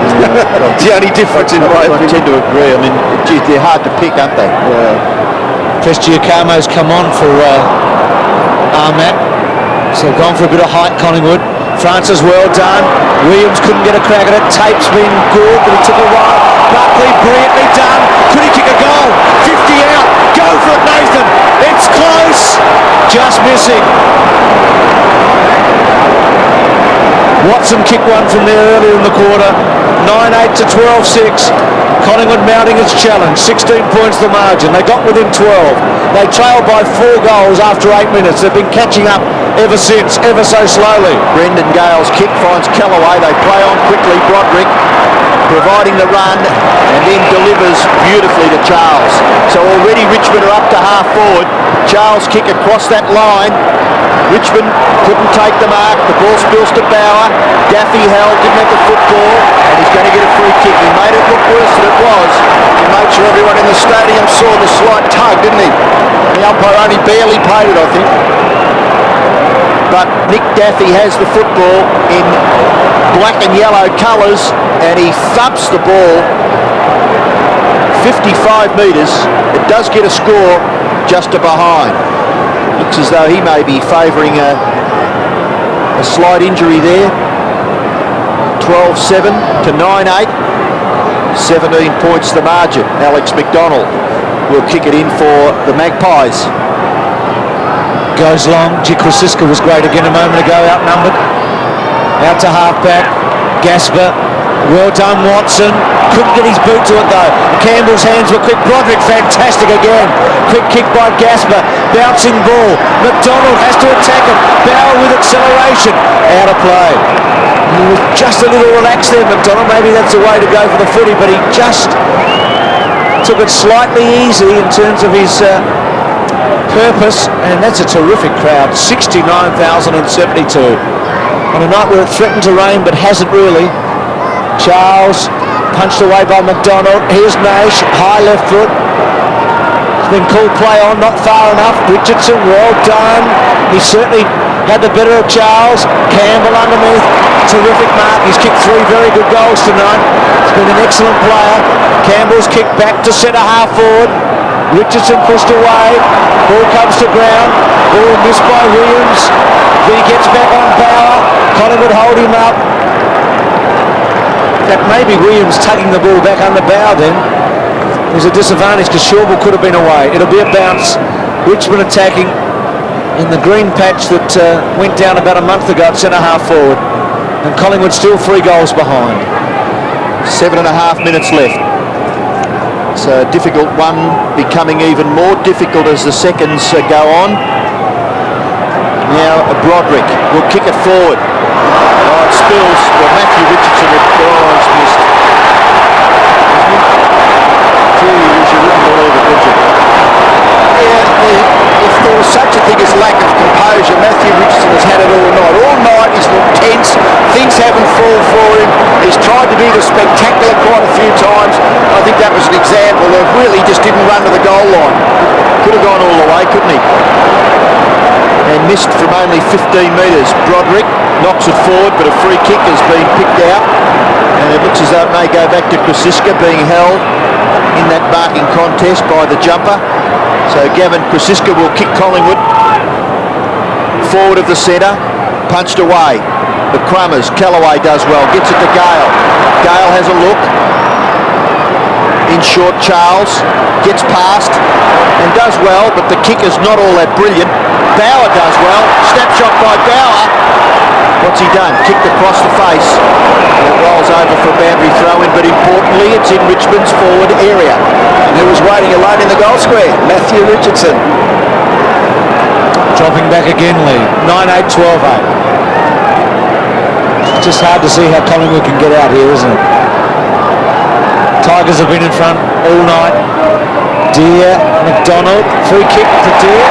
It's the only difference in my opinion. I tend to agree. I mean, geez, they're hard to pick, aren't they? Prestigiacomo's come on for AhMat. So gone for a bit of height, Collingwood. Francis, well done. Williams couldn't get a crack at it. Tape's been good, but he took a while. Buckley, brilliantly done. Could he kick a goal? 50 out. Go for it, Nathan. It's close. Just missing. Watson kicked one from there earlier in the quarter. 9-8 to 12-6. Collingwood mounting its challenge. 16 points the margin. They got within 12. They trailed by 4 goals after 8 minutes. They've been catching up ever since, ever so slowly. Brendon Gale's kick finds Callaway. They play on quickly. Broderick providing the run and then delivers beautifully to Charles. So already Richmond are up to half forward. Charles kick across that line. Richmond couldn't take the mark. The ball spills to Bauer. Daffy held, didn't have the football, and he's going to get a free kick. He made it look worse than it was. He made sure everyone in the stadium saw the slight tug, didn't he? And the umpire only barely paid it, I think. But N.DAFFY has the football in black and yellow colours, and he thumps the ball 55 metres. It does get a score just to behind. Looks as though he may be favouring a slight injury there. 12-7 to 9-8. 17 points the margin. Alex McDonald will kick it in for the Magpies. Goes long. Krasiska was great again a moment ago, outnumbered. Out to half-back. Gaspar. Well done, Watson. Couldn't get his boot to it, though. Campbell's hands were quick. Broderick, fantastic again. Quick kick by Gaspar. Bouncing ball. McDonald has to attack it. Bauer with acceleration. Out of play. He was just a little relaxed there, McDonald. Maybe that's the way to go for the footy, but he just took it slightly easy in terms of his purpose, and that's a terrific crowd. 69,072 on a night where it threatened to rain but hasn't really. Charles punched away by McDonald. Here's Naish, high left foot. It's been called play on, not far enough. Richardson, well done. He certainly had the better of Charles. Campbell underneath, terrific mark. He's kicked 3 very good goals tonight. He's been an excellent player. Campbell's kicked back to centre half forward. Richardson pushed away. Ball comes to ground. Ball missed by Williams. Then he gets back on Bauer. Collingwood hold him up. That maybe Williams tugging the ball back under Bauer then. There's a disadvantage because Shawball could have been away. It'll be a bounce. Richmond attacking in the green patch that went down about a month ago at centre half forward. And Collingwood still 3 goals behind. 7.5 minutes left. It's a difficult one, becoming even more difficult as the seconds go on. Now Broderick will kick it forward. Oh, it spills. Well, Matthew Richardson with Brian's missed. Gee, you wouldn't believe it, would you? Yeah, if there was such a thing as lack of composure, Matthew Richardson has had it all night. All night he's looked tense. Things haven't fallen for him. He's tried to be the spectacular quite a few times. I think that was an example of really just didn't run to the goal line. Could have gone all the way, couldn't he? And missed from only 15 metres. Broderick knocks it forward, but a free kick has been picked out. And it looks as though it may go back to Krasiska, being held in that marking contest by the jumper. So Gavin Krasiska will kick Collingwood forward of the centre. Punched away. The Crummers. Callaway does well. Gets it to Gale. Gale has a look. In short, Charles gets past and does well, but the kick is not all that brilliant. Bauer does well. Snapshot by Bauer. What's he done? Kicked across the face. And it rolls over for a boundary throw-in, but importantly, it's in Richmond's forward area. And who was waiting alone in the goal square? Matthew Richardson. Dropping back again, lead. 9-8, 12-8. It's just hard to see how Collingwood can get out here, isn't it? Tigers have been in front all night. Deere, McDonald, free kick to Deere.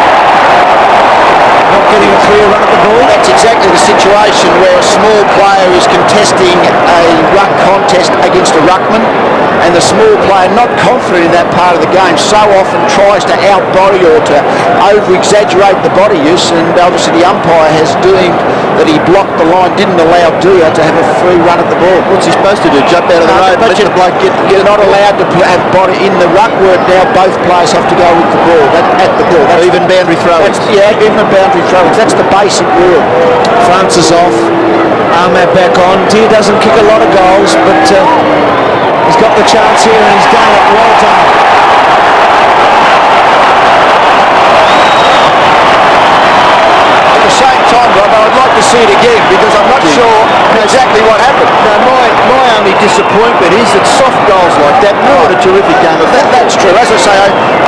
Not getting a clear run at the ball. That's exactly the situation where a small player is contesting a ruck contest against a ruckman, and the small player, not confident in that part of the game, so often tries to outbody or to over-exaggerate the body use, and obviously the umpire has deemed that he blocked the line, didn't allow Dia to have a free run at the ball. What's he supposed to do? Jump out of the road and let the bloke get... You're not allowed to have body in the ruck work now. Both players have to go with the ball, at the ball. That's even boundary throwing. Yeah, even boundary throwing. That's the basic rule. Francis off, AhMat back on. Dia doesn't kick a lot of goals, but he's got the chance here and he's done it. Well done. At the same time, Rob, I'd like to see it again because I'm not sure exactly what happened. No, my only disappointment is that soft goals like that, not a terrific game. That's true. As I say,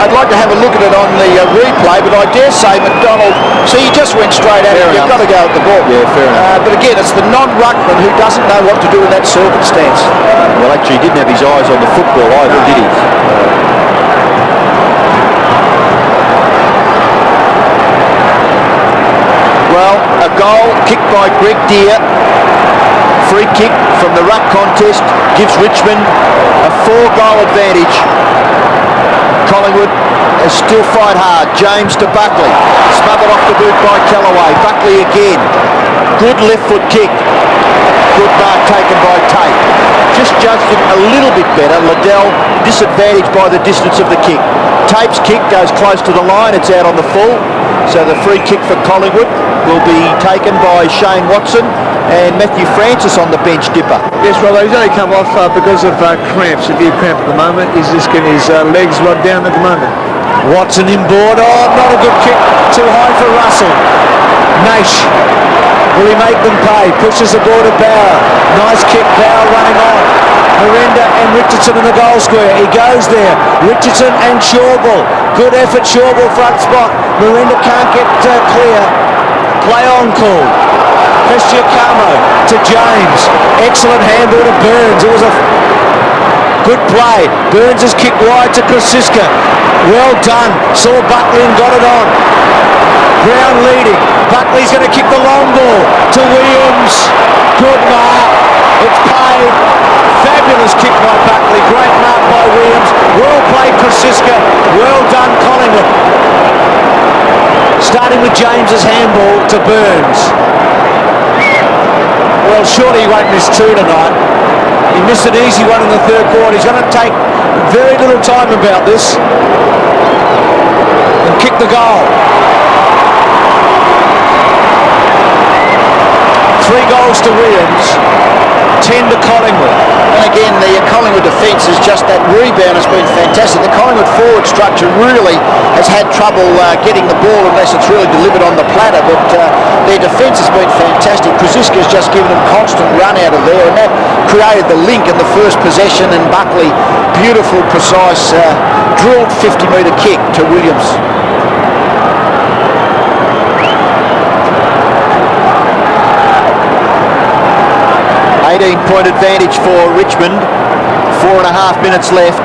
I'd like to have a look at it on the replay, but I dare say McDonald, see, he just went straight at it. You've got to go at the ball. Yeah, fair enough. But again, it's the non-ruckman who doesn't know what to do in that circumstance. Well, actually, he didn't have his eyes on the football either, did he? Well, a goal kicked by Greg Dia. Free kick from the ruck contest gives Richmond a 4-goal advantage. Collingwood has still fight hard. James to Buckley. Smothered off the boot by Callaway. Buckley again. Good left foot kick. Good mark taken by Tate. Just judged it a little bit better. Liddell disadvantaged by the distance of the kick. Tate's kick goes close to the line. It's out on the full. So the free kick for Collingwood will be taken by Shane Watson and Matthew Francis on the bench dipper. Yes, Rob, he's only come off because of cramps, severe cramp at the moment. He's just getting his legs run down at the moment. Watson inboard. Oh, not a good kick. Too high for Russell. Naish. Will he make them pay? Pushes the ball to Bauer. Nice kick. Bauer running on. Miranda and Richardson in the goal square. He goes there. Richardson and Shawball. Good effort, Shawball front spot. Miranda can't get clear. Play on call. Cristiacamo to James. Excellent handball to Burns. It was a good play. Burns has kicked wide to Krasiska. Well done. Saw Buckley and got it on. Brown leading. Buckley's going to kick the long ball to Williams. Good mark. It's paid. Fabulous kick by Buckley. Great mark by Williams. Well played Krasiska. Well done Collingwood. Starting with James's handball to Burns. Well, surely he won't miss two tonight. He missed an easy one in the third quarter. He's going to take very little time about this and kick the goal. 3 goals to Williams, 10 to Collingwood. And again, the Collingwood defence is just that rebound has been fantastic. The Collingwood forward structure really has had trouble getting the ball unless it's really delivered on the platter, but their defence has been fantastic. Krasiska's just given them constant run out of there, and that created the link in the first possession, and Buckley, beautiful, precise, drilled 50-metre kick to Williams. 18-point advantage for Richmond. 4.5 minutes left.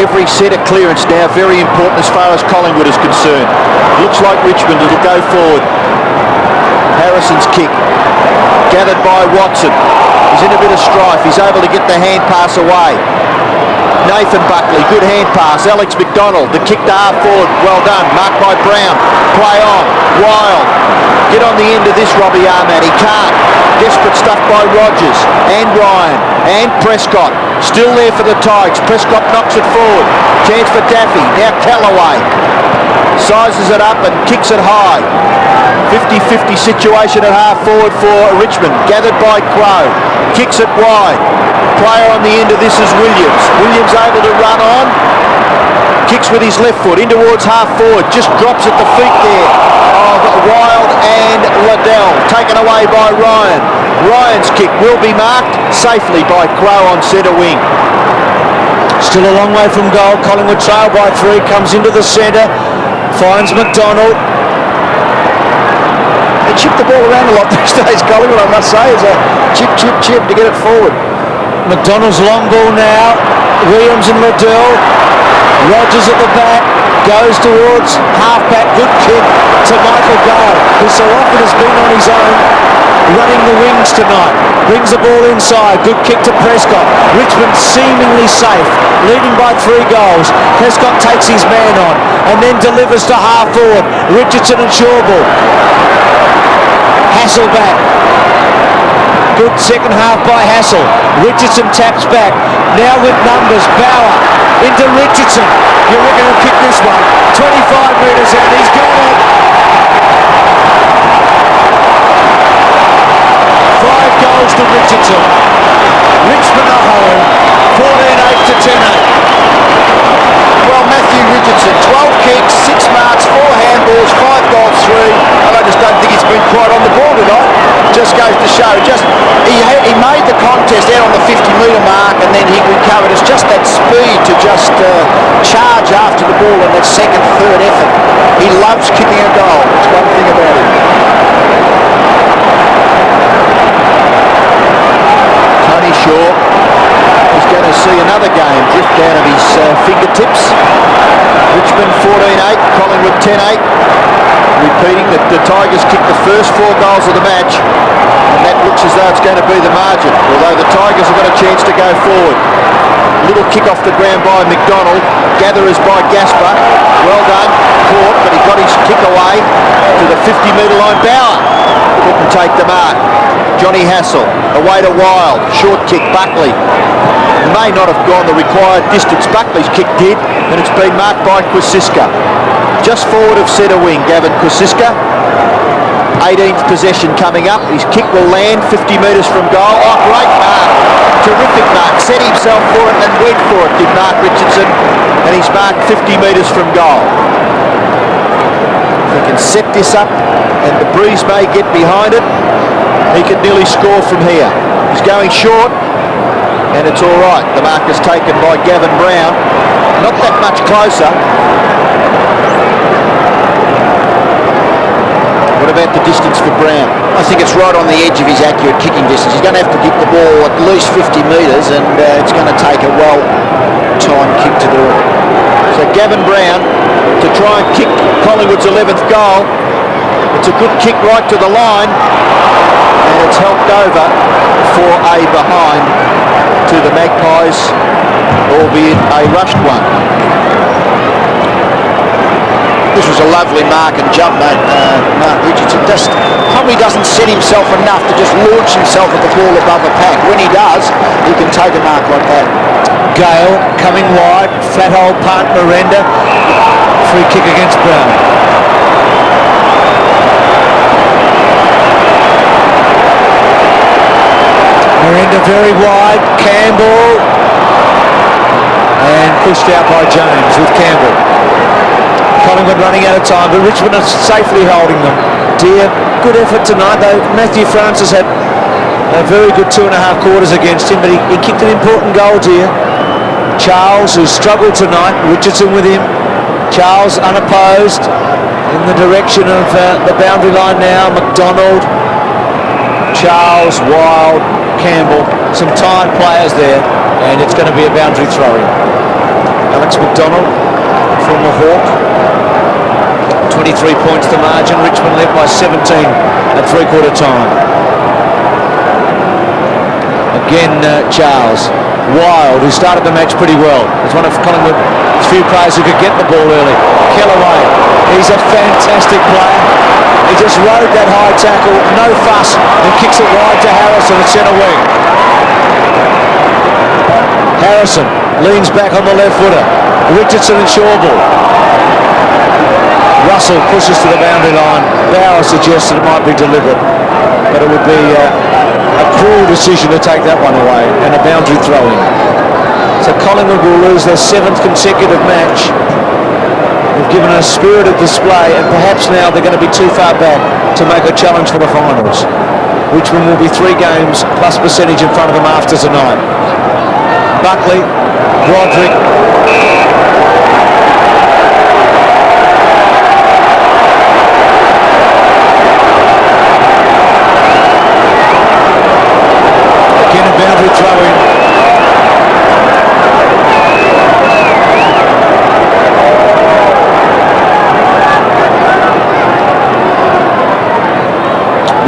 Every set of clearance now very important as far as Collingwood is concerned. Looks like Richmond will go forward. Harrison's kick. Gathered by Watson. He's in a bit of strife. He's able to get the hand pass away. Nathan Buckley, good hand pass. Alex McDonald, the kick to half forward. Well done. Marked by Brown. Play on. Wild. Get on the end of this, Robbie AhMat. He can't. Desperate stuff by Rogers and Ryan and Prescott. Still there for the Tigers. Prescott knocks it forward. Chance for Daffy. Now Callaway. Sizes it up and kicks it high. 50-50 situation at half forward for Richmond. Gathered by Crow. Kicks it wide. Player on the end of this is Williams. Williams able to run on. Kicks with his left foot in towards half forward. Just drops at the feet there of Wild and Liddell. Taken away by Ryan. Ryan's kick will be marked safely by Crow on centre wing. Still a long way from goal. Collingwood trail by 3. Comes into the centre. Finds McDonald. They chip the ball around a lot these days, Collingwood, I must say. It's a chip to get it forward. McDonald's long ball now. Williams and Liddell. Rogers at the back. Goes towards halfback, good kick to Michael Gale, who so often has been on his own, running the wings tonight. Brings the ball inside, good kick to Prescott. Richmond seemingly safe, leading by 3 goals. Prescott takes his man on and then delivers to half forward. Richardson and Shawbull. Hassel back. Good second half by Hassel. Richardson taps back. Now with numbers, Bauer into Richardson. You reckon he'll kick this one? 25 metres out, he's got it. 5 goals to Richardson. Richmond are home, 14-8 to 10-8. Well, Matthew Richardson, 12 kicks, 6 marks, 4 handballs, 5 goals, 3. And I just don't think he's been quite on the ball tonight. Just goes to show. He made the contest out on the 50-metre mark and then he recovered. It's just that speed to just charge after the ball in that second, third effort. He loves kicking a goal. That's one thing about him. Tony Shaw is going to see another game drift down at his fingertips. Richmond 14-8, Collingwood 10-8. Repeating that the Tigers kicked the first 4 goals of the match, and that looks as though it's going to be the margin, although the Tigers have got a chance to go forward. Little kick off the ground by McDonald, gatherers by Gaspar, well done, caught, but he got his kick away to the 50-metre line. Bauer couldn't take the mark. Johnny Hassel, away to Wild, short kick, Buckley. May not have gone the required distance. Buckley's kick did, and it's been marked by Kwasiska. Just forward of centre wing, Gavin Kwasiska. 18th possession coming up. His kick will land 50 metres from goal. Oh, great mark. Terrific mark. Set himself for it and went for it, did Mark Richardson. And he's marked 50 metres from goal. If he can set this up and the breeze may get behind it, he could nearly score from here. He's going short and it's all right. The mark is taken by Gavin Brown. Not that much closer. What about the distance for Brown? I think it's right on the edge of his accurate kicking distance. He's going to have to kick the ball at least 50 metres and it's going to take a well-timed kick to do it. So Gavin Brown to try and kick Collingwood's 11th goal. It's a good kick right to the line and it's helped over for a behind to the Magpies, albeit a rushed one. This was a lovely mark and jump, mate. Mark Richardson just probably doesn't set himself enough to just launch himself at the ball above the pack. When he does, he can take a mark like that. Gale coming wide, flat hole punt, Miranda. Free kick against Brown. Miranda very wide, Campbell. And pushed out by James with Campbell. Collingwood running out of time, but Richmond are safely holding them. Dear, good effort tonight, though. Matthew Francis had a very good 2.5 quarters against him, but he kicked an important goal, dear. Charles, who struggled tonight, Richardson with him. Charles unopposed in the direction of the boundary line now. McDonald, Charles, Wild, Campbell, some tired players there, and it's going to be a boundary throw-in. Alex McDonald from the Hawk. 23 points to margin. Richmond led by 17 at 3/4 time. Again, Charles. Wild, who started the match pretty well. It's one of Collingwood's few players who could get the ball early. Kellaway, he's a fantastic player. He just rode that high tackle, no fuss, and kicks it wide to Harrison at centre wing. Harrison leans back on the left footer. Richardson and Shawbull. Russell pushes to the boundary line. Bauer suggested it might be deliberate, but it would be a cruel decision to take that one away and a boundary throw-in. So Collingwood will lose their 7th consecutive match. They've given a spirited display, and perhaps now they're going to be too far back to make a challenge for the finals. Richmond will be 3 games plus percentage in front of them after tonight. Buckley, Broderick. Again a boundary throw-in.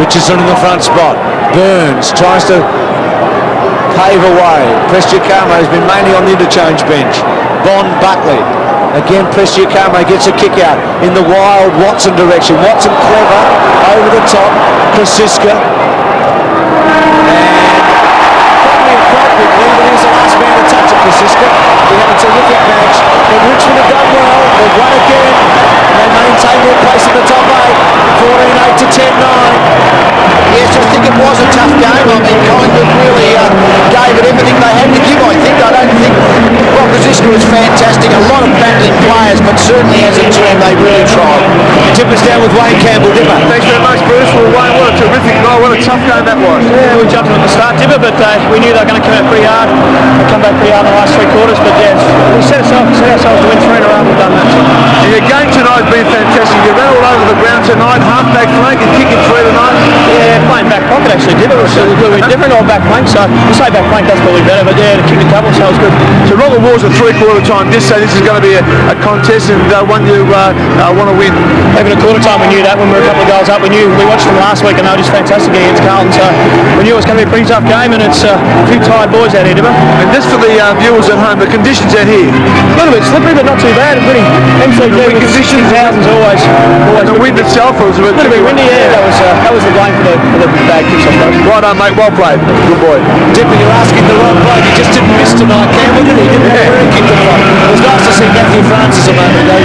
Richardson in the front spot. Burns tries to pave away. Prestigiacamo has been mainly on the interchange bench. Buckley. Again, Prestigiacamo gets a kick out in the wild Watson direction. Watson clever over the top. Krasiska. He's the last man to touch it, Krasiska. We had a terrific match, but Richmond have done well. They've won again, and they maintain their place in the top 8, 14-8 to 10-9. Yes, I think it was a tough game. I mean, Collingwood really gave it everything they had to give, I think. I don't think Rocca was fantastic. A lot of battling players, but certainly as a team, they really tried. Tip us down with Wayne Campbell, Dipper. Thanks very much, Bruce. Well, Wayne, what a terrific goal. What a tough game that was. Yeah, we jumped at the start, Dipper, but we knew they were going to come out pretty hard. They come back pretty hard in the last 3 quarters, but yeah, we set ourselves to win 3 in a row. We've done that. And your game tonight has been fantastic. You ran all over the ground tonight, half-back flank and kicking 3 tonight. Yeah, playing back pocket actually, Dipper. It was a little bit different on back flank, so we say back flank, that's probably better, but yeah, to kick a couple, so it was good. So Rocca Wars at 3/4 time. This is going to be a contest and one you want to win. Even at quarter time, we knew that when we were a couple of goals up. We watched them last week and they were just fantastic against Carlton, so we knew it was going to be a pretty tough game, and it's a few tired boys out here, Dipper. And just for the viewers at home, the conditions out here, a little bit slippery, but not too bad. Pretty MCG conditions, thousands always. The wind itself was a little bit windy. Yeah, that was the blame for the bad kicks, I suppose. Right on, mate. Well played. Good boy. Dipper, you're asking the wrong bloke. You just didn't miss tonight, Campbell, did he? Didn't kick the front. It was nice to see Matthew Francis a moment ago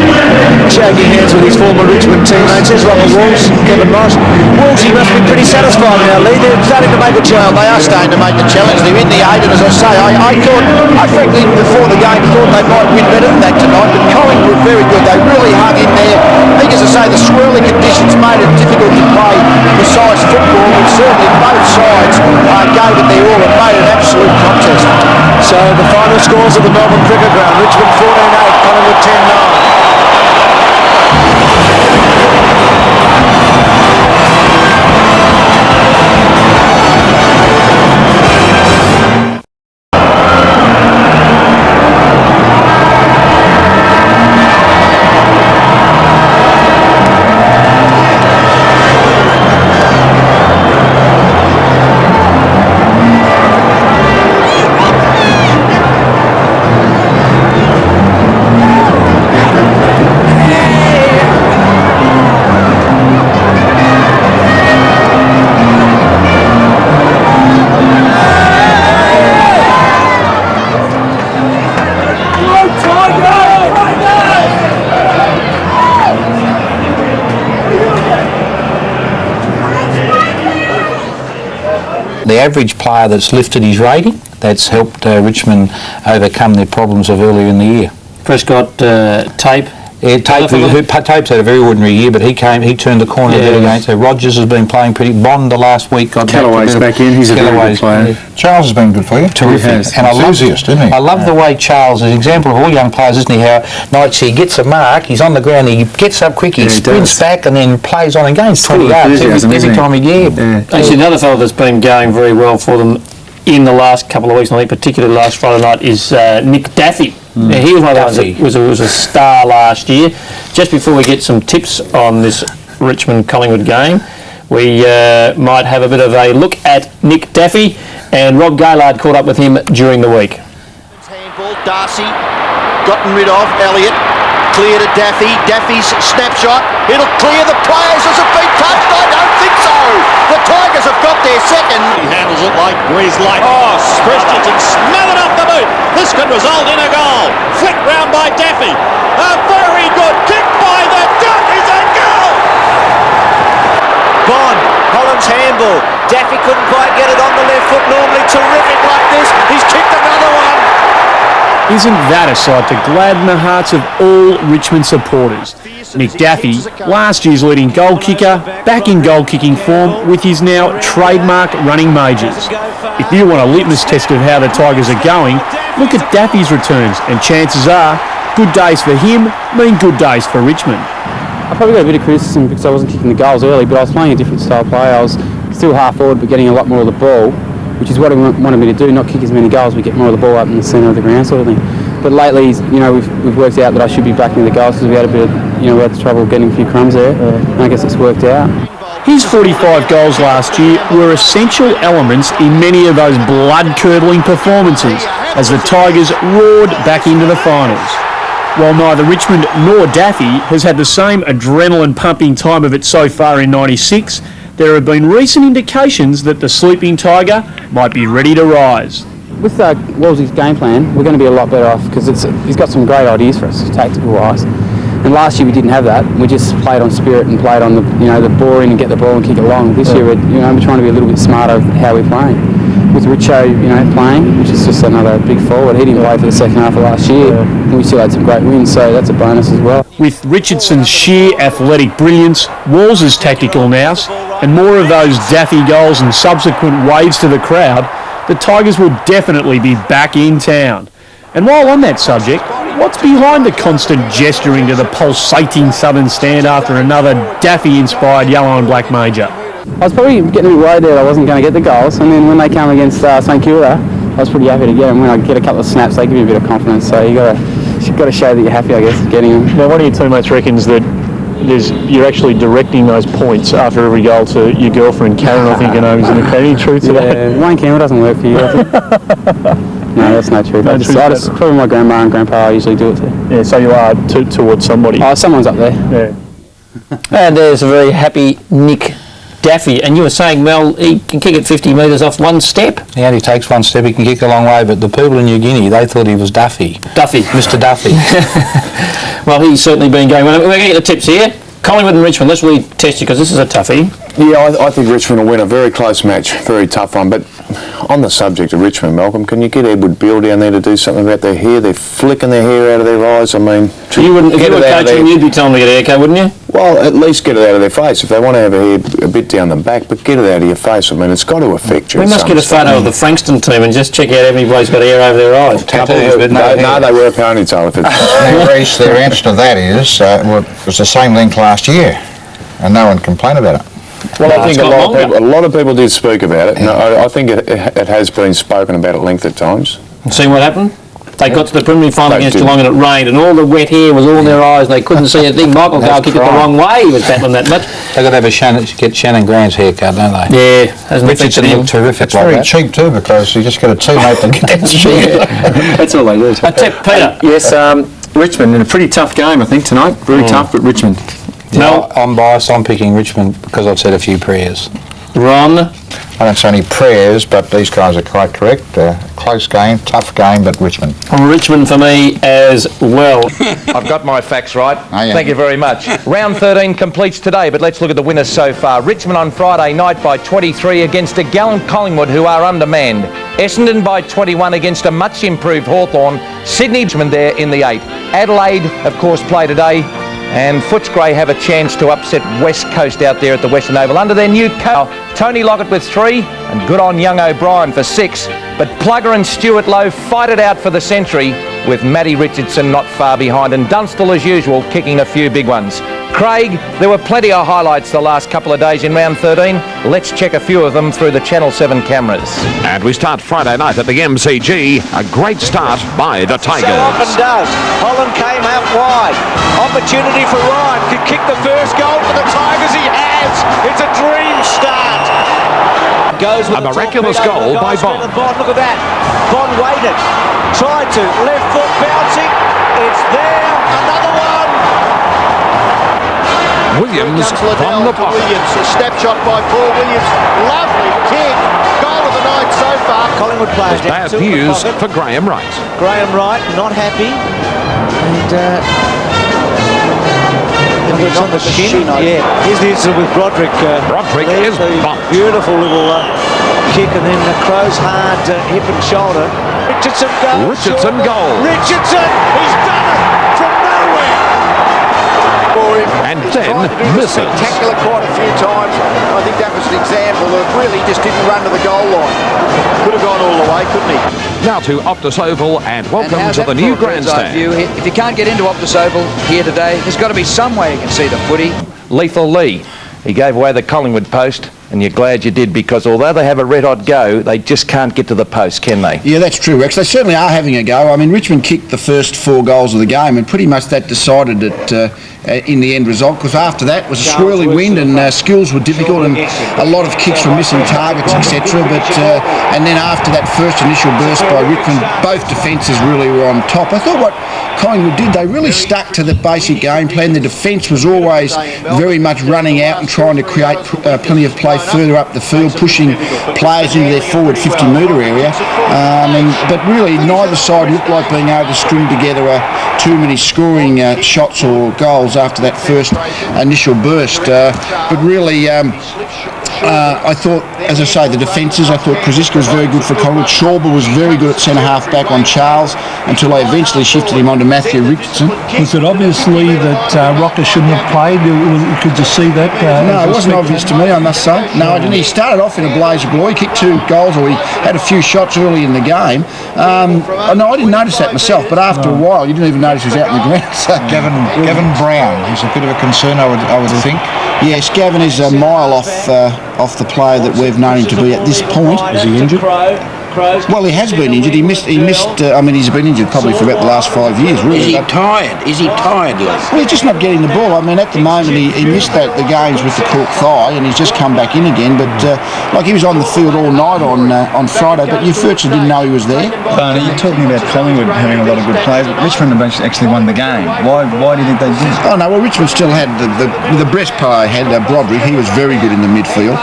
shaking hands with his former Richmond teammates. There's Rocca Walls, Kevin Morris. Woolsey must be pretty satisfied now, Lee. They're starting to make a challenge. Well, they are starting to make the challenge. They're in the 8, and as I say, I frankly, before the game, thought they might win better than that tonight, but Collingwood were very good. They really hung in there. I think, as I say, the swirly conditions made it difficult to play precise football, but certainly both sides gave it their all and made an absolute contest. So the final scores of the Melbourne Cricket Ground: Richmond 14-8, Collingwood 10-9. The average player that's lifted his rating, that's helped Richmond overcome their problems of earlier in the year. Prescott, Tape. Yeah, Tape's had a very ordinary year, but he turned the corner again. So Rogers has been playing pretty. Bond the last week got Callaway's back in. He's a very good player. Yeah. Charles has been good for you. Terrific. And enthusiast, isn't he? I love the way Charles is an example of all young players, isn't he? How nights he gets a mark, he's on the ground, he gets up quick, he sprints back and then plays on and gains 20 yards every time he gets. Actually, another fellow that's been going very well for them in the last couple of weeks, I think particularly last Friday night, is N.DAFFY. Now, he was one of those that was a star last year. Just before we get some tips on this Richmond-Collingwood game, we might have a bit of a look at N.DAFFY, and Rob Gaylard caught up with him during the week. Handball, Darcy, gotten rid of, Elliott, clear to Daffy, Daffy's snapshot, it'll clear the players. Has it been touched? I don't think so. The Tigers have got their second. He handles it like breeze light. Oh, Christensen smothered off the boot. This could result in a goal. Flicked round by Daffy. A very good kick by the Duck. Is a goal. Bond, Holland's handball. Daffy couldn't quite get it on the left foot. Normally terrific like this. He's kicked another one. Isn't that a sight to gladden the hearts of all Richmond supporters? N.DAFFY, last year's leading goal kicker, back in goal kicking form with his now trademark running majors. If you want a litmus test of how the Tigers are going, look at Daffy's returns, and chances are good days for him mean good days for Richmond. I probably got a bit of criticism because I wasn't kicking the goals early, but I was playing a different style play. I was still half forward but getting a lot more of the ball, which is what he wanted me to do, not kick as many goals but get more of the ball up in the centre of the ground sort of thing. But lately, you know, we've worked out that I should be backing the goals because we had a bit of, we had trouble getting a few crumbs there, and I guess it's worked out. His 45 goals last year were essential elements in many of those blood-curdling performances as the Tigers roared back into the finals. While neither Richmond nor Daffy has had the same adrenaline-pumping time of it so far in '96, there have been recent indications that the sleeping Tiger might be ready to rise. With Wolsey's game plan, we're going to be a lot better off because he's got some great ideas for us, tactical-wise. And last year we didn't have that. We just played on spirit and played on the bore in and get the ball and kick it long. This year we're trying to be a little bit smarter how we're playing. With Richo, playing, which is just another big forward. He didn't play for the second half of last year, and we still had some great wins, so that's a bonus as well. With Richardson's sheer athletic brilliance, Walls' tactical nous, and more of those Daffy goals and subsequent waves to the crowd, the Tigers will definitely be back in town. And while on that subject, what's behind the constant gesturing to the pulsating southern stand after another Daffy-inspired yellow and black major? I was probably getting a bit worried there I wasn't going to get the goals, and then when they come against St Kilda, I was pretty happy to get them. When I get a couple of snaps, they give you a bit of confidence, so you've got to show that you're happy, I guess, getting them. Now, one of your teammates reckons that you're actually directing those points after every goal to your girlfriend, Karen, I think, is in the crowd. Any truth to that? Wayne Campbell doesn't work for you, I think. No, that's not true. Probably my grandma and grandpa I usually do it to. Yeah, so you are towards somebody. Oh, someone's up there. Yeah. And there's a very happy Nick Daffy, and you were saying, Mel, he can kick it 50 metres off one step. He only takes one step, he can kick a long way, but the people in New Guinea, they thought he was Duffy. Mr. Duffy. Well, he's certainly been going well. We're going to get the tips here. Collingwood and Richmond, let's really test you because this is a toughie. Yeah, I think Richmond will win a very close match, very tough one. But on the subject of Richmond, Malcolm, can you get Edward Beale down there to do something about their hair? They're flicking their hair out of their eyes. I mean, if you were coaching, you'd be telling them to get a haircut, wouldn't you? Well, at least get it out of their face. If they want to have a hair a bit down the back, but get it out of your face. I mean, it's got to affect you. We must get a photo of the Frankston team and just check out how many boys got hair over their eyes. No, they wear a ponytail. If it's Reece, their answer to that is it was the same length last year, and no one complained about it. Well, I think a lot of people did speak about it. No, I think it has been spoken about at length at times. See what happened? They got to the preliminary final against Geelong and it rained, and all the wet hair was all in their eyes, and they couldn't see a thing. Michael Gale kicked it the wrong way. He was battling that much. They've got to have get Shannon Grant's haircut, don't they? Yeah, hasn't Richardson looked terrific. It's very cheap too, because you just get a teammate that gets That's all they do. Peter. Yes, Richmond in a pretty tough game, I think, tonight. Very tough, but Richmond. No, I'm biased. I'm picking Richmond because I've said a few prayers. Ron? I don't say any prayers, but these guys are quite correct. Close game, tough game, but Richmond. Richmond for me as well. I've got my facts right. Oh, yeah. Thank you very much. Round 13 completes today, but let's look at the winners so far. Richmond on Friday night by 23 against a gallant Collingwood who are undermanned. Essendon by 21 against a much improved Hawthorn. Sydney Richmond there in the 8. Adelaide, of course, play today. And Footscray have a chance to upset West Coast out there at the Western Oval under their new coach. Tony Lockett with 3, and good on young O'Brien for 6. But Plugger and Stuart Lowe fight it out for the century, with Matty Richardson not far behind, and Dunstall as usual kicking a few big ones. Craig, there were plenty of highlights the last couple of days in round 13. Let's check a few of them through the Channel 7 cameras. And we start Friday night at the MCG. A great start by the Tigers. So often does. Holland came out wide. Opportunity for Ryan. Could kick the first goal for the Tigers. He has. It's a dream start. Goes with a miraculous goal by Bond. Look at that. Bond waited. Tried to. Left foot bouncing. It's there. Another one. Williams from the pocket. Williams, a snapshot by Paul Williams. Lovely kick. Goal of the night so far. Collingwood players. Bad news for Graham Wright. Graham Wright not happy. And it's on the shin. Yeah. Here's the incident with Broderick. Broderick is bumped. Beautiful little kick, and then Crow's hard hip and shoulder. Richardson goal. Richardson goal. Richardson! He's done it from nowhere! And then misses. Spectacular quite a few times. I think that was an example of really just didn't run to the goal line. Could have gone all the way, couldn't he? Now to Optus Oval, and welcome to the new grandstand. If you can't get into Optus Oval here today, there's got to be some way you can see the footy. Lethal Lee. He gave away the Collingwood post. And you're glad you did, because although they have a red-hot go, they just can't get to the post, can they? Yeah, that's true, Rex. They certainly are having a go. I mean, Richmond kicked the first 4 goals of the game, and pretty much that decided it in the end result, because after that was a swirly wind and skills were difficult and a lot of kicks from missing targets, etc. But and then after that first initial burst by Richmond, both defences really were on top. I thought what Collingwood did, they really stuck to the basic game plan. The defence was always very much running out and trying to create plenty of play further up the field, pushing players into their forward 50-metre area. But really, neither side looked like being able to string together too many scoring shots or goals after that first initial burst. But really, I thought, as I say, the defences, I thought Krzyzka was very good for Collingwood. Schauber was very good at centre-half back on Charles until they eventually shifted him onto Matthew Richardson. Was it obviously that Rocca shouldn't have played? Could you see that? No, it wasn't obvious to me, I must say. No, I didn't. He started off in a blaze of glory. He kicked 2 goals, or he had a few shots early in the game. No, I didn't notice that myself, but after a while, you didn't even notice he was out in the ground. So. Gavin Brown is a bit of a concern, I would think. Yes, Gavin is a mile off the player that we've known him to be at this point. Is he injured? Well, he has been injured. He missed. I mean, he's been injured probably for about the last 5 years, really. Is he tired? Is he tired, Les? Well, he's just not getting the ball. I mean, at the moment, he missed the games with the cork thigh, and he's just come back in again. But he was on the field all night on Friday, but you virtually didn't know he was there. Barney, you're talking about Collingwood having a lot of good players, but Richmond have actually won the game. Why do you think they did? Oh no, well, Richmond still had the best player had Broderick. He was very good in the midfield,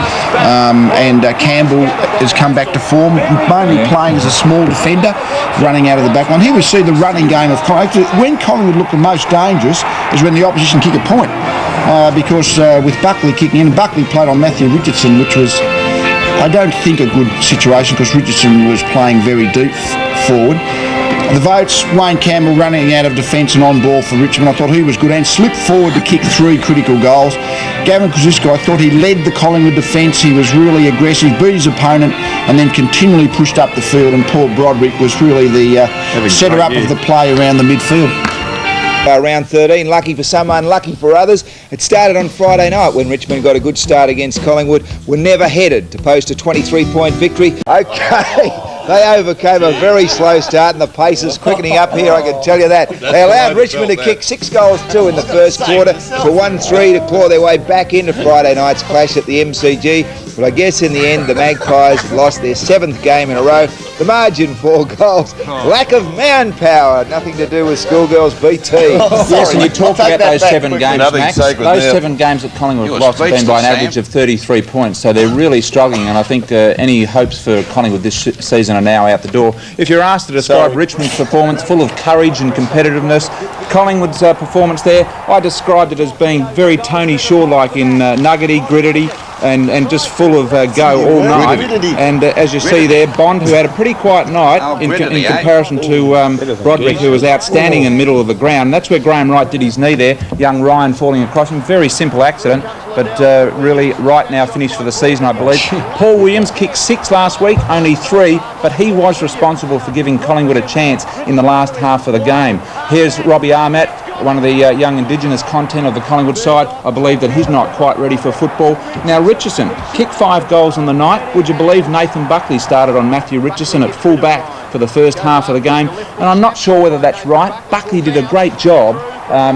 and Campbell has come back to form. Only playing as a small defender, running out of the back line. Here we see the running game of Collingwood. When Collingwood look the most dangerous is when the opposition kick a point, because with Buckley kicking in, Buckley played on Matthew Richardson, which was, I don't think, a good situation, because Richardson was playing very deep forward. The votes, Wayne Campbell running out of defence and on ball for Richmond. I thought he was good and slipped forward to kick 3 critical goals. Gavin Krzyzka, I thought he led the Collingwood defence. He was really aggressive, beat his opponent, and then continually pushed up the field. And Paul Broderick was really the setter up of the play around the midfield. Round 13, lucky for some, unlucky for others. It started on Friday night when Richmond got a good start against Collingwood. Were never headed to post a 23-point victory. Okay. They overcame a very slow start, and the pace is quickening up here, I can tell you that. They allowed Richmond to kick 6 goals, 2 in the first quarter, for 1-3 to claw their way back into Friday night's clash at the MCG. But I guess in the end, the Magpies lost their 7th game in a row. The margin, 4 goals. Lack of manpower, nothing to do with schoolgirls BT. Yes, and you talk about those 7 games, Max. Those 7 games that Collingwood lost have been by an average of 33 points, so they're really struggling, and I think any hopes for Collingwood this season are now out the door. If you're asked to describe Richmond's performance, full of courage and competitiveness, Collingwood's performance there, I described it as being very Tony Shaw-like in nuggety, gritty, and just full of go all night. And as you see there, Bond, who had a pretty quiet night in comparison to Broderick, who was outstanding in the middle of the ground. That's where Graham Wright did his knee there. Young Ryan falling across him. Very simple accident, but really Wright now finished for the season, I believe. Paul Williams kicked 6 last week, only 3, but he was responsible for giving Collingwood a chance in the last half of the game. Here's Robbie AhMat, one of the young Indigenous content of the Collingwood side. I believe that he's not quite ready for football. Now Richardson kicked 5 goals on the night. Would you believe Nathan Buckley started on Matthew Richardson at full back for the first half of the game? And I'm not sure whether that's right. Buckley did a great job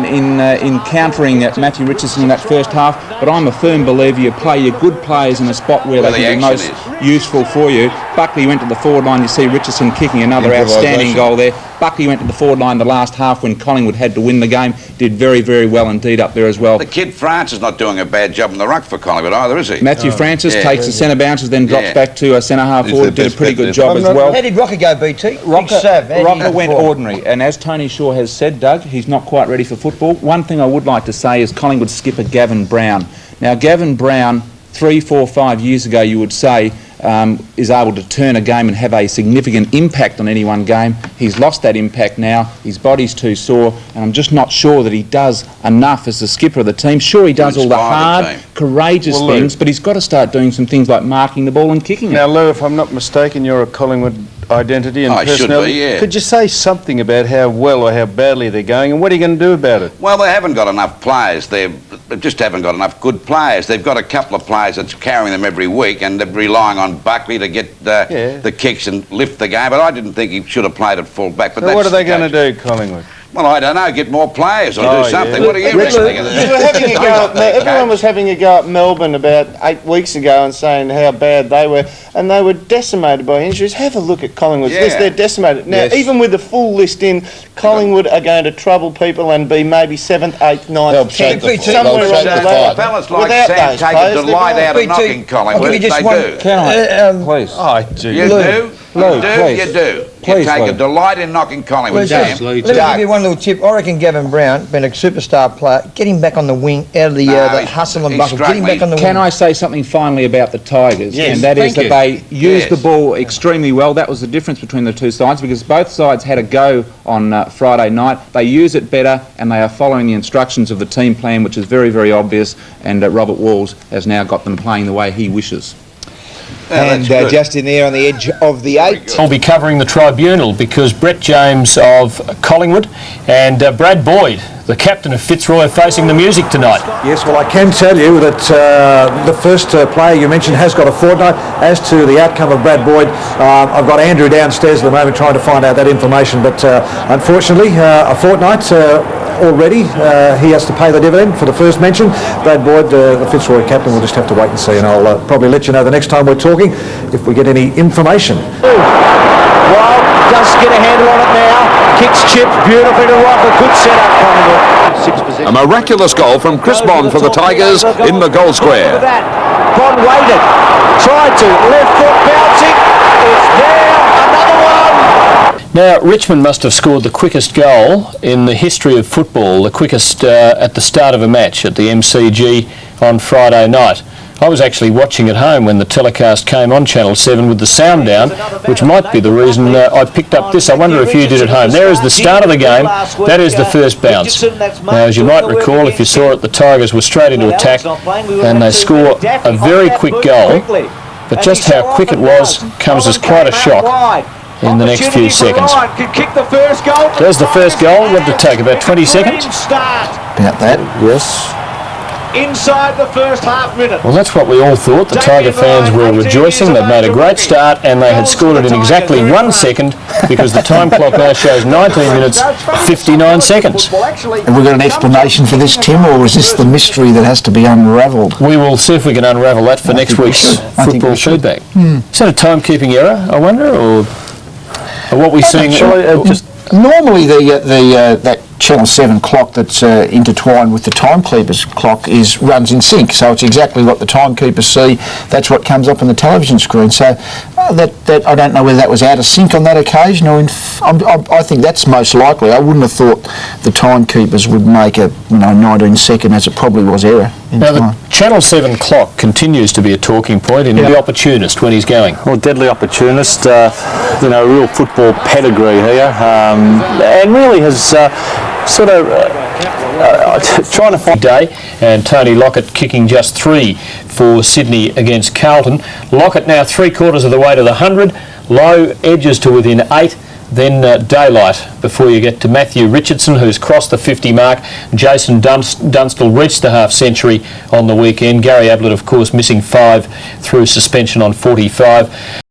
in countering Matthew Richardson in that first half, but I'm a firm believer you play your good players in a spot where they can be most useful for you. Buckley went to the forward line. You see Richardson kicking another outstanding goal there. Buckley went to the forward line the last half when Collingwood had to win the game. Did very, very well indeed up there as well. The kid Francis not doing a bad job in the ruck for Collingwood either, is he? Matthew Francis takes the centre bounces, then drops back to a centre half forward. Did a pretty good job as well. How did Rocca go, BT? Rocca went ordinary, and as Tony Shaw has said, Doug, he's not quite ready for football. One thing I would like to say is Collingwood skipper Gavin Brown. Now Gavin Brown, 3, 4, 5 years ago, you would say, is able to turn a game and have a significant impact on any one game. He's lost that impact now. His body's too sore, and I'm just not sure that he does enough as the skipper of the team. Sure, he does all the hard, courageous things, but he's got to start doing some things like marking the ball and kicking it. Now, Lou, if I'm not mistaken, you're a Collingwood identity and Oh, it should personality. be, yeah. Could you say something about how well or how badly they're going, and what are you going to do about it? Well, they haven't got enough players. They just haven't got enough good players. They've got a couple of players that's carrying them every week, and they're relying on Buckley to get the kicks and lift the game. But I didn't think he should have played at full back. But So what are they going to do, Collingwood? Well, I don't know. Get more players or do something. Yeah. What do you reckon they're going to do? You were having a go everyone was having a go at Melbourne about 8 weeks ago and saying how bad they were, and they were decimated by injuries. Have a look at Collingwood. Yeah. They're decimated. Now, Yes. even with the full list in, Collingwood are going to trouble people and be maybe 7th, 8th, 9th, 10th, somewhere on the ladder. Fellas like Without Sam those take players, a delight they're out going. of knocking Collingwood. They do. Can I? Please. I do. You do? Lou, You do. Please, You take Lou. a delight in knocking Collingwood. Let me give you one little tip. I reckon Gavin Brown, being a superstar player, get him back on the wing, out of the hustle and bustle. Get him back on the wing. Can I say something finally about the Tigers? Yes. And that is Thank that you. they used the ball extremely well. That was the difference between the two sides, because both sides had a go on Friday night. They use it better, and they are following the instructions of the team plan, which is very, very obvious, and Robert Walls has now got them playing the way he wishes. And just in there on the edge of the 8. I'll be covering the tribunal because Brett James of Collingwood and Brad Boyd, the captain of Fitzroy, are facing the music tonight. Yes, well, I can tell you that the first player you mentioned has got a fortnight. As to the outcome of Brad Boyd, I've got Andrew downstairs at the moment trying to find out that information, but unfortunately, a fortnight already. He has to pay the dividend for the first mention. Brad Boyd, the Fitzroy captain, will just have to wait and see, and I'll probably let you know the next time we're talking if we get any information. Wild does get a handle on it now. Kicks chips beautifully to Rocca. Good setup, Collingwood. A miraculous goal from Chris Bond for the Tigers in the goal square. Look at that. Bond waited. Tried to. Left foot bouncing. It's there. Another one. Now, Richmond must have scored the quickest goal in the history of football, the quickest at the start of a match at the MCG on Friday night. I was actually watching at home when the telecast came on Channel 7 with the sound down, which might be the reason I picked up this. I wonder if you did at home. There is the start of the game. That is the first bounce. Now, as you might recall, if you saw it, the Tigers were straight into attack and they score a very quick goal. But just how quick it was comes as quite a shock in the next few seconds. There's the first goal. What did it take? About 20 seconds? About that, yes. Inside the first half minute. Well, that's what we all thought. The Tiger fans were rejoicing. They'd made a great start and they had scored it in exactly 1 second because the time clock now shows 19 minutes, 59 seconds. Have we got an explanation for this, Tim, or is this the mystery that has to be unravelled? We will see if we can unravel that for next week's football feedback. Is that a timekeeping error, I wonder, or what we're seeing? Normally that Channel 7 clock that's intertwined with the timekeeper's clock runs in sync, so it's exactly what the timekeepers see. That's what comes up on the television screen. So that I don't know whether that was out of sync on that occasion, or I think that's most likely. I wouldn't have thought the timekeepers would make a 19-second, as it probably was, error. Now the Channel 7 clock continues to be a talking point in the opportunist when he's going. Well, deadly opportunist, real football pedigree here, and really has sort of trying to find day, and Tony Lockett kicking just 3 for Sydney against Carlton. Lockett now 3/4 of the way to the 100, low edges to within 8, then daylight before you get to Matthew Richardson, who's crossed the 50 mark. Jason Dunstall reached the half-century on the weekend. Gary Ablett, of course, missing 5 through suspension on 45.